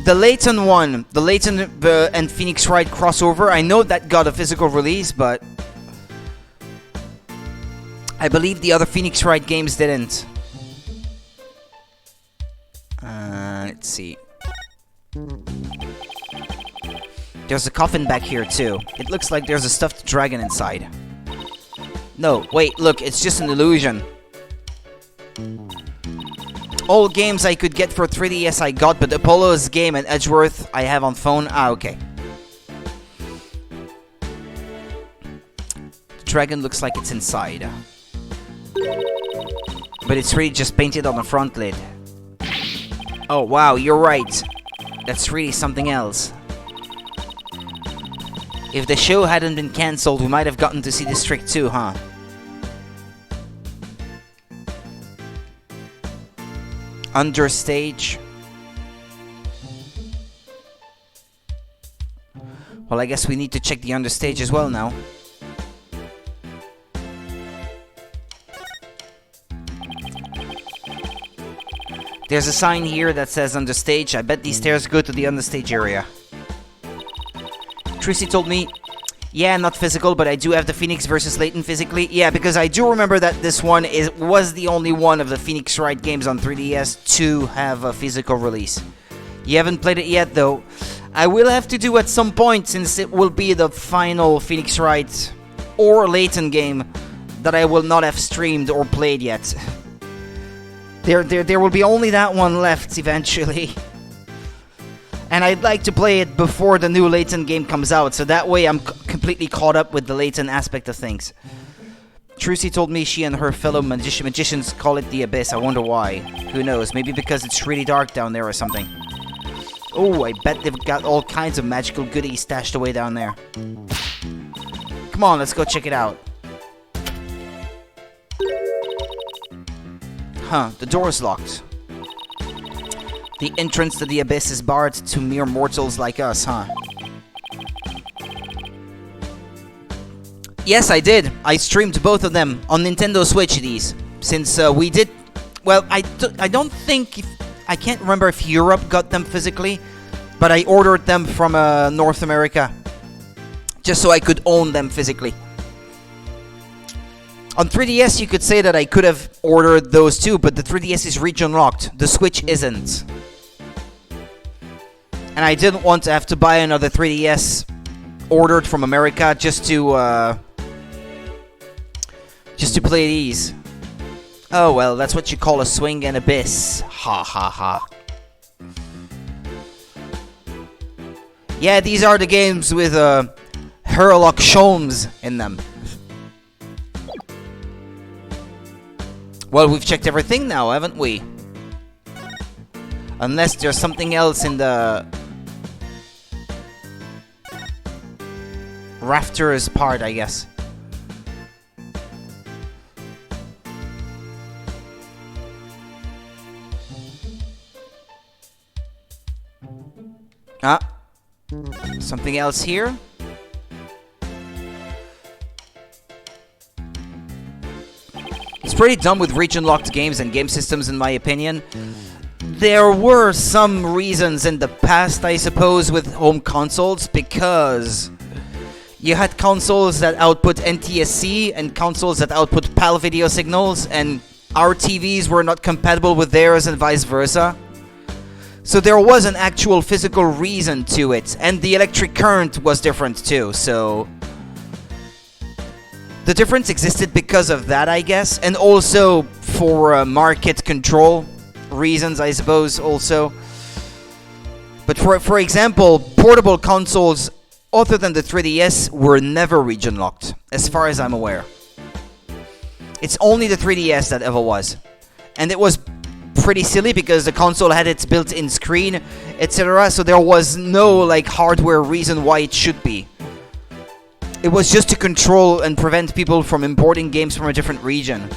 The Layton one, the Layton and Phoenix Wright crossover, I know that got a physical release, but I believe the other Phoenix Wright games didn't. Let's see. There's a coffin back here too. It looks like there's a stuffed dragon inside. No, wait, look, it's just an illusion. All games I could get for 3DS I got, but Apollo's game and Edgeworth I have on phone. Ah, okay. The dragon looks like it's inside. But it's really just painted on the front lid. Oh, wow, you're right. That's really something else. If the show hadn't been cancelled, we might have gotten to see this trick too, huh? Understage. Well, I guess we need to check the understage as well now. There's a sign here that says understage. I bet these stairs go to the understage area. Tracy told me, yeah, not physical, but I do have the Phoenix versus Layton physically. Yeah, because I do remember that this one was the only one of the Phoenix Wright games on 3DS to have a physical release. You haven't played it yet, though. I will have to do at some point, since it will be the final Phoenix Wright or Layton game that I will not have streamed or played yet. There will be only that one left eventually. And I'd like to play it before the new Layton game comes out, so that way I'm completely caught up with the Layton aspect of things. Trucy told me she and her fellow magicians call it the Abyss. I wonder why. Who knows? Maybe because it's really dark down there or something. Oh, I bet they've got all kinds of magical goodies stashed away down there. Come on, let's go check it out. Huh, the door's locked. The entrance to the Abyss is barred to mere mortals like us, huh? Yes, I did. I streamed both of them on Nintendo Switch, these. Since we did... Well, I don't think... I can't remember if Europe got them physically, but I ordered them from North America. Just so I could own them physically. On 3DS, you could say that I could have ordered those too, but the 3DS is region locked. The Switch isn't. And I didn't want to have to buy another 3DS ordered from America just to play these. Oh well, that's what you call a swing and abyss. Ha ha ha. Yeah, these are the games with Herlock Sholmes in them. Well, we've checked everything now, haven't we? Unless there's something else in the rafters part, I guess. Ah, something else here? It's pretty dumb with region-locked games and game systems, in my opinion. There were some reasons in the past, I suppose, with home consoles, because you had consoles that output NTSC and consoles that output PAL video signals, and our TVs were not compatible with theirs and vice versa. So there was an actual physical reason to it, and the electric current was different too, so... The difference existed because of that, I guess, and also for market control reasons, I suppose, also. But for example, portable consoles other than the 3DS were never region locked, as far as I'm aware. It's only the 3DS that ever was. And it was pretty silly because the console had its built-in screen, etc. So there was no like hardware reason why it should be. It was just to control and prevent people from importing games from a different region.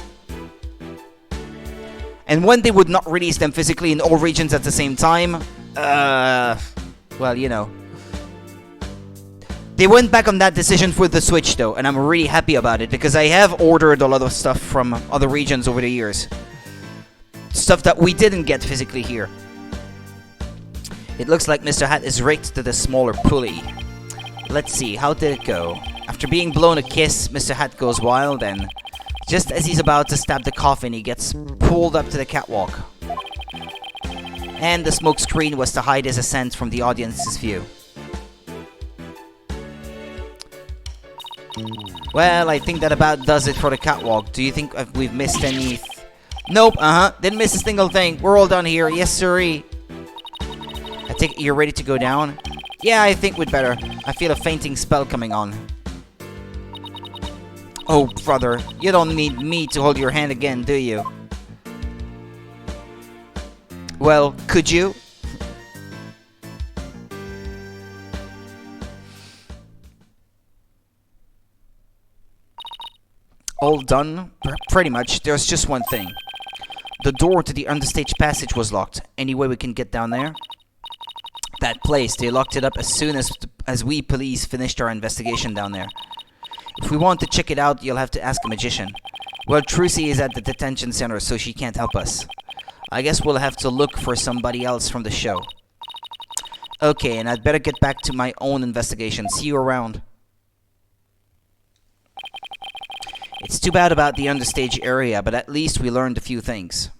And when they would not release them physically in all regions at the same time, well, you know. They went back on that decision for the Switch though, and I'm really happy about it because I have ordered a lot of stuff from other regions over the years. Stuff that we didn't get physically here. It looks like Mr. Hat is rigged to the smaller pulley. Let's see, how did it go? After being blown a kiss, Mr. Hat goes wild and just as he's about to stab the coffin, he gets pulled up to the catwalk. And the smoke screen was to hide his ascent from the audience's view. Well, I think that about does it for the catwalk. Do you think we've missed any... Nope, didn't miss a single thing. We're all done here. Yes, sirree. I think you're ready to go down? Yeah, I think we'd better. I feel a fainting spell coming on. Oh, brother, you don't need me to hold your hand again, do you? Well, could you? All done? Pretty much. There's just one thing. The door to the understage passage was locked. Any way we can get down there? That place, they locked it up as soon as we police finished our investigation down there. If we want to check it out, you'll have to ask a magician. Well, Trucy is at the detention center, so she can't help us. I guess we'll have to look for somebody else from the show. Okay, and I'd better get back to my own investigation. See you around. It's too bad about the understage area, but at least we learned a few things.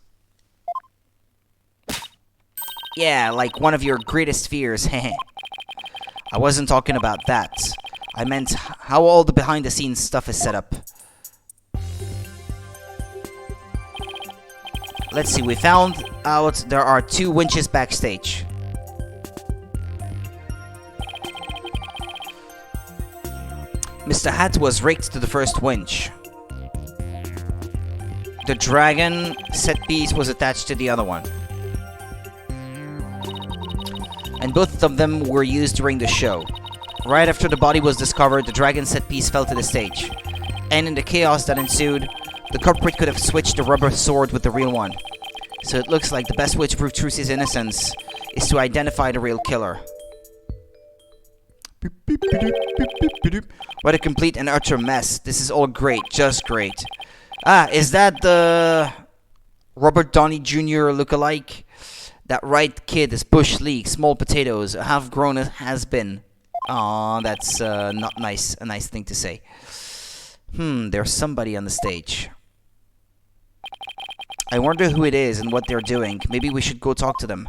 Yeah, like one of your greatest fears, heh. I wasn't talking about that. I meant how all the behind-the-scenes stuff is set up. Let's see, we found out there are 2 winches backstage. Mr. Hat was rigged to the first winch. The dragon set piece was attached to the other one. And both of them were used during the show. Right after the body was discovered, the dragon set piece fell to the stage. And in the chaos that ensued, the culprit could have switched the rubber sword with the real one. So it looks like the best way to prove Trucy's innocence is to identify the real killer. What a complete and utter mess. This is all great, just great. Ah, is that the Robert Downey Jr. lookalike? That right kid is Bush League, small potatoes, a half-grown has-been. Aw, that's not nice. A nice thing to say. There's somebody on the stage. I wonder who it is and what they're doing. Maybe we should go talk to them.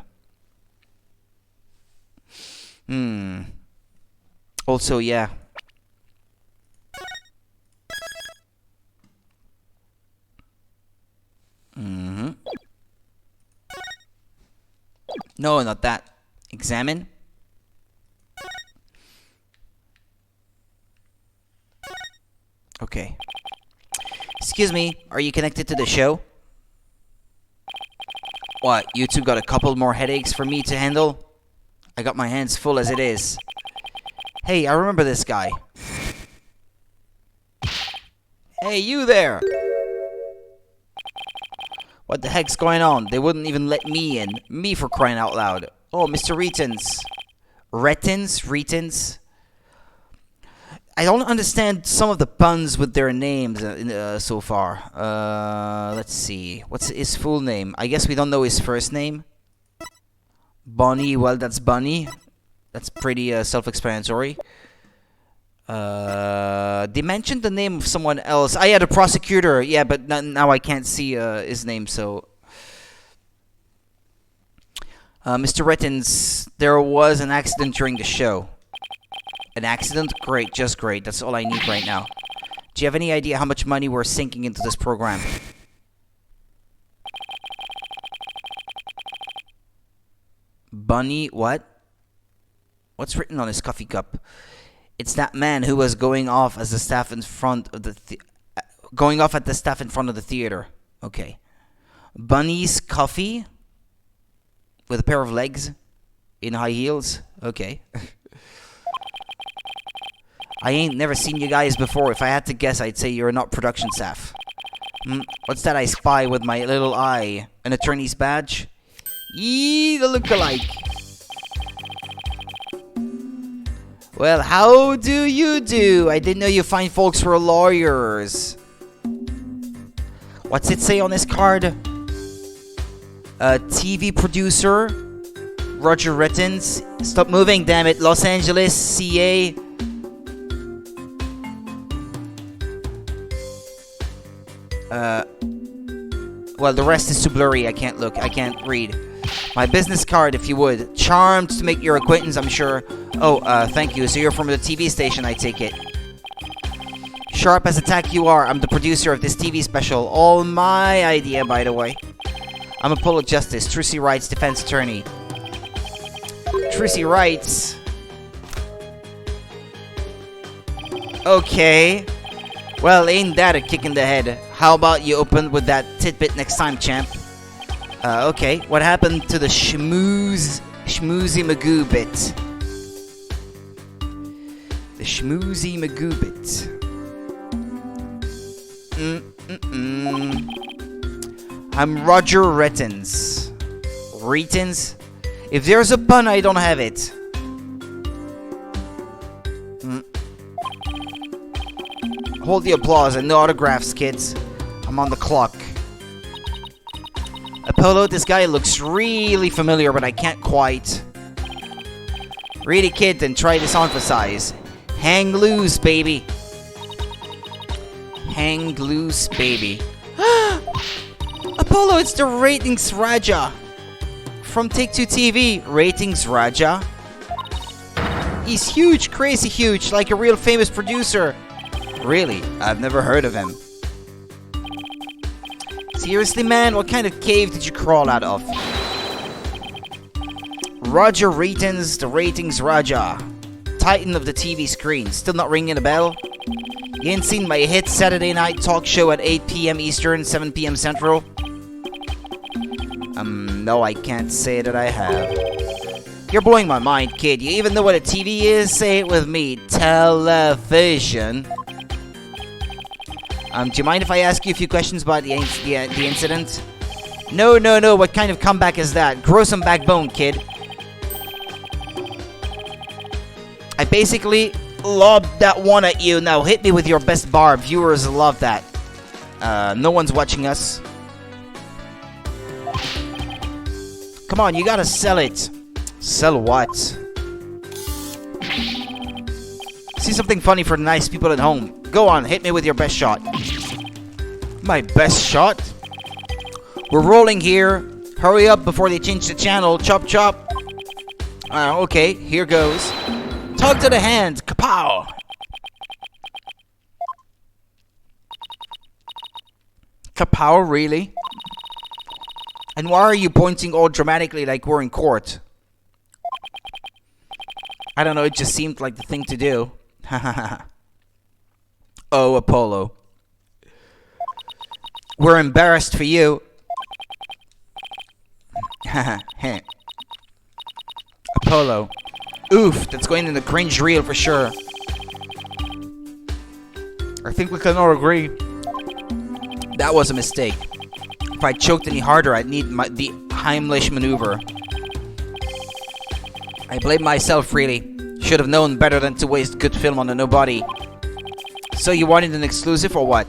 Also, yeah. No, not that. Examine. Okay. Excuse me, are you connected to the show? What, you two got a couple more headaches for me to handle? I got my hands full as it is. Hey, I remember this guy. Hey, you there! What the heck's going on? They wouldn't even let me in. Me, for crying out loud. Oh, Mr. Retens. Retens? I don't understand some of the puns with their names so far. Let's see. What's his full name? I guess we don't know his first name. Bonnie, well, that's Bunny. That's pretty self-explanatory. They mentioned the name of someone else. Ah, yeah, the prosecutor. Yeah, but now I can't see his name, so... Mr. Retens, there was an accident during the show. An accident? Great, just great. That's all I need right now. Do you have any idea how much money we're sinking into this program? Bunny, what? What's written on his coffee cup? It's that man who was going off as the staff in front of the going off at the staff in front of the theater. Okay. Bunny's coffee with a pair of legs in high heels. Okay. I ain't never seen you guys before. If I had to guess, I'd say you're not production staff. What's that I spy with my little eye? An attorney's badge? Yee, the look-alike. Well, how do you do? I didn't know you fine folks were lawyers. What's it say on this card? TV producer, Roger Rittens. Stop moving, damn it. Los Angeles, CA. Well, the rest is too blurry. I can't look. I can't read. My business card, if you would. Charmed to make your acquaintance, I'm sure. Oh, thank you. So you're from the TV station, I take it. Sharp as a tack you are. I'm the producer of this TV special. All my idea, by the way. I'm a Apollo Justice, Trucy Wright's defense attorney. Trucy Wright's. Okay. Well, ain't that a kick in the head? How about you open with that tidbit next time, champ? Okay. What happened to the schmoozy magoo bit? The schmoozy magoo bit. I'm Roger Rettens. Retens? If there's a pun, I don't have it. Hold the applause and no autographs, kids. I'm on the clock. Apollo, this guy looks really familiar, but I can't quite. Read it, kid, and try this on for size. Hang loose, baby. Hang loose, baby. Apollo, it's the Ratings Raja. From Take-Two TV. Ratings Raja. He's huge, crazy huge, like a real famous producer. Really? I've never heard of him. Seriously, man? What kind of cave did you crawl out of? Roger Ratings, the ratings Raja. Titan of the TV screen. Still not ringing a bell? You ain't seen my hit Saturday night talk show at 8 p.m. Eastern, 7 p.m. Central? No, I can't say that I have. You're blowing my mind, kid. You even know what a TV is? Say it with me. Television. Do you mind if I ask you a few questions about the incident? No. What kind of comeback is that? Grow some backbone, kid. I basically lobbed that one at you. Now hit me with your best bar. Viewers love that. No one's watching us. Come on, you gotta sell it. Sell what? See something funny for the nice people at home. Go on, hit me with your best shot. My best shot? We're rolling here. Hurry up before they change the channel. Chop chop. Okay, here goes. Tug to the hand. Kapow! Kapow, really? And why are you pointing all dramatically like we're in court? I don't know, it just seemed like the thing to do. Oh, Apollo. We're embarrassed for you. Apollo. Oof, that's going in the cringe reel for sure. I think we can all agree that was a mistake. If I choked any harder, I'd need the Heimlich maneuver. I blame myself, really. Should have known better than to waste good film on a nobody. So you wanted an exclusive or what?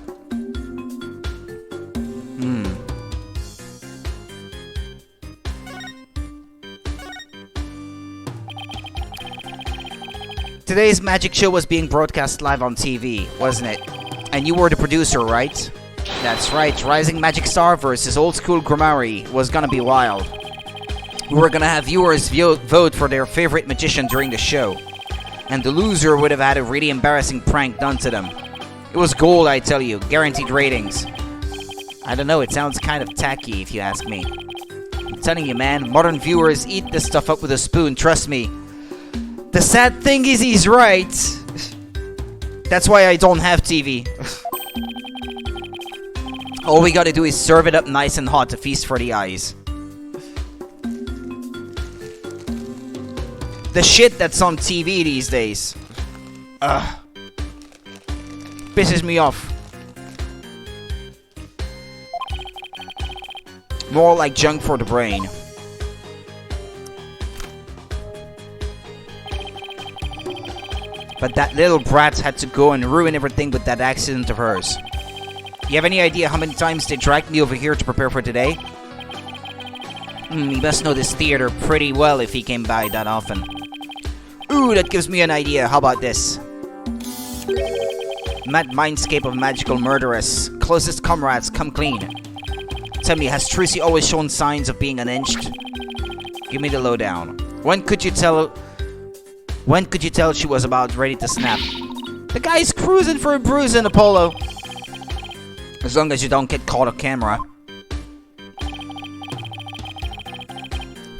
Today's magic show was being broadcast live on TV, wasn't it? And you were the producer, right? That's right, Rising Magic Star versus Old School Grammari was gonna be wild. We were gonna have viewers vote for their favorite magician during the show. And the loser would have had a really embarrassing prank done to them. It was gold, I tell you, guaranteed ratings. I don't know, it sounds kind of tacky if you ask me. I'm telling you, man, modern viewers eat this stuff up with a spoon, trust me. The sad thing is he's right. That's why I don't have TV. All we gotta do is serve it up nice and hot to feast for the eyes. The shit that's on TV these days. Pisses me off. More like junk for the brain. But that little brat had to go and ruin everything with that accident of hers. You have any idea how many times they dragged me over here to prepare for today? He must know this theater pretty well if he came by that often. Ooh, that gives me an idea. How about this? Mad mindscape of magical murderess. Closest comrades, come clean. Tell me, has Tracy always shown signs of being unhinged? Give me the lowdown. When could you tell she was about ready to snap? The guy's cruising for a bruising, Apollo. As long as you don't get caught on camera.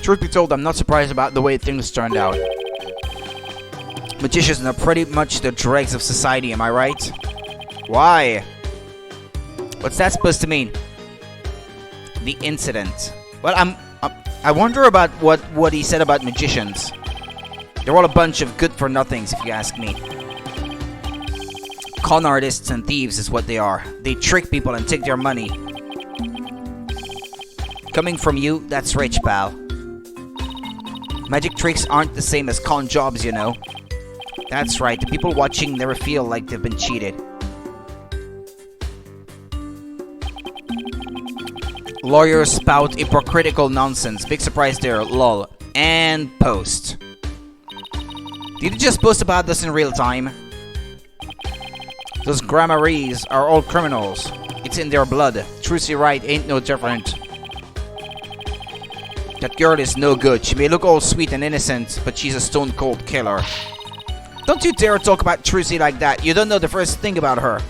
Truth be told, I'm not surprised about the way things turned out. Magicians are pretty much the dregs of society, am I right? Why? What's that supposed to mean? The incident. Well, I wonder about what he said about magicians. They're all a bunch of good-for-nothings, if you ask me. Con artists and thieves is what they are. They trick people and take their money. Coming from you, that's rich, pal. Magic tricks aren't the same as con jobs, you know. That's right, the people watching never feel like they've been cheated. Lawyers spout hypocritical nonsense. Big surprise there, lol. And post. Did you just post about this in real time? Those Grammaries are all criminals. It's in their blood. Trucy right ain't no different. That girl is no good. She may look all sweet and innocent, but she's a stone-cold killer. Don't you dare talk about Trucy like that. You don't know the first thing about her.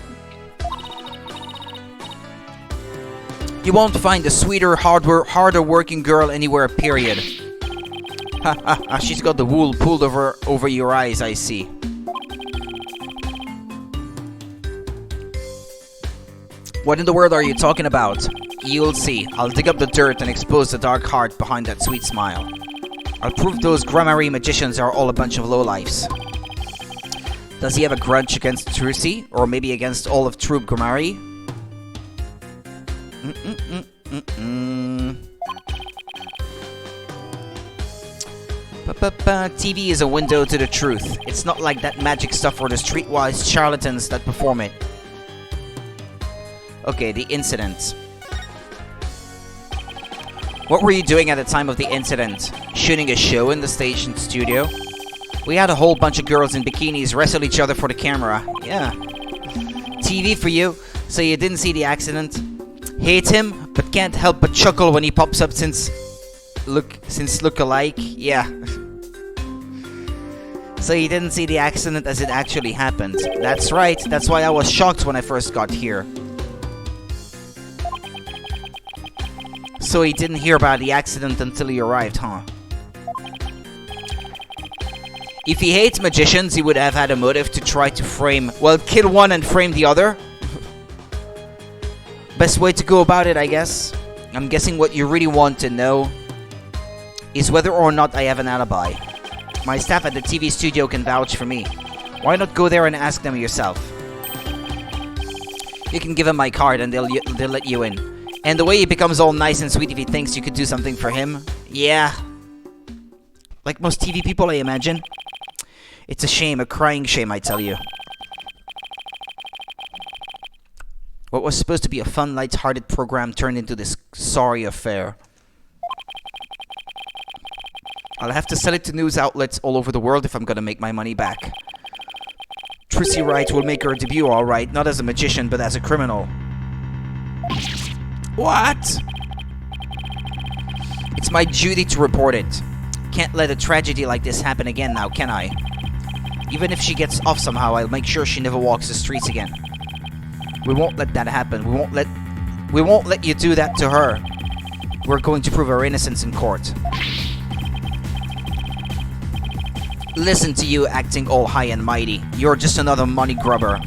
You won't find a sweeter, harder working girl anywhere, period. Ha ha ha, she's got the wool pulled over your eyes, I see. What in the world are you talking about? You'll see. I'll dig up the dirt and expose the dark heart behind that sweet smile. I'll prove those Gramarye magicians are all a bunch of lowlifes. Does he have a grudge against Trucy? Or maybe against all of Troop Gramarye? TV is a window to the truth. It's not like that magic stuff for the streetwise charlatans that perform it. Okay, the incident. What were you doing at the time of the incident? Shooting a show in the station studio? We had a whole bunch of girls in bikinis wrestle each other for the camera. Yeah. TV for you, so you didn't see the accident? Hate him, but can't help but chuckle when he pops up since look alike? Yeah. So you didn't see the accident as it actually happened. That's right, that's why I was shocked when I first got here. So he didn't hear about the accident until he arrived, huh? If he hates magicians, he would have had a motive to try to frame... Well, kill one and frame the other? Best way to go about it, I guess. I'm guessing what you really want to know is whether or not I have an alibi. My staff at the TV studio can vouch for me. Why not go there and ask them yourself? You can give him my card and they'll let you in. And the way he becomes all nice and sweet if he thinks you could do something for him? Yeah. Like most TV people, I imagine. It's a shame, a crying shame, I tell you. What was supposed to be a fun, light-hearted program turned into this sorry affair. I'll have to sell it to news outlets all over the world if I'm gonna make my money back. Trucy Wright will make her debut alright, not as a magician, but as a criminal. What? It's my duty to report it. Can't let a tragedy like this happen again now, can I? Even if she gets off somehow, I'll make sure she never walks the streets again. We won't let that happen. We won't let you do that to her. We're going to prove her innocence in court. Listen to you acting all high and mighty. You're just another money grubber.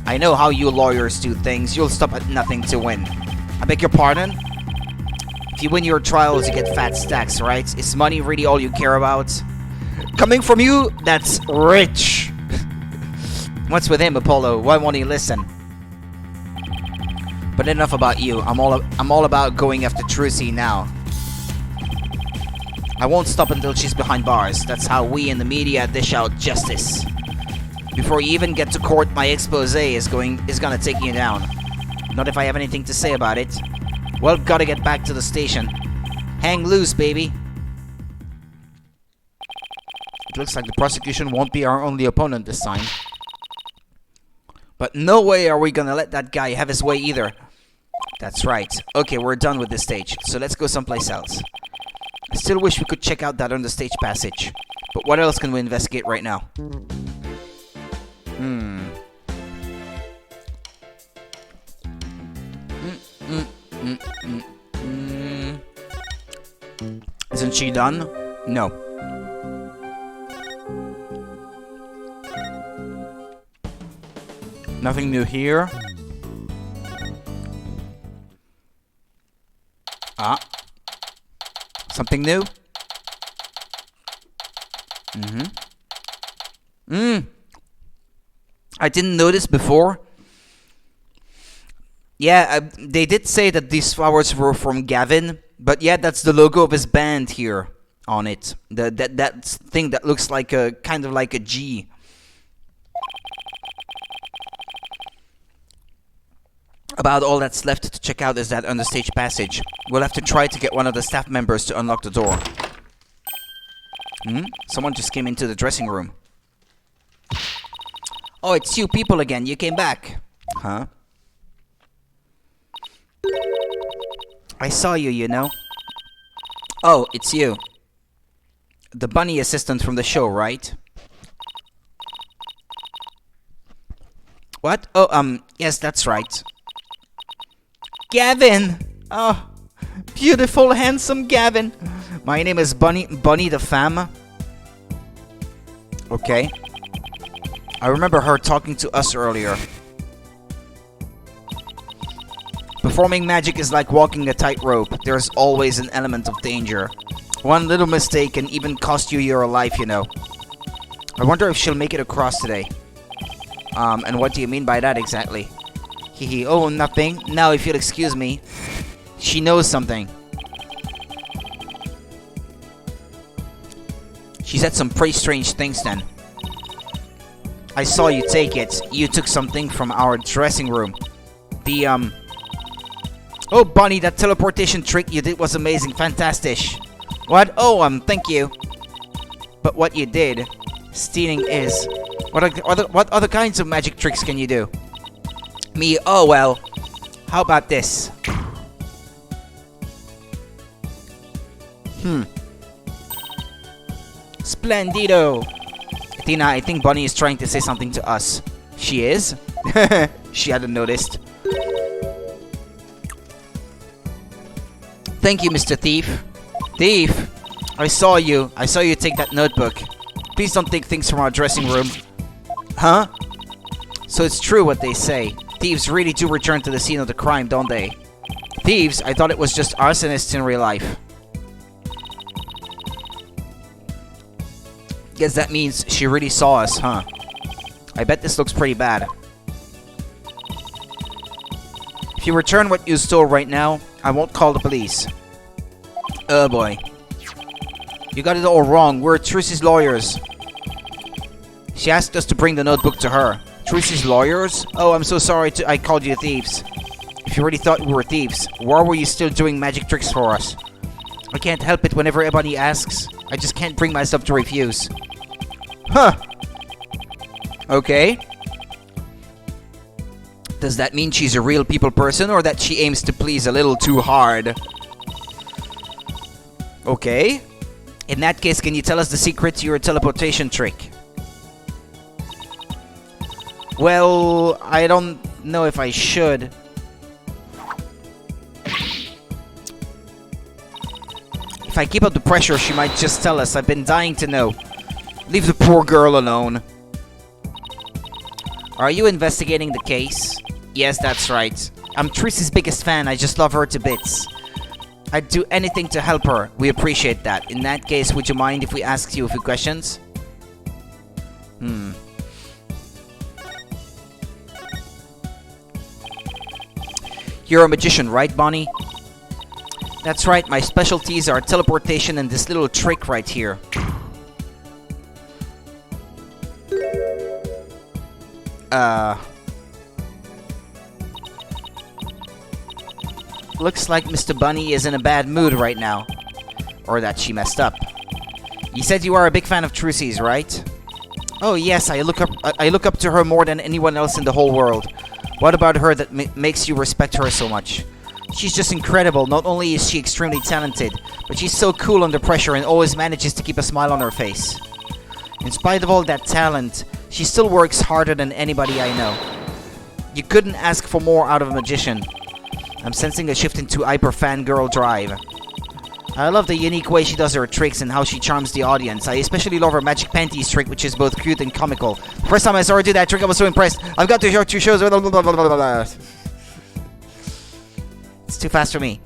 I know how you lawyers do things. You'll stop at nothing to win. I beg your pardon? If you win your trials, you get fat stacks, right? Is money really all you care about? Coming from you, that's rich. What's with him, Apollo? Why won't he listen? But enough about you. I'm all about going after Trucy now. I won't stop until she's behind bars. That's how we in the media dish out justice. Before you even get to court, my expose is gonna take you down. Not if I have anything to say about it. Well, gotta get back to the station. Hang loose, baby. It looks like the prosecution won't be our only opponent this time. But no way are we gonna let that guy have his way either. That's right. Okay, we're done with this stage, so let's go someplace else. I still wish we could check out that understage passage. But what else can we investigate right now? Isn't she done? No. Nothing new here. Ah. Something new? I didn't notice before. Yeah, they did say that these flowers were from Gavin, but yeah, that's the logo of his band here on it. That thing that looks like a kind of like a G. About all that's left to check out is that understage passage. We'll have to try to get one of the staff members to unlock the door. Someone just came into the dressing room. Oh, it's you people again. You came back. Huh? I saw you, you know. Oh, it's you. The bunny assistant from the show, right? What? Oh, yes, that's right. Gavin! Oh, beautiful, handsome Gavin. My name is Bunny the Femme. Okay. I remember her talking to us earlier. Performing magic is like walking a tightrope. There's always an element of danger. One little mistake can even cost you your life, you know. I wonder if she'll make it across today. And what do you mean by that exactly? Hehe, oh, nothing. Now, if you'll excuse me. She knows something. She said some pretty strange things then. I saw you take it. You took something from our dressing room. The, Oh, Bonnie, that teleportation trick you did was amazing. Fantastic. What? Oh, thank you. But what you did, stealing is... What other kinds of magic tricks can you do? Me? Oh, well. How about this? Splendido. Tina, I think Bonnie is trying to say something to us. She is? She hadn't noticed. Thank you, Mr. Thief. Thief? I saw you take that notebook. Please don't take things from our dressing room. Huh? So it's true what they say. Thieves really do return to the scene of the crime, don't they? Thieves? I thought it was just arsonists in real life. Guess that means she really saw us, huh? I bet this looks pretty bad. If you return what you stole right now, I won't call the police. Oh boy. You got it all wrong. We're Trucy's lawyers. She asked us to bring the notebook to her. Trucy's lawyers? Oh, I'm so sorry I called you thieves. If you really thought we were thieves, why were you still doing magic tricks for us? I can't help it whenever anybody asks. I just can't bring myself to refuse. Huh. Okay. Does that mean she's a real people person or that she aims to please a little too hard? Okay. In that case, can you tell us the secret to your teleportation trick? Well, I don't know if I should. If I keep up the pressure, she might just tell us. I've been dying to know. Leave the poor girl alone. Are you investigating the case? Yes, that's right. I'm Tracy's biggest fan. I just love her to bits. I'd do anything to help her. We appreciate that. In that case, would you mind if we asked you a few questions? You're a magician, right, Bonnie? That's right. My specialties are teleportation and this little trick right here. Looks like Mr. Bunny is in a bad mood right now. Or that she messed up. You said you are a big fan of Trucy's, right? Oh yes, I look up to her more than anyone else in the whole world. What about her that makes you respect her so much? She's just incredible. Not only is she extremely talented, but she's so cool under pressure and always manages to keep a smile on her face. In spite of all that talent, she still works harder than anybody I know. You couldn't ask for more out of a magician. I'm sensing a shift into hyper fangirl drive. I love the unique way she does her tricks and how she charms the audience. I especially love her magic panties trick, which is both cute and comical. The first time I saw her do that trick, I was so impressed. I've got to show 2 shows. Blah, blah, blah, blah, blah, blah. It's too fast for me.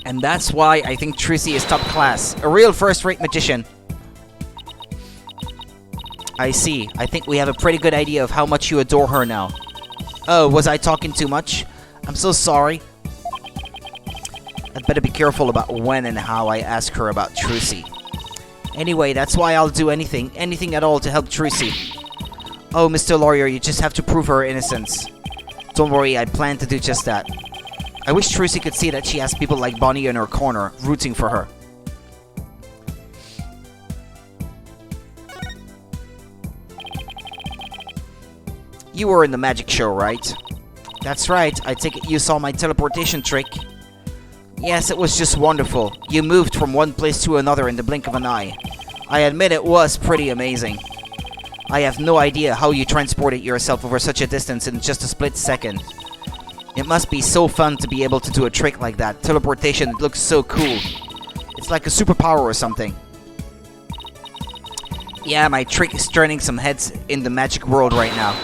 And that's why I think Trucy is top class. A real first-rate magician. I see. I think we have a pretty good idea of how much you adore her now. Oh, was I talking too much? I'm so sorry. I'd better be careful about when and how I ask her about Trucy. Anyway, that's why I'll do anything at all to help Trucy. Oh, Mr. Lawyer, you just have to prove her innocence. Don't worry, I plan to do just that. I wish Trucy could see that she has people like Bonnie in her corner, rooting for her. You were in the magic show, right? That's right, I take it you saw my teleportation trick. Yes, it was just wonderful. You moved from one place to another in the blink of an eye. I admit it was pretty amazing. I have no idea how you transported yourself over such a distance in just a split second. It must be so fun to be able to do a trick like that. Teleportation, it looks so cool. It's like a superpower or something. Yeah, my trick is turning some heads in the magic world right now.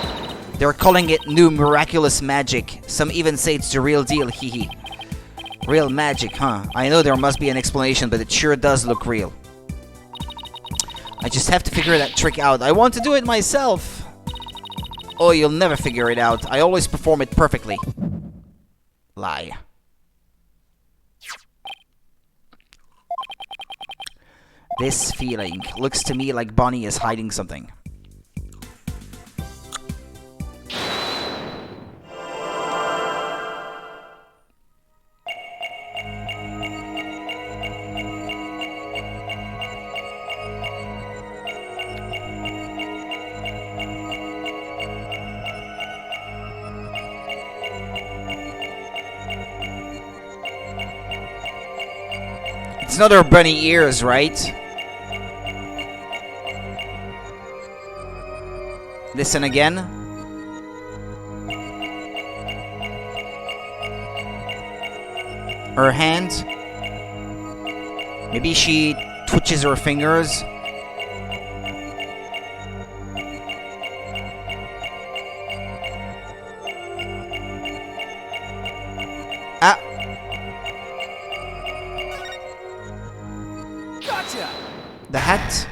They're calling it new miraculous magic. Some even say it's the real deal, hehe. Real magic, huh? I know there must be an explanation, but it sure does look real. I just have to figure that trick out. I want to do it myself. Oh, you'll never figure it out. I always perform it perfectly. Lie. This feeling looks to me like Bonnie is hiding something. It's not her bunny ears, right? Listen again. Her hand. Maybe she twitches her fingers. Ah. Gotcha! The hat.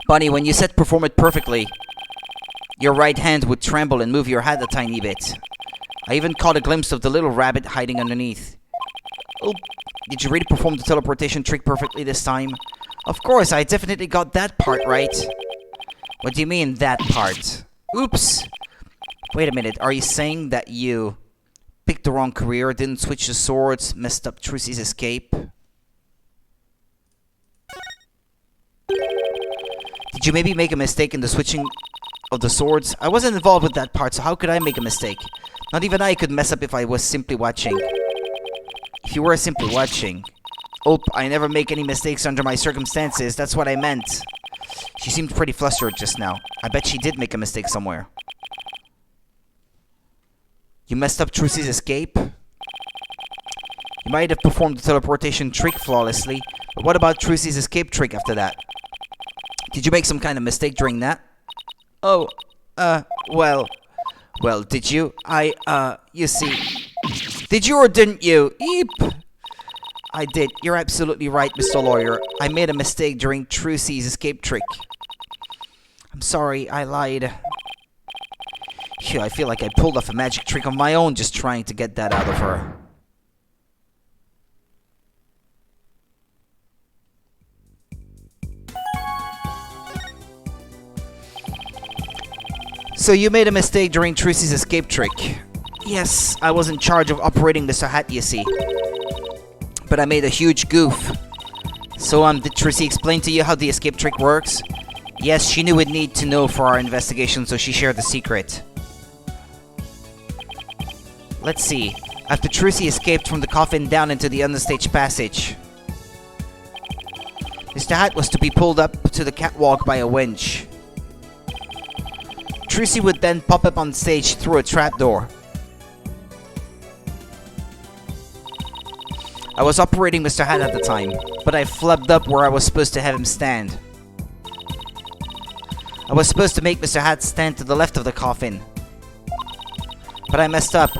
Bunny, when you said perform it perfectly, your right hand would tremble and move your hat a tiny bit. I even caught a glimpse of the little rabbit hiding underneath. Oh, did you really perform the teleportation trick perfectly this time? Of course, I definitely got that part right. What do you mean, that part? Oops! Wait a minute, are you saying that you picked the wrong career, didn't switch the swords, messed up Trucy's escape? Did you maybe make a mistake in the switching of the swords? I wasn't involved with that part, so how could I make a mistake? Not even I could mess up if I was simply watching. If you were simply watching. Oh, I never make any mistakes under my circumstances, that's what I meant. She seemed pretty flustered just now. I bet she did make a mistake somewhere. You messed up Trucy's escape? You might have performed the teleportation trick flawlessly, but what about Trucy's escape trick after that? Did you make some kind of mistake during that? Oh, well, did you? You see. Did you or didn't you? Eep! I did. You're absolutely right, Mr. Lawyer. I made a mistake during Trucy's escape trick. I'm sorry, I lied. Phew, I feel like I pulled off a magic trick of my own just trying to get that out of her. So you made a mistake during Trucy's escape trick. Yes, I was in charge of operating Mr. Hat, you see. But I made a huge goof. So, did Trucy explain to you how the escape trick works? Yes, she knew we'd need to know for our investigation, so she shared the secret. Let's see. After Trucy escaped from the coffin down into the understage passage, Mr. Hat was to be pulled up to the catwalk by a winch. Trucy would then pop up on stage through a trapdoor. I was operating Mr. Hat at the time, but I flubbed up where I was supposed to have him stand. I was supposed to make Mr. Hat stand to the left of the coffin. But I messed up,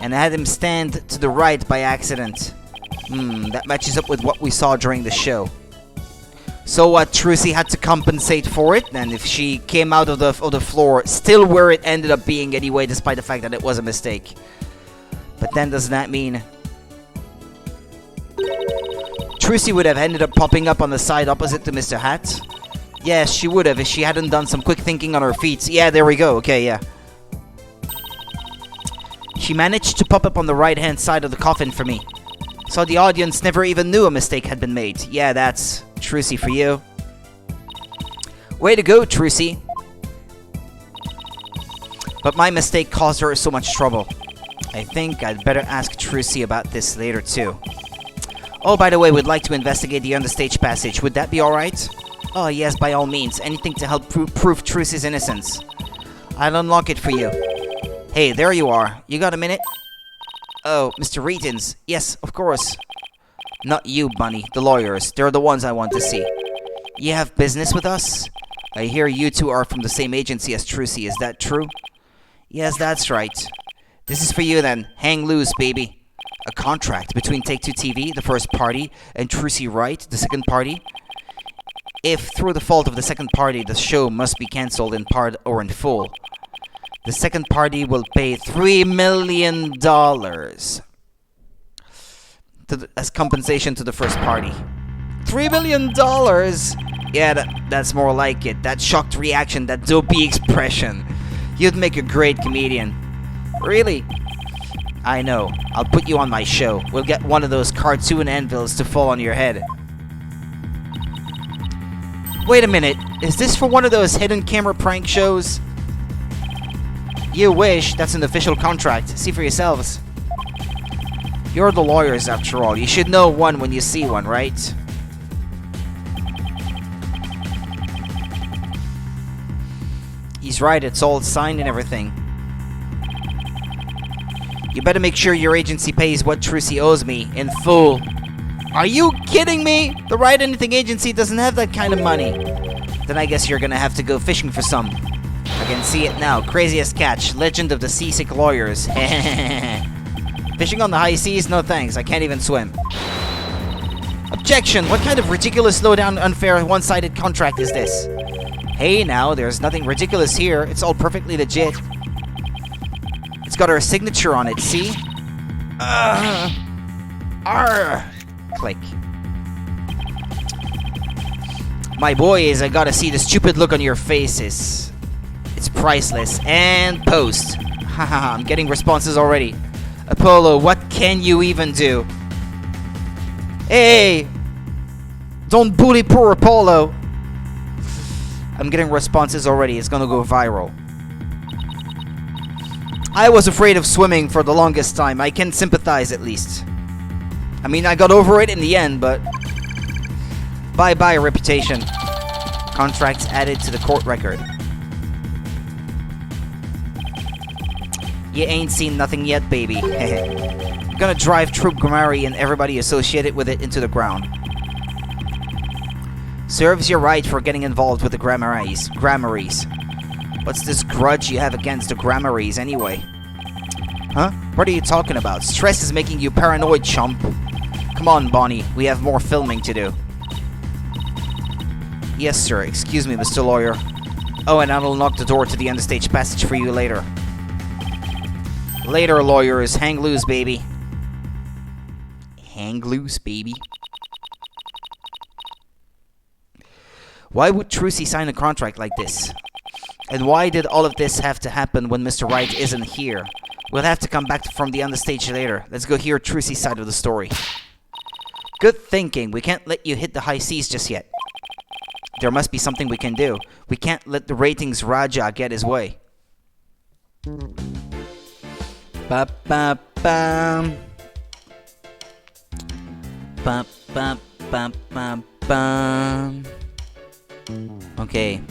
and I had him stand to the right by accident. That matches up with what we saw during the show. So what, Trucy had to compensate for it, and if she came out of the floor, still where it ended up being anyway, despite the fact that it was a mistake. But then does that mean Trucy would have ended up popping up on the side opposite to Mr. Hat? Yes, she would have if she hadn't done some quick thinking on her feet. Yeah, there we go. Okay, yeah. She managed to pop up on the right-hand side of the coffin for me. So the audience never even knew a mistake had been made. Yeah, that's Trucy for you. Way to go, Trucy. But my mistake caused her so much trouble. I think I'd better ask Trucy about this later too. Oh, by the way, we'd like to investigate the understage passage. Would that be alright? Oh yes, by all means. Anything to help prove Trucy's innocence. I'll unlock it for you. Hey, there you are. You got a minute? Oh, Mr. Reetons. Yes, of course. Not you, Bunny. The lawyers. They're the ones I want to see. You have business with us? I hear you two are from the same agency as Trucy. Is that true? Yes, that's right. This is for you then. Hang loose, baby. A contract between Take-Two TV, the first party, and Trucy Wright, the second party. If, through the fault of the second party, the show must be cancelled in part or in full, the second party will pay $3 million as compensation to the first party. $3 million? Yeah, that's more like it. That shocked reaction, that dopey expression. You'd make a great comedian. Really? I know. I'll put you on my show. We'll get one of those cartoon anvils to fall on your head. Wait a minute. Is this for one of those hidden camera prank shows? You wish. That's an official contract. See for yourselves. You're the lawyers, after all. You should know one when you see one, right? He's right. It's all signed and everything. You better make sure your agency pays what Trucy owes me in full. Are you kidding me? The Write Anything agency doesn't have that kind of money. Then I guess you're gonna have to go fishing for some. I can see it now. Craziest catch. Legend of the Seasick Lawyers. Fishing on the high seas? No thanks. I can't even swim. Objection! What kind of ridiculous, low-down, unfair, one-sided contract is this? Hey now, there's nothing ridiculous here. It's all perfectly legit. It's got our signature on it, see? Click. My boys, I gotta see the stupid look on your faces. It's priceless. And post. Haha, I'm getting responses already. Apollo, what can you even do? Hey! Don't bully poor Apollo! I'm getting responses already. It's gonna go viral. I was afraid of swimming for the longest time. I can sympathize at least. I mean, I got over it in the end, but... Bye-bye, reputation. Contracts added to the court record. You ain't seen nothing yet, baby. Gonna drive Troop Grammari and everybody associated with it into the ground. Serves you right for getting involved with the Grammaries. What's this grudge you have against the Grammaries, anyway? Huh? What are you talking about? Stress is making you paranoid, chump. Come on, Bonnie. We have more filming to do. Yes, sir. Excuse me, Mr. Lawyer. Oh, and I'll unlock the door to the understage passage for you later. Later, lawyers. Hang loose, baby. Hang loose, baby. Why would Trucy sign a contract like this? And why did all of this have to happen when Mr. Wright isn't here? We'll have to come back from the understage later. Let's go hear Trucy's side of the story. Good thinking. We can't let you hit the high seas just yet. There must be something we can do. We can't let the ratings Raja get his way. Ba-ba-bam. Ba-ba-ba-ba-bam. Okay.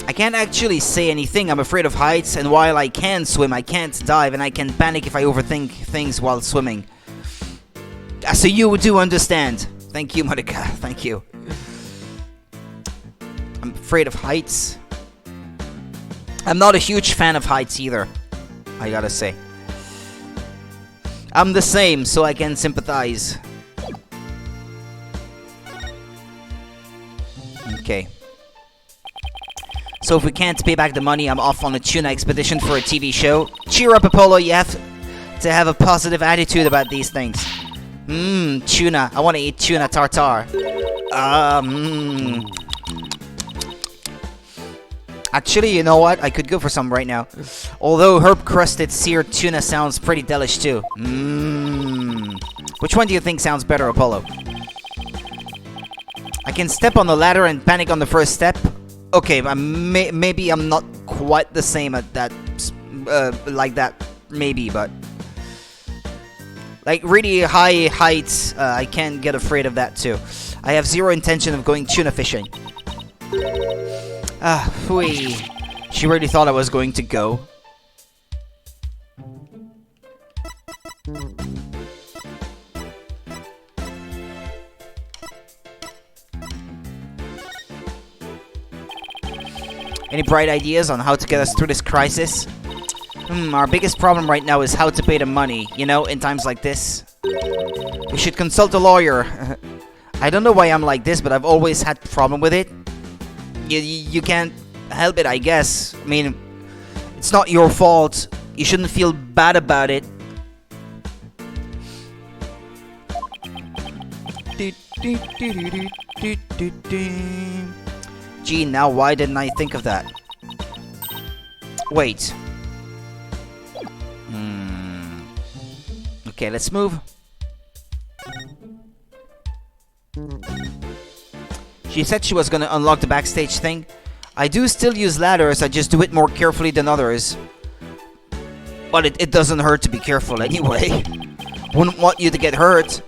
I can't actually say anything. I'm afraid of heights, and while I can swim, I can't dive, and I can panic if I overthink things while swimming. So you do understand. Thank you, Monica. Thank you. I'm afraid of heights. I'm not a huge fan of heights either, I gotta say. I'm the same, so I can sympathize. Okay. So if we can't pay back the money, I'm off on a tuna expedition for a TV show. Cheer up, Apollo. You have to have a positive attitude about these things. Tuna. I want to eat tuna tartare. Actually, you know what? I could go for some right now. Although herb-crusted seared tuna sounds pretty delish too. Which one do you think sounds better, Apollo? I can step on the ladder and panic on the first step. Okay, maybe I'm not quite the same at that, like that, maybe, but... Like, really high heights, I can get afraid of that too. I have zero intention of going tuna fishing. Phooey. She really thought I was going to go. Any bright ideas on how to get us through this crisis? Our biggest problem right now is how to pay the money, you know, in times like this. We should consult a lawyer. I don't know why I'm like this, but I've always had problem with it. You can't help it, I guess. I mean, it's not your fault. You shouldn't feel bad about it. Gee, now why didn't I think of that? Wait. Okay, let's move. She said she was gonna unlock the backstage thing. I do still use ladders, I just do it more carefully than others. But it doesn't hurt to be careful anyway. Wouldn't want you to get hurt.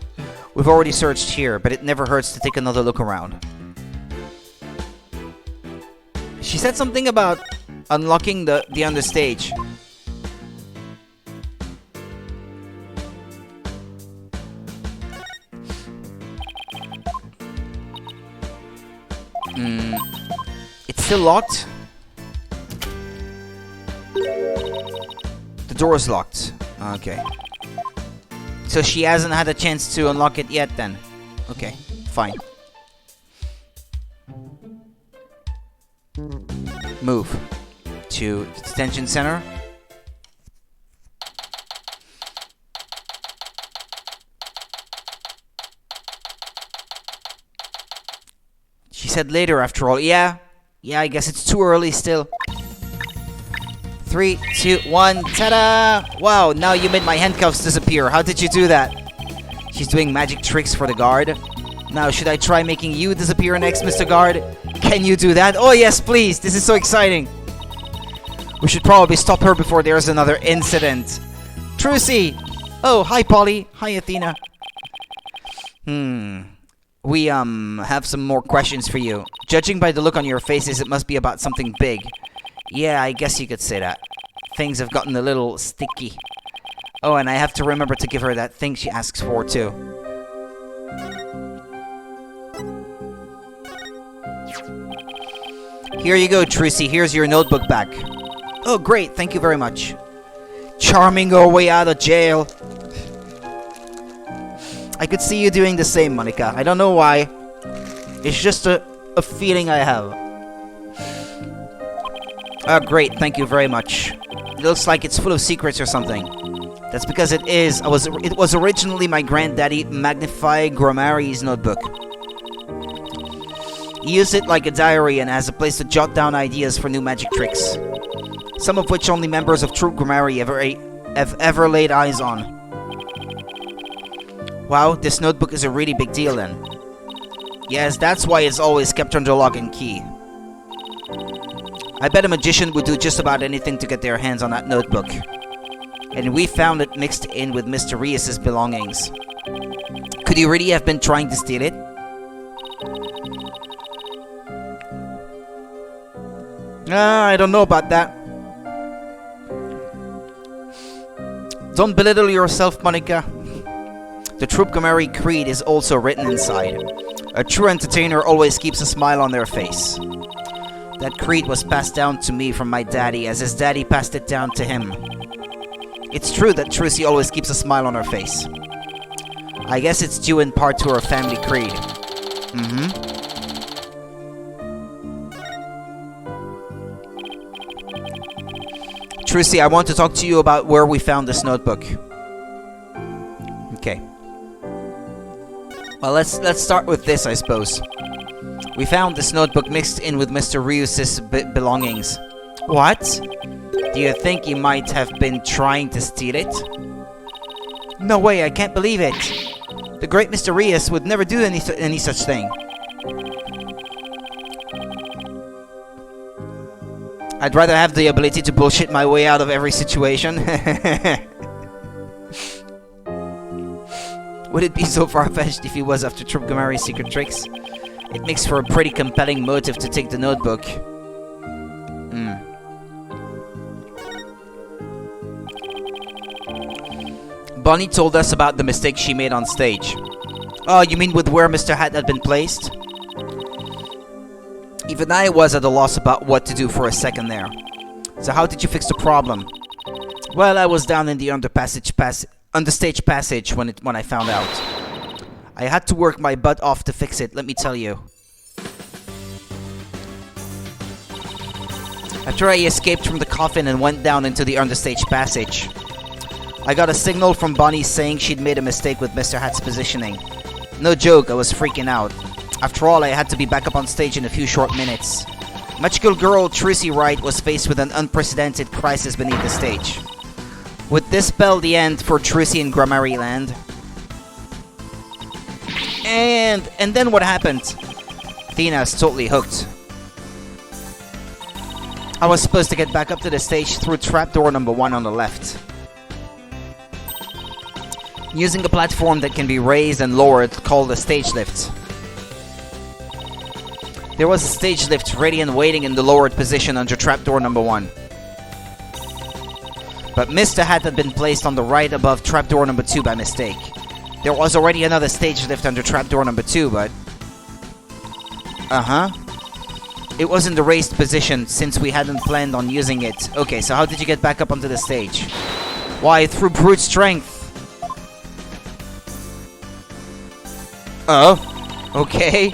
We've already searched here, but it never hurts to take another look around. She said something about unlocking the understage. It's still locked. The door is locked. Okay. So she hasn't had a chance to unlock it yet then. Okay, fine. Move to the detention center. She said later after all. Yeah, I guess it's too early still. 3, 2, 1, ta-da! Wow, now you made my handcuffs disappear. How did you do that? She's doing magic tricks for the guard. Now, should I try making you disappear next, Mr. Guard? Can you do that? Oh, yes, please. This is so exciting. We should probably stop her before there's another incident. Trucy! Oh, hi, Polly. Hi, Athena. We, have some more questions for you. Judging by the look on your faces, it must be about something big. Yeah, I guess you could say that. Things have gotten a little sticky. Oh, and I have to remember to give her that thing she asks for, too. Here you go, Trucy. Here's your notebook back. Oh, great. Thank you very much. Charming your way out of jail. I could see you doing the same, Monica. I don't know why. It's just a feeling I have. Oh, great. Thank you very much. It looks like it's full of secrets or something. That's because it is. It was originally my granddaddy Magnify Grammari's notebook. He used it like a diary and as a place to jot down ideas for new magic tricks. Some of which only members of True Grammary have ever laid eyes on. Wow, this notebook is a really big deal then. Yes, that's why it's always kept under lock and key. I bet a magician would do just about anything to get their hands on that notebook. And we found it mixed in with Mr. Rias's belongings. Could he really have been trying to steal it? I don't know about that. Don't belittle yourself, Monica. The Troop Gamari creed is also written inside. A true entertainer always keeps a smile on their face. That creed was passed down to me from my daddy, as his daddy passed it down to him. It's true that Trucy always keeps a smile on her face. I guess it's due in part to her family creed. Trucy, I want to talk to you about where we found this notebook. Okay. Well, let's start with this, I suppose. We found this notebook mixed in with Mr. Rius's belongings. What? Do you think he might have been trying to steal it? No way, I can't believe it. The great Mr. Rius would never do any such thing. I'd rather have the ability to bullshit my way out of every situation. Would it be so far-fetched if he was after Gamari's secret tricks? It makes for a pretty compelling motive to take the notebook. Bonnie told us about the mistake she made on stage. Oh, you mean with where Mr. Hat had been placed? Even I was at a loss about what to do for a second there. So how did you fix the problem? Well, I was down in the understage passage when I found out. I had to work my butt off to fix it, let me tell you. After I escaped from the coffin and went down into the understage passage, I got a signal from Bonnie saying she'd made a mistake with Mr. Hat's positioning. No joke, I was freaking out. After all, I had to be back up on stage in a few short minutes. Magical girl Trucy Wright was faced with an unprecedented crisis beneath the stage. Would this spell the end for Trucy in Grammary Land? And then what happened? Athena's totally hooked. I was supposed to get back up to the stage through trapdoor number 1 on the left. Using a platform that can be raised and lowered called a stage lift. There was a stage lift ready and waiting in the lowered position under trapdoor number 1. But Mr. Hat had been placed on the right above trapdoor number 2 by mistake. There was already another stage lift under trapdoor number 2, but... It was in the raised position since we hadn't planned on using it. Okay, so how did you get back up onto the stage? Why, through brute strength. Oh, okay.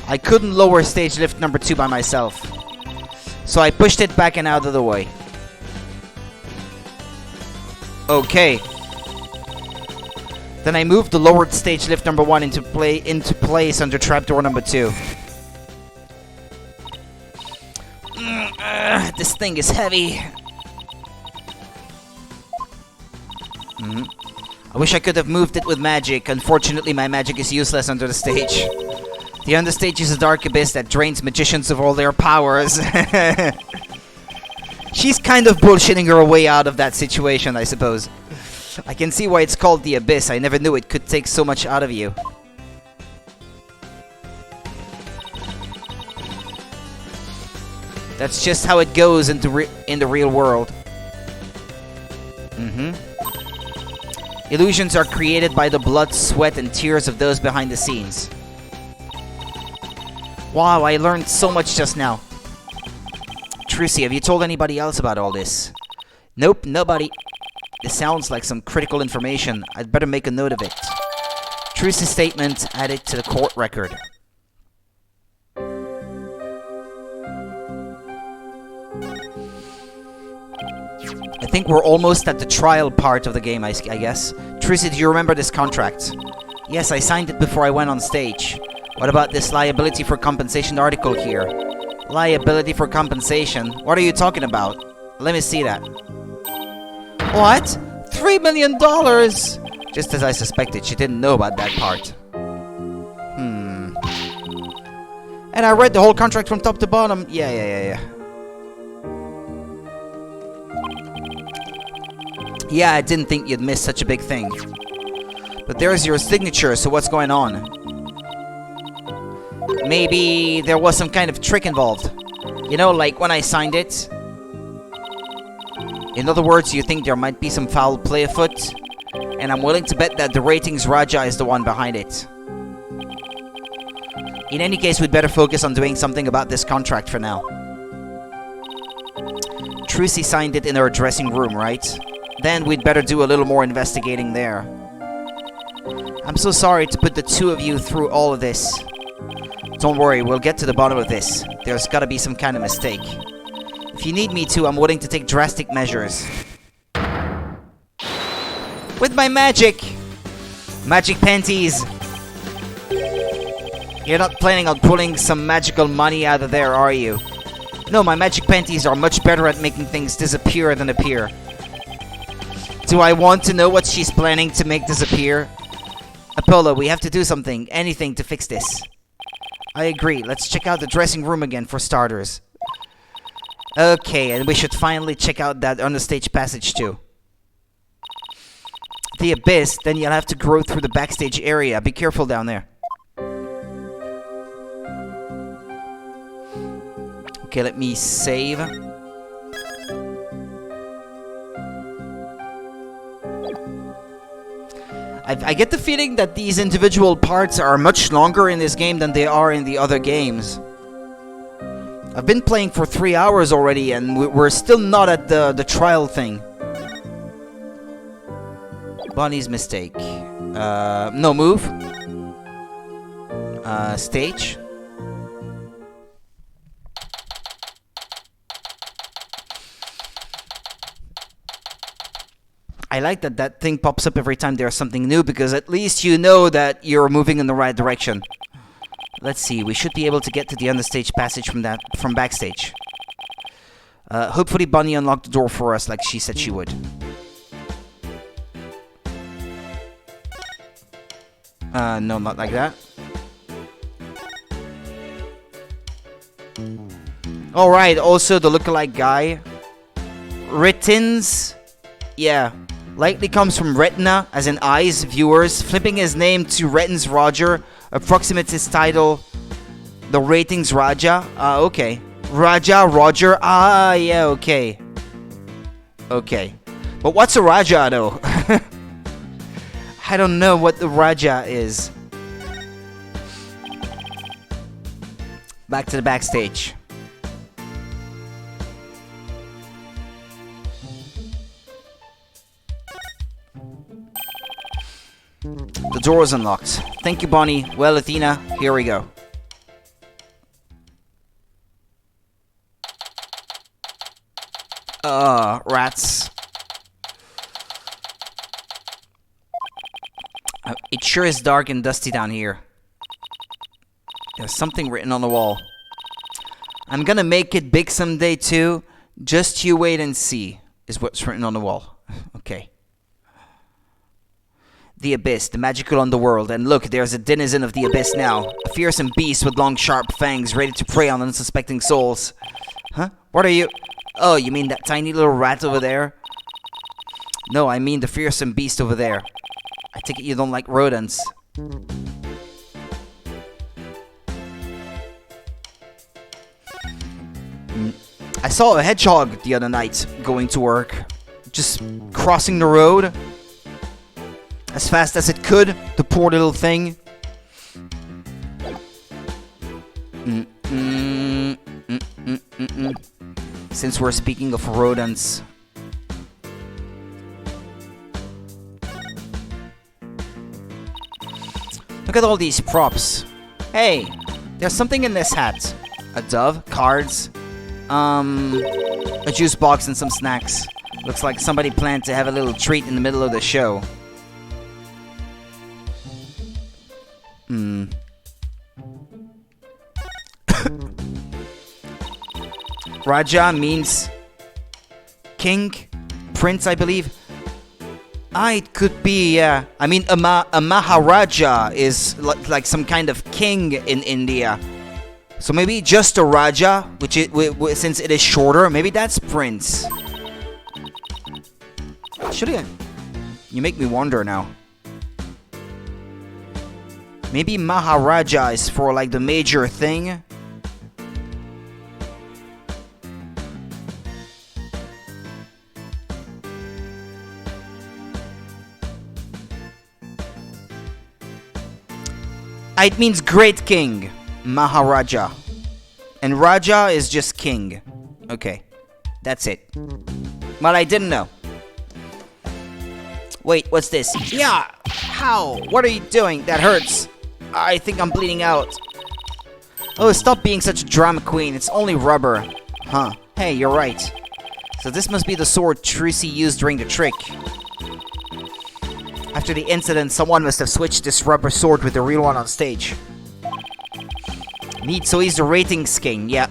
I couldn't lower stage lift number 2 by myself. So I pushed it back and out of the way. Okay. Then I moved the lowered stage lift number 1 into place under trapdoor number 2. This thing is heavy. I wish I could have moved it with magic. Unfortunately, my magic is useless under the stage. The understage is a dark abyss that drains magicians of all their powers. She's kind of bullshitting her way out of that situation, I suppose. I can see why it's called the abyss. I never knew it could take so much out of you. That's just how it goes in the real world. Illusions are created by the blood, sweat, and tears of those behind the scenes. Wow, I learned so much just now. Trucy, have you told anybody else about all this? Nope, nobody. This sounds like some critical information. I'd better make a note of it. Trucy's statement added to the court record. I think we're almost at the trial part of the game, I guess. Trucy, do you remember this contract? Yes, I signed it before I went on stage. What about this liability for compensation article here? Liability for compensation? What are you talking about? Let me see that. What? $3 million? Just as I suspected, she didn't know about that part. And I read the whole contract from top to bottom. Yeah. Yeah, I didn't think you'd miss such a big thing. But there's your signature, so what's going on? Maybe there was some kind of trick involved. You know, like when I signed it. In other words, you think there might be some foul play afoot? And I'm willing to bet that the Ratings Raja is the one behind it. In any case, we'd better focus on doing something about this contract for now. Trucy signed it in her dressing room, right? Then we'd better do a little more investigating there. I'm so sorry to put the two of you through all of this. Don't worry, we'll get to the bottom of this. There's gotta be some kind of mistake. If you need me to, I'm willing to take drastic measures. With my magic! Magic panties! You're not planning on pulling some magical money out of there, are you? No, my magic panties are much better at making things disappear than appear. Do I want to know what she's planning to make disappear? Apollo, we have to do something, anything to fix this. I agree. Let's check out the dressing room again for starters. Okay, and we should finally check out that understage passage too. the abyss, then you'll have to grow through the backstage area. Be careful down there. Okay, let me save. I get the feeling that these individual parts are much longer in this game than they are in the other games. I've been playing for 3 hours already, and we're still not at the trial thing. Bonnie's mistake. No move. Stage. I like that that thing pops up every time there's something new, because at least you know that you're moving in the right direction. Let's see, we should be able to get to the understage passage from backstage. Hopefully Bonnie unlocked the door for us like she said she would. No, not like that. Alright, also the lookalike guy. Ritins. Yeah. Likely comes from retina, as in eyes, viewers. Flipping his name to Retins Roger approximates his title, the ratings Raja. Okay. Raja, Roger. Yeah, okay. Okay. But what's a Raja, though? I don't know what the Raja is. Back to the backstage. The door is unlocked. Thank you, Bonnie. Well, Athena, here we go. Rats. It sure is dark and dusty down here. There's something written on the wall. I'm gonna make it big someday too. Just you wait and see, is what's written on the wall. Okay. The abyss, the magical underworld, and look, there's a denizen of the abyss now. A fearsome beast with long, sharp fangs, ready to prey on unsuspecting souls. Huh? What are you? Oh, you mean that tiny little rat over there? No, I mean the fearsome beast over there. I take it you don't like rodents. I saw a hedgehog the other night going to work. Just crossing the road. As fast as it could, the poor little thing. Since we're speaking of rodents. Look at all these props. Hey, there's something in this hat. A dove, cards, a juice box and some snacks. Looks like somebody planned to have a little treat in the middle of the show. Raja means king, prince, I believe. It could be, yeah. I mean, a Maharaja is like some kind of king in India. So maybe just a Raja, which since it is shorter, maybe that's prince. Actually, you make me wonder now. Maybe Maharaja is for like the major thing. It means great king, Maharaja. And Raja is just king. Okay, that's it. Well, I didn't know. Wait, what's this? Yeah! How? What are you doing? That hurts. I think I'm bleeding out. Oh, stop being such a drama queen. It's only rubber. Huh. Hey, you're right. So this must be the sword Trucy used during the trick. After the incident, someone must have switched this rubber sword with the real one on stage. Neat, so he's the ratings king. Yeah,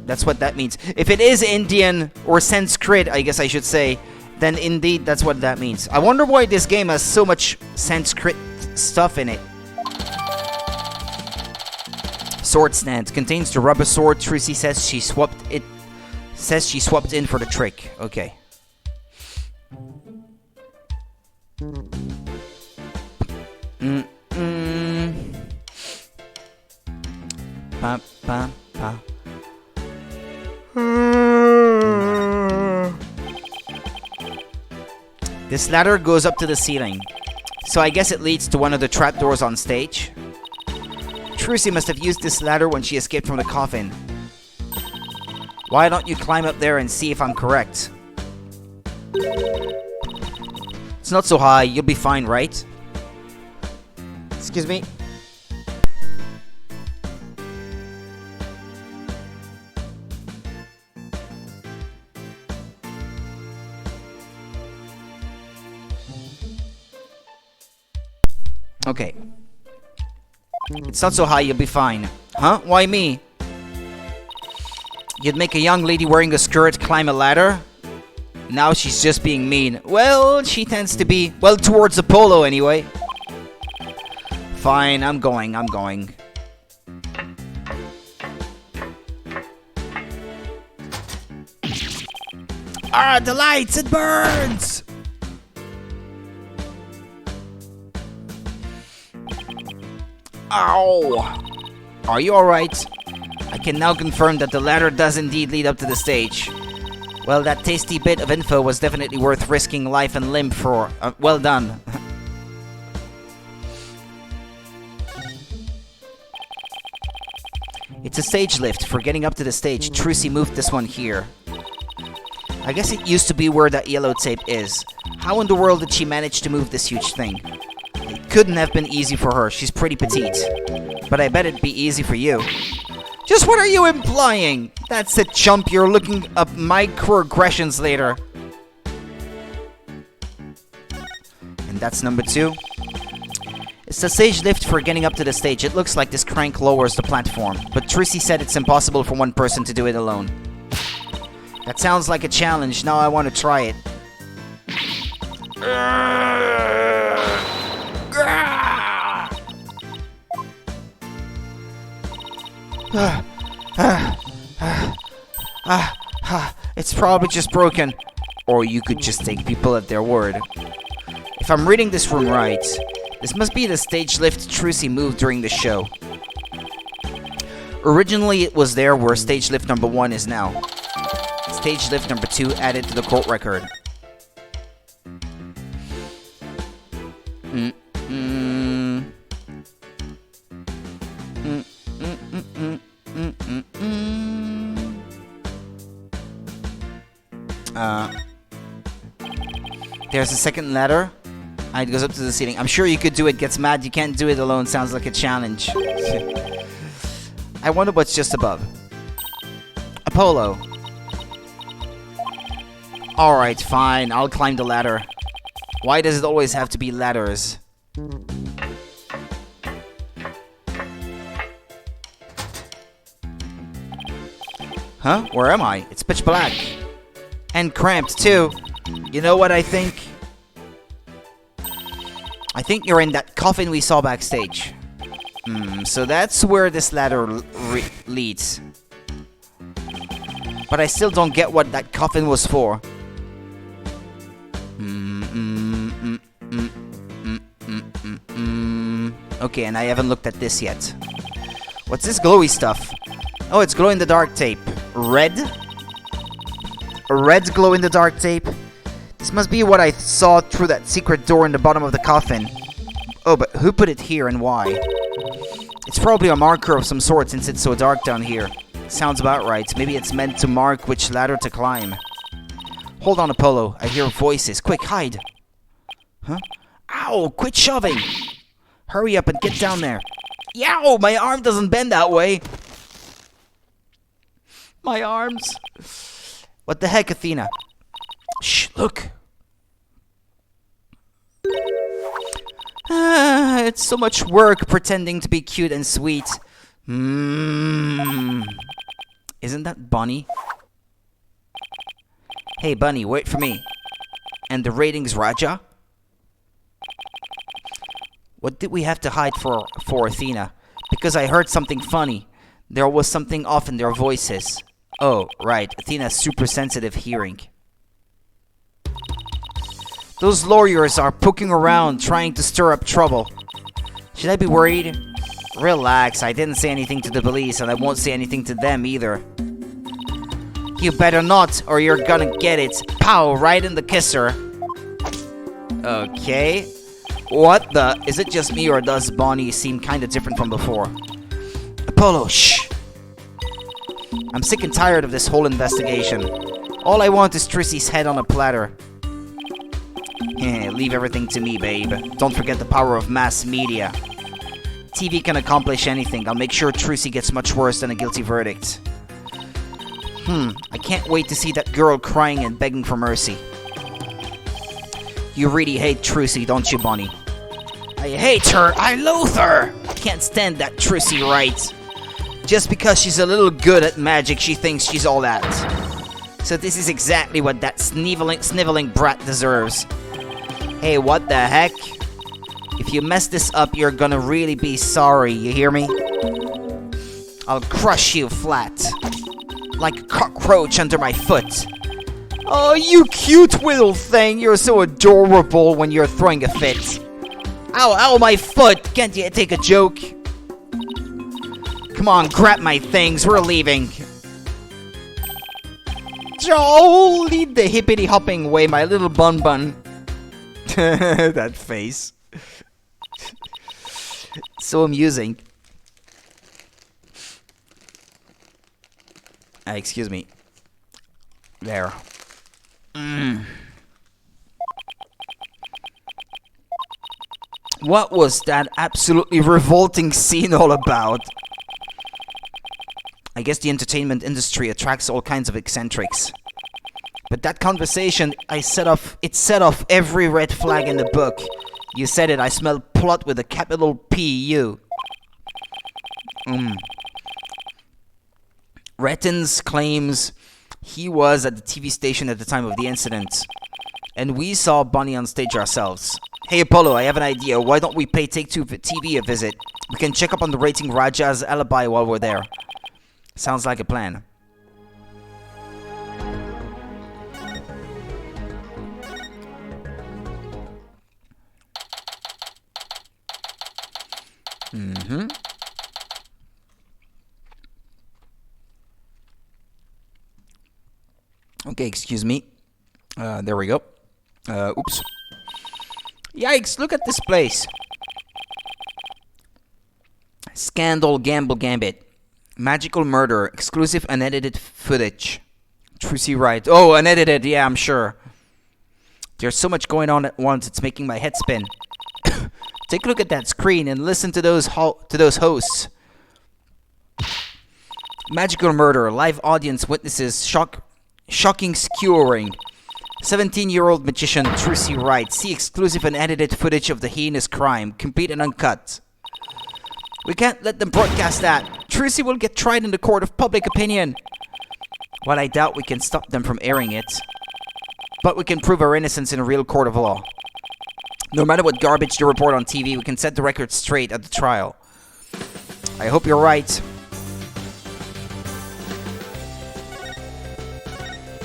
that's what that means. If it is Indian or Sanskrit, I guess I should say, then indeed that's what that means. I wonder why this game has so much Sanskrit stuff in it. Sword stand contains the rubber sword. Trucy says she swapped in for the trick. Okay. Pa, pa, pa. This ladder goes up to the ceiling, so I guess it leads to one of the trapdoors on stage. Trucy must have used this ladder when she escaped from the coffin. Why don't you climb up there and see if I'm correct? It's not so high, you'll be fine, right? Excuse me? Okay. It's not so high, you'll be fine. Huh? Why me? You'd make a young lady wearing a skirt climb a ladder? Now she's just being mean. Well, she tends to be, well, towards Apollo anyway. Fine, I'm going. Ah, the lights, it burns! Ow! Are you alright? I can now confirm that the ladder does indeed lead up to the stage. Well, that tasty bit of info was definitely worth risking life and limb for. Well done. It's a stage lift. For getting up to the stage, Trucy moved this one here. I guess it used to be where that yellow tape is. How in the world did she manage to move this huge thing? It couldn't have been easy for her. She's pretty petite. But I bet it'd be easy for you. Just what are you implying? That's it, chump. You're looking up microaggressions later. And that's number 2. It's the stage lift for getting up to the stage. It looks like this crank lowers the platform, but Trucy said it's impossible for one person to do it alone. That sounds like a challenge. Now I want to try it. It's probably just broken. Or you could just take people at their word. If I'm reading this room right, this must be the stage lift Trucy moved during the show. Originally it was there where stage lift number 1 is now. Stage lift number 2 added to the court record. There's a second ladder. It goes up to the ceiling. I'm sure you could do it. Gets mad you can't do it alone. Sounds like a challenge. I wonder what's just above. Apollo. Alright, fine. I'll climb the ladder. Why does it always have to be ladders? Huh? Where am I? It's pitch black. And cramped, too. You know what I think? I think you're in that coffin we saw backstage. So that's where this ladder leads. But I still don't get what that coffin was for. Okay, and I haven't looked at this yet. What's this glowy stuff? Oh, it's glow-in-the-dark tape. Red? A red glow-in-the-dark tape? This must be what I saw through that secret door in the bottom of the coffin. Oh, but who put it here and why? It's probably a marker of some sort since it's so dark down here. Sounds about right. Maybe it's meant to mark which ladder to climb. Hold on, Apollo. I hear voices. Quick, hide. Huh? Ow! Quit shoving! Hurry up and get down there. Yow! My arm doesn't bend that way. My arms. What the heck, Athena? Shh, look. It's so much work pretending to be cute and sweet. Isn't that Bunny? Hey, Bunny, wait for me. And the ratings, Raja? What did we have to hide for Athena? Because I heard something funny. There was something off in their voices. Oh, right. Athena's super sensitive hearing. Those lawyers are poking around, trying to stir up trouble. Should I be worried? Relax, I didn't say anything to the police, and I won't say anything to them either. You better not, or you're gonna get it. Pow, right in the kisser. Okay. What the? Is it just me, or does Bonnie seem kinda different from before? Apollo, shh! I'm sick and tired of this whole investigation. All I want is Trissy's head on a platter. Leave everything to me, babe. Don't forget the power of mass media. TV can accomplish anything. I'll make sure Trissy gets much worse than a guilty verdict. I can't wait to see that girl crying and begging for mercy. You really hate Trissy, don't you, Bonnie? I hate her! I loathe her! I can't stand that Trissy, right? Just because she's a little good at magic, she thinks she's all that. So this is exactly what that sniveling brat deserves. Hey, what the heck? If you mess this up, you're gonna really be sorry, you hear me? I'll crush you flat. Like a cockroach under my foot. Oh, you cute little thing. You're so adorable when you're throwing a fit. Ow, ow, my foot. Can't you take a joke? Come on, grab my things. We're leaving. Joe, lead the hippity-hopping way, my little bun-bun. That face. So amusing. Excuse me. There. What was that absolutely revolting scene all about? I guess the entertainment industry attracts all kinds of eccentrics. But that conversation, it set off every red flag in the book. You said it, I smell plot with a capital P-U. Rettins claims he was at the TV station at the time of the incident. And we saw Bonnie on stage ourselves. Hey Apollo, I have an idea. Why don't we pay Take-Two TV a visit? We can check up on the rating Raja's alibi while we're there. Sounds like a plan. Okay, excuse me. There we go. Oops. Yikes, look at this place. Scandal, Gamble, Gambit. Magical Murder, exclusive unedited footage. Trissy Wright. Oh, unedited, yeah, I'm sure. There's so much going on at once, it's making my head spin. Take a look at that screen and listen to those hosts. Magical Murder, live audience witnesses, shocking skewering. 17-year-old magician Trissy Wright. See exclusive and edited footage of the heinous crime, complete and uncut. We can't let them broadcast that. Trissy will get tried in the court of public opinion. While I doubt we can stop them from airing it, but we can prove our innocence in a real court of law. No matter what garbage they report on TV, we can set the record straight at the trial. I hope you're right.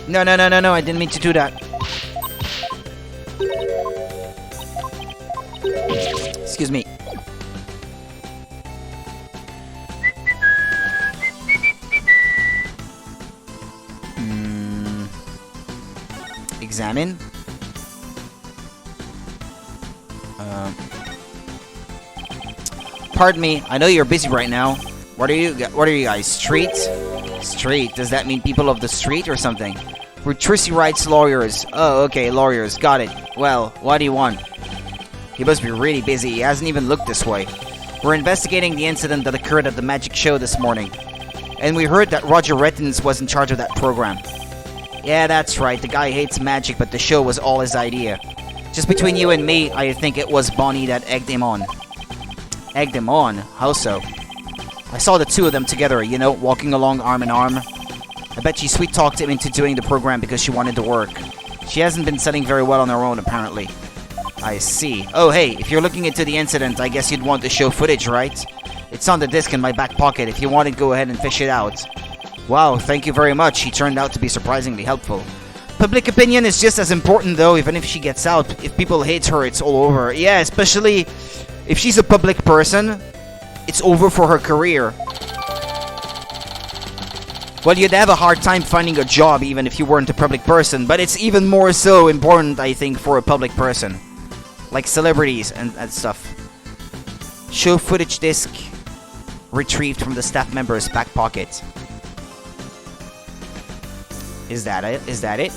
No, I didn't mean to do that. Excuse me. Examine. Pardon me, I know you're busy right now. What are you guys, street? Street, does that mean people of the street or something? We're Trissy Wright's lawyers. Oh, okay, lawyers, got it. Well, what do you want? He must be really busy, he hasn't even looked this way. We're investigating the incident that occurred at the magic show this morning. And we heard that Roger Rettins was in charge of that program. Yeah, that's right, the guy hates magic, but the show was all his idea. Just between you and me, I think it was Bonnie that egged him on. Egged him on? How so? I saw the two of them together, you know, walking along arm in arm. I bet she sweet-talked him into doing the program because she wanted to work. She hasn't been selling very well on her own, apparently. I see. Oh, hey, if you're looking into the incident, I guess you'd want to show footage, right? It's on the disc in my back pocket. If you want it, go ahead and fish it out. Wow, thank you very much. He turned out to be surprisingly helpful. Public opinion is just as important, though, even if she gets out. If people hate her, it's all over. Yeah, especially if she's a public person. it's over for her career. Well, you'd have a hard time finding a job even if you weren't a public person, but it's even more so important, I think, for a public person. Like celebrities and stuff. Show footage disc retrieved from the staff member's back pocket. Is that it? Is that it?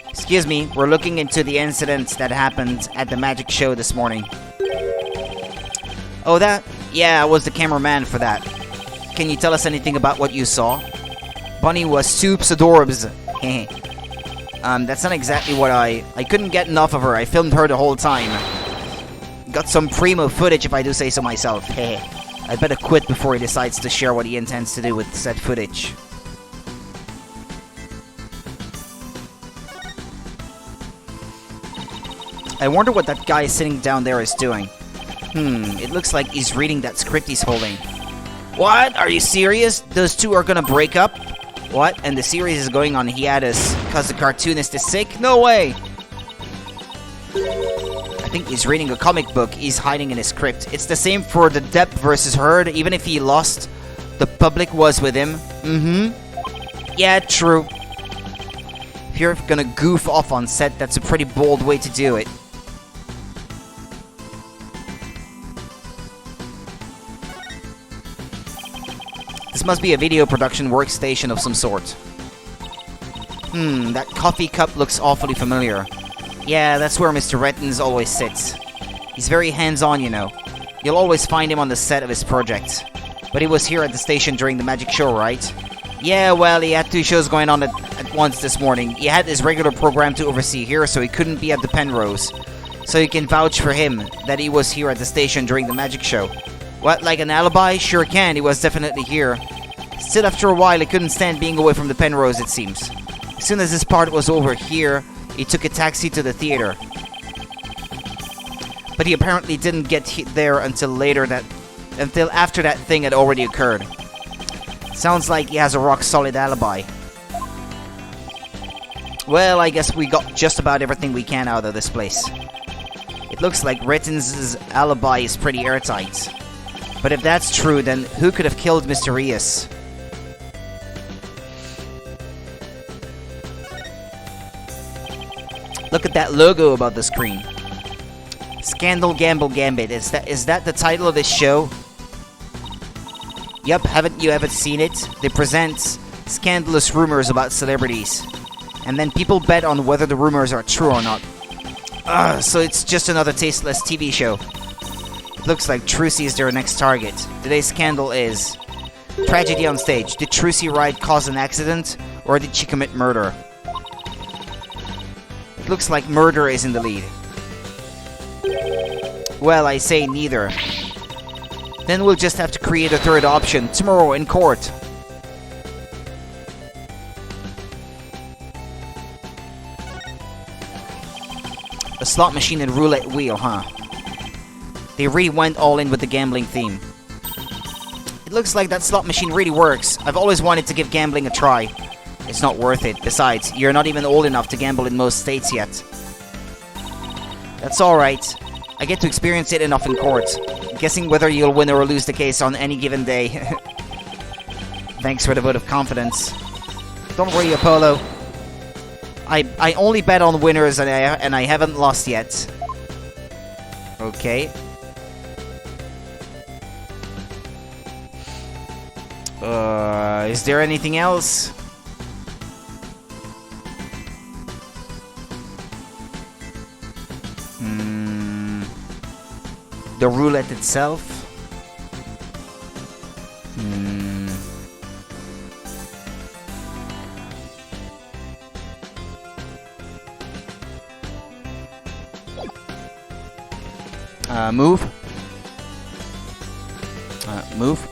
Excuse me, we're looking into the incident that happened at the magic show this morning. Oh, that? Yeah, I was the cameraman for that. Can you tell us anything about what you saw? Bunny was soups adorbs. That's not exactly what I couldn't get enough of her. I filmed her the whole time. Got some primo footage if I do say so myself. I better quit before he decides to share what he intends to do with said footage. I wonder what that guy sitting down there is doing. It looks like he's reading that script he's holding. What? Are you serious? Those two are gonna break up? What? And the series is going on hiatus because the cartoonist is sick? No way! I think he's reading a comic book he's hiding in his script. It's the same for the Depp versus Heard. Even if he lost, the public was with him. Yeah, true. If you're gonna goof off on set, that's a pretty bold way to do it. This must be a video production workstation of some sort. That coffee cup looks awfully familiar. Yeah, that's where Mr. Rettins always sits. He's very hands-on, you know. You'll always find him on the set of his project. But he was here at the station during the magic show, right? Yeah, well, he had 2 shows going on at once this morning. He had his regular program to oversee here, so he couldn't be at the Penrose. So you can vouch for him that he was here at the station during the magic show. What, like an alibi? Sure can, he was definitely here. Still, after a while, he couldn't stand being away from the Penrose, it seems. As soon as this part was over here, he took a taxi to the theater. But he apparently didn't get there until after that thing had already occurred. Sounds like he has a rock-solid alibi. Well, I guess we got just about everything we can out of this place. It looks like Rettins' alibi is pretty airtight. But if that's true, then who could have killed Mr. Rias? Look at that logo above the screen. Scandal Gamble Gambit. Is that the title of this show? Yep, haven't you ever seen it? They present scandalous rumors about celebrities. And then people bet on whether the rumors are true or not. So it's just another tasteless TV show. It looks like Trucy is their next target. Today's scandal is... Tragedy on stage. Did Trucy Wright cause an accident? Or did she commit murder? It looks like murder is in the lead. Well, I say neither. Then we'll just have to create a third option tomorrow in court. A slot machine and roulette wheel, huh? They really went all in with the gambling theme. It looks like that slot machine really works. I've always wanted to give gambling a try. It's not worth it. Besides, you're not even old enough to gamble in most states yet. That's alright. I get to experience it enough in court. Guessing whether you'll win or lose the case on any given day. Thanks for the vote of confidence. Don't worry, Apollo. I only bet on winners and I haven't lost yet. Okay. Is there anything else? The roulette itself? Move. Move.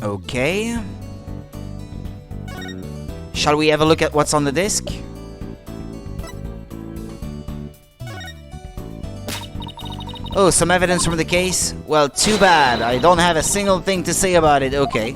Okay. Shall we have a look at what's on the disc? Oh, some evidence from the case? Well, too bad. I don't have a single thing to say about it. Okay.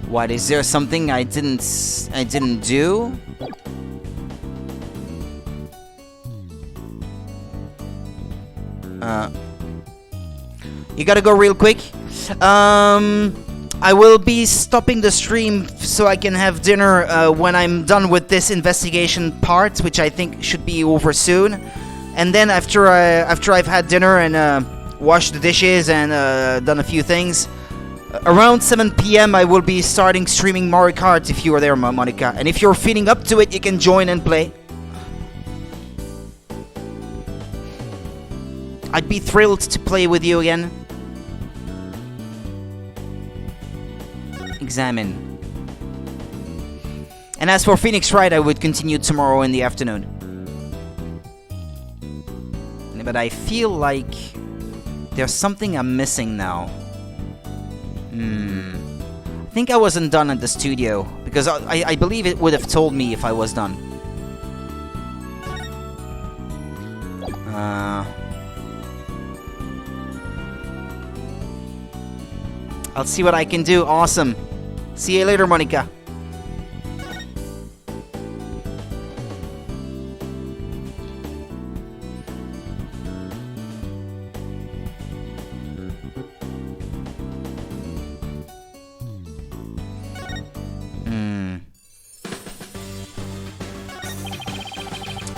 What, is there something I didn't do? You gotta go real quick. I will be stopping the stream so I can have dinner when I'm done with this investigation part, which I think should be over soon. And then after I've had dinner and washed the dishes and done a few things, around 7 p.m. I will be starting streaming Mario Kart if you are there, Monica. And if you're feeling up to it, you can join and play. I'd be thrilled to play with you again. Examine. And as for Phoenix Wright, I would continue tomorrow in the afternoon. But I feel like there's something I'm missing now. I think I wasn't done at the studio, because I believe it would have told me if I was done. I'll see what I can do. Awesome. See you later, Monica.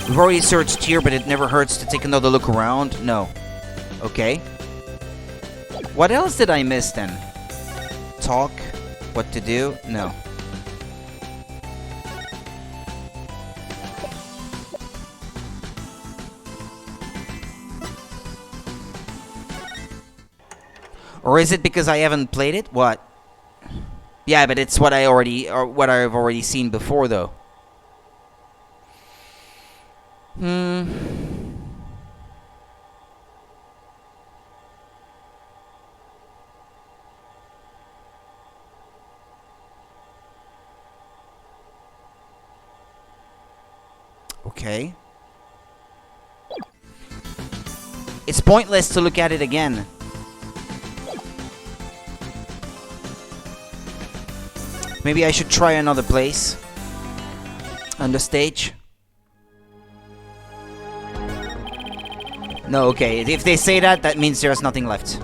We've already searched here, but it never hurts to take another look around. No. Okay. What else did I miss then? Talk? What to do? No. Or is it because I haven't played it? What? Yeah, but it's what I've already seen before, though. Okay. It's pointless to look at it again. Maybe I should try another place on the stage. No, okay. If they say that, that means there's nothing left.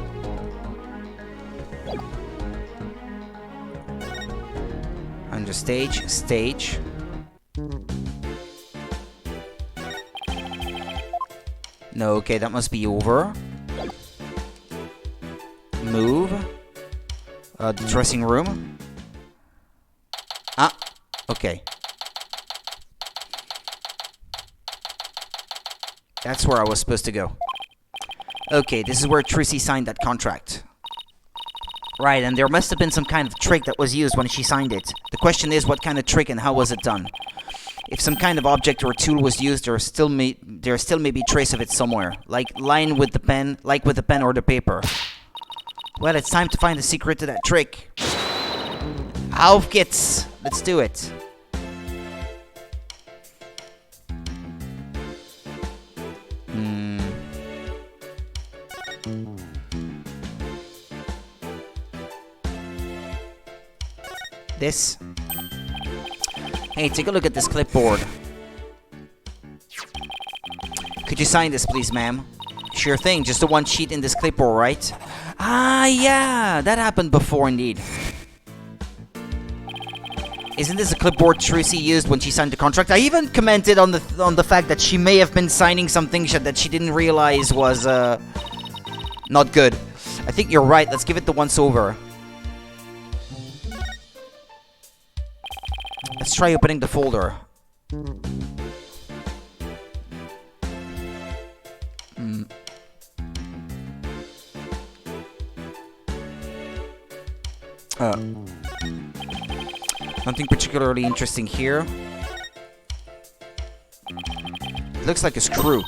Under stage, stage. No, okay, that must be over. Move. The dressing room. Ah, okay. That's where I was supposed to go. Okay, this is where Trissy signed that contract. Right, and there must have been some kind of trick that was used when she signed it. The question is, what kind of trick and how was it done? If some kind of object or tool was used, there still may be trace of it somewhere, like with the pen or the paper. Well, it's time to find the secret to that trick. Auf geht's! Let's do it. This. Hey, take a look at this clipboard. Could you sign this, please, ma'am? Sure thing, just the one sheet in this clipboard, right? Ah, yeah, that happened before, indeed. Isn't this a clipboard Trissy used when she signed the contract? I even commented on the fact that she may have been signing something that she didn't realize was not good. I think you're right. Let's give it the once over. Let's try opening the folder. Nothing particularly interesting here. It looks like a screw.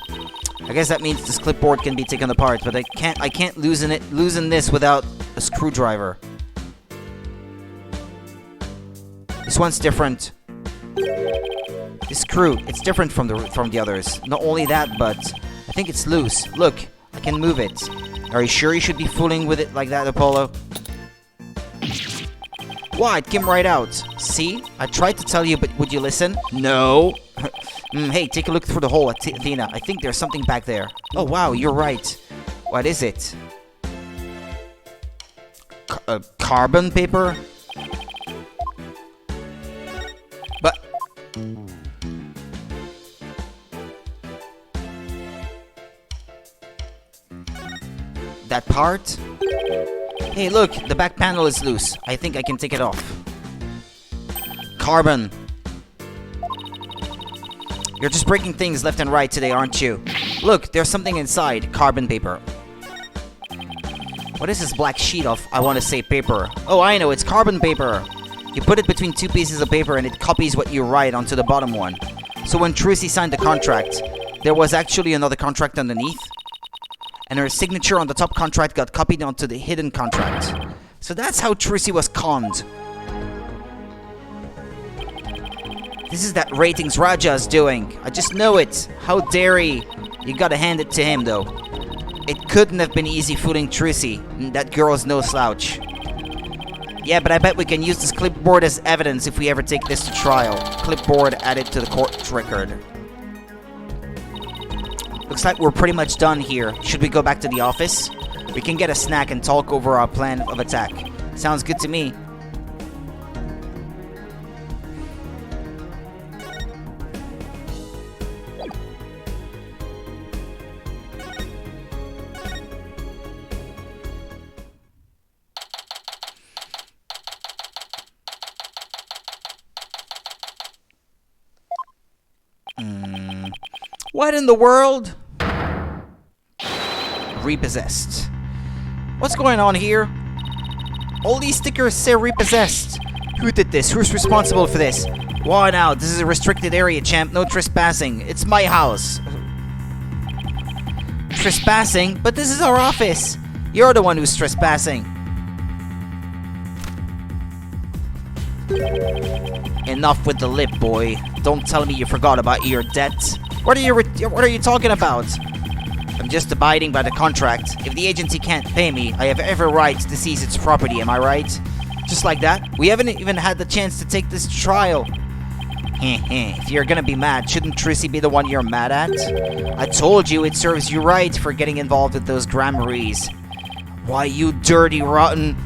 I guess that means this clipboard can be taken apart, but I can't loosen this without a screwdriver. This one's different. This screw. It's different from the others. Not only that, but I think it's loose. Look, I can move it. Are you sure you should be fooling with it like that, Apollo? Why? It came right out. See? I tried to tell you, but would you listen? No. Hey, take a look through the hole, Athena. I think there's something back there. Oh, wow, you're right. What is it? Carbon paper? But... that part? Hey, look, the back panel is loose. I think I can take it off. Carbon. You're just breaking things left and right today, aren't you? Look, there's something inside. Carbon paper. What is this black sheet of, I want to say, paper? Oh, I know, it's carbon paper. You put it between two pieces of paper and it copies what you write onto the bottom one. So when Trucy signed the contract, there was actually another contract underneath. And her signature on the top contract got copied onto the hidden contract. So that's how Trucy was conned. This is that ratings Raja's doing. I just know it. How dare he? You gotta hand it to him, though. It couldn't have been easy fooling Trucy. That girl's no slouch. Yeah, but I bet we can use this clipboard as evidence if we ever take this to trial. Clipboard added to the court record. Looks like we're pretty much done here. Should we go back to the office? We can get a snack and talk over our plan of attack. Sounds good to me. What in the world? Repossessed. What's going on here? All these stickers say repossessed. Who did this? Who's responsible for this? Why now? This is a restricted area, champ. No trespassing. It's my house. Trespassing? But this is our office. You're the one who's trespassing. Enough with the lip, boy. Don't tell me you forgot about your debt. What are you talking about? I'm just abiding by the contract. If the agency can't pay me, I have every right to seize its property, am I right? Just like that? We haven't even had the chance to take this to trial. If you're gonna be mad, shouldn't Trucy be the one you're mad at? I told you it serves you right for getting involved with those grammaries. Why, you dirty rotten...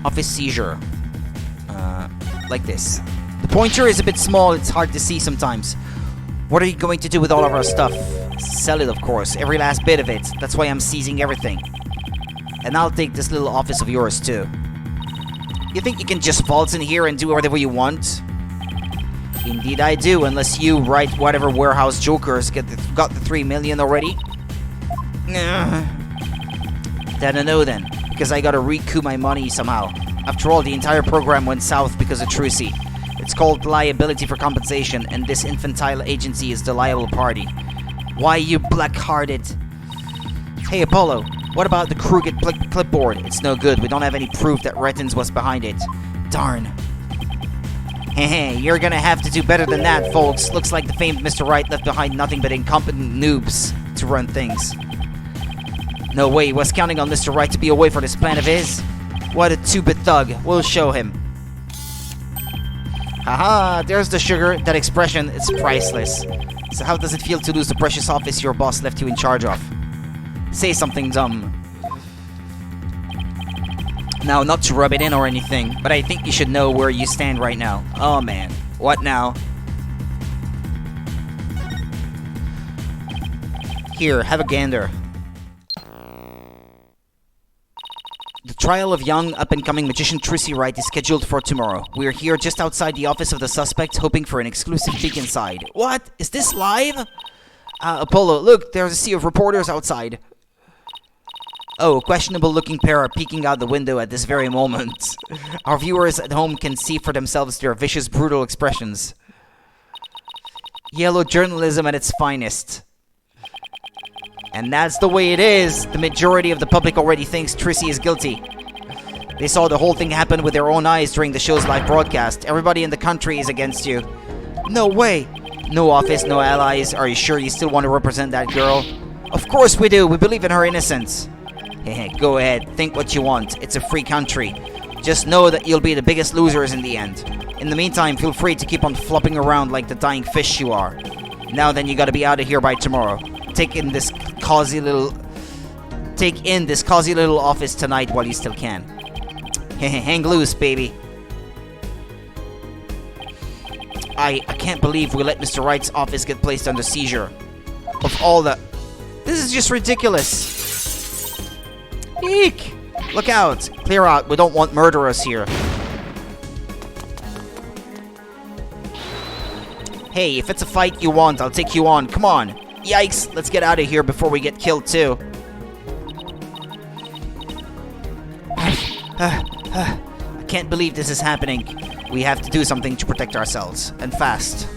Office seizure. Like this. The pointer is a bit small, it's hard to see sometimes. What are you going to do with all of our stuff? Sell it, of course. Every last bit of it. That's why I'm seizing everything. And I'll take this little office of yours, too. You think you can just waltz in here and do whatever you want? Indeed I do, unless you, right, whatever warehouse jokers got the 3 million already. Then I know then, because I gotta recoup my money somehow. After all, the entire program went south because of Trucy. It's called liability for compensation, and this infantile agency is the liable party. Why, you black-hearted... Hey, Apollo, what about the crooked clipboard? It's no good. We don't have any proof that Rettins was behind it. Darn. Hey, you're gonna have to do better than that, folks. Looks like the famed Mr. Wright left behind nothing but incompetent noobs to run things. No way, he was counting on Mr. Wright to be away for this plan of his. What a two-bit thug. We'll show him. Haha, there's the sugar. That expression is priceless. So how does it feel to lose the precious office your boss left you in charge of? Say something dumb. Now, not to rub it in or anything, but I think you should know where you stand right now. Oh man, what now? Here, have a gander. The trial of young, up-and-coming magician Trucy Wright is scheduled for tomorrow. We're here just outside the office of the suspect, hoping for an exclusive peek inside. What? Is this live? Apollo, look, there's a sea of reporters outside. Oh, a questionable-looking pair are peeking out the window at this very moment. Our viewers at home can see for themselves their vicious, brutal expressions. Yellow journalism at its finest. And that's the way it is. The majority of the public already thinks Trissy is guilty. They saw the whole thing happen with their own eyes during the show's live broadcast. Everybody in the country is against you. No way. No office, no allies. Are you sure you still want to represent that girl? Of course we do. We believe in her innocence. Go ahead. Think what you want. It's a free country. Just know that you'll be the biggest losers in the end. In the meantime, feel free to keep on flopping around like the dying fish you are. Now then, you gotta be out of here by tomorrow. Take in this cozy little office tonight while you still can. Hang loose, baby. I can't believe we let Mr. Wright's office get placed under seizure. Of all the... This is just ridiculous. Eek! Look out! Clear out. We don't want murderers here. Hey, if it's a fight you want, I'll take you on. Come on. Yikes! Let's get out of here before we get killed too. I can't believe this is happening. We have to do something to protect ourselves. And fast.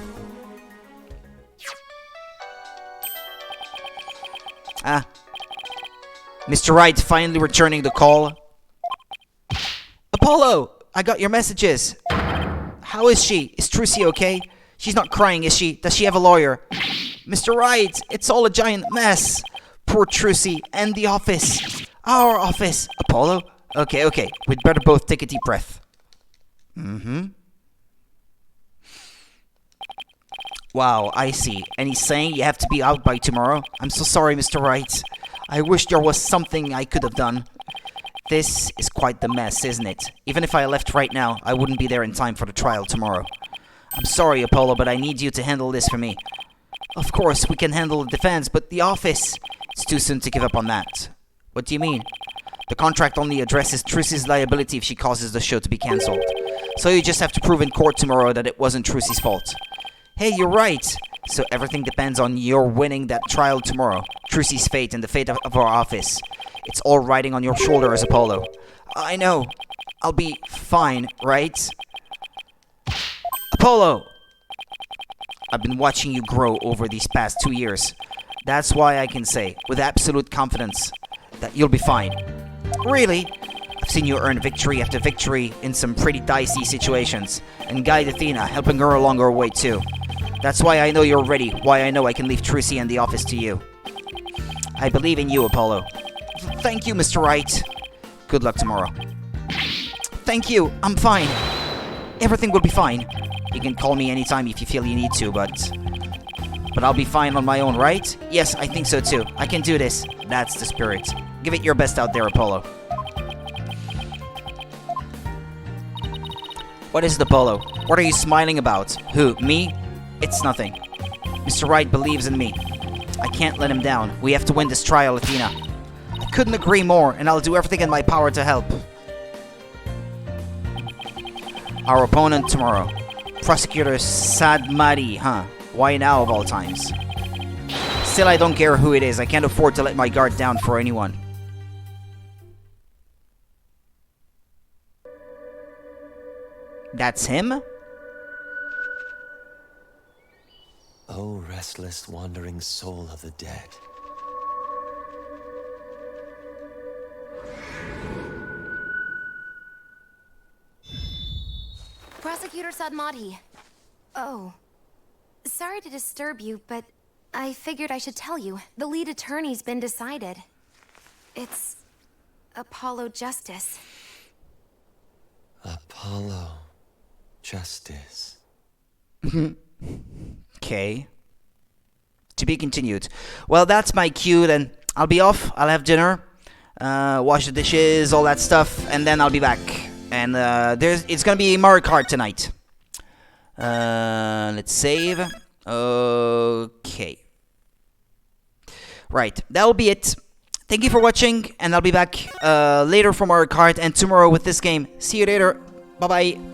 Mr. Wright finally returning the call. Apollo! I got your messages. How is she? Is Trissy okay? She's not crying, is she? Does she have a lawyer? Mr. Wright, it's all a giant mess. Poor Trissy and the office. Our office. Apollo? Okay. We'd better both take a deep breath. Wow, I see. And he's saying you have to be out by tomorrow? I'm so sorry, Mr. Wright. I wish there was something I could have done. This is quite the mess, isn't it? Even if I left right now, I wouldn't be there in time for the trial tomorrow. I'm sorry, Apollo, but I need you to handle this for me. Of course, we can handle the defense, but the office... It's too soon to give up on that. What do you mean? The contract only addresses Trissy's liability if she causes the show to be cancelled. So you just have to prove in court tomorrow that it wasn't Trissy's fault. Hey, you're right. So everything depends on your winning that trial tomorrow. Trissy's fate and the fate of our office. It's all riding on your shoulders, Apollo. I know. I'll be fine, right? Apollo! I've been watching you grow over these past 2 years. That's why I can say, with absolute confidence, that you'll be fine. Really? I've seen you earn victory after victory in some pretty dicey situations, and guide Athena, helping her along her way too. That's why I know you're ready, why I know I can leave Trissy and the office to you. I believe in you, Apollo. Thank you, Mr. Wright. Good luck tomorrow. Thank you, I'm fine. Everything will be fine. You can call me anytime if you feel you need to, but I'll be fine on my own, right? Yes, I think so too. I can do this. That's the spirit. Give it your best out there, Apollo. What is it, Apollo? What are you smiling about? Who, me? It's nothing. Mr. Wright believes in me. I can't let him down. We have to win this trial, Athena. I couldn't agree more, and I'll do everything in my power to help. Our opponent tomorrow. Prosecutor Sadmari, huh? Why now of all times? Still, I don't care who it is. I can't afford to let my guard down for anyone. That's him? O restless, wandering soul of the dead. Prosecutor Sadmati. Oh. Sorry to disturb you, but I figured I should tell you. The lead attorney's been decided. It's Apollo Justice. Apollo Justice. Okay. To be continued. Well, that's my cue then. I'll be off. I'll have dinner. Wash the dishes, all that stuff, and then I'll be back. And it's gonna be Mario Kart tonight. Let's save. Okay. Right, that'll be it. Thank you for watching, and I'll be back later for Mario Kart and tomorrow with this game. See you later. Bye-bye.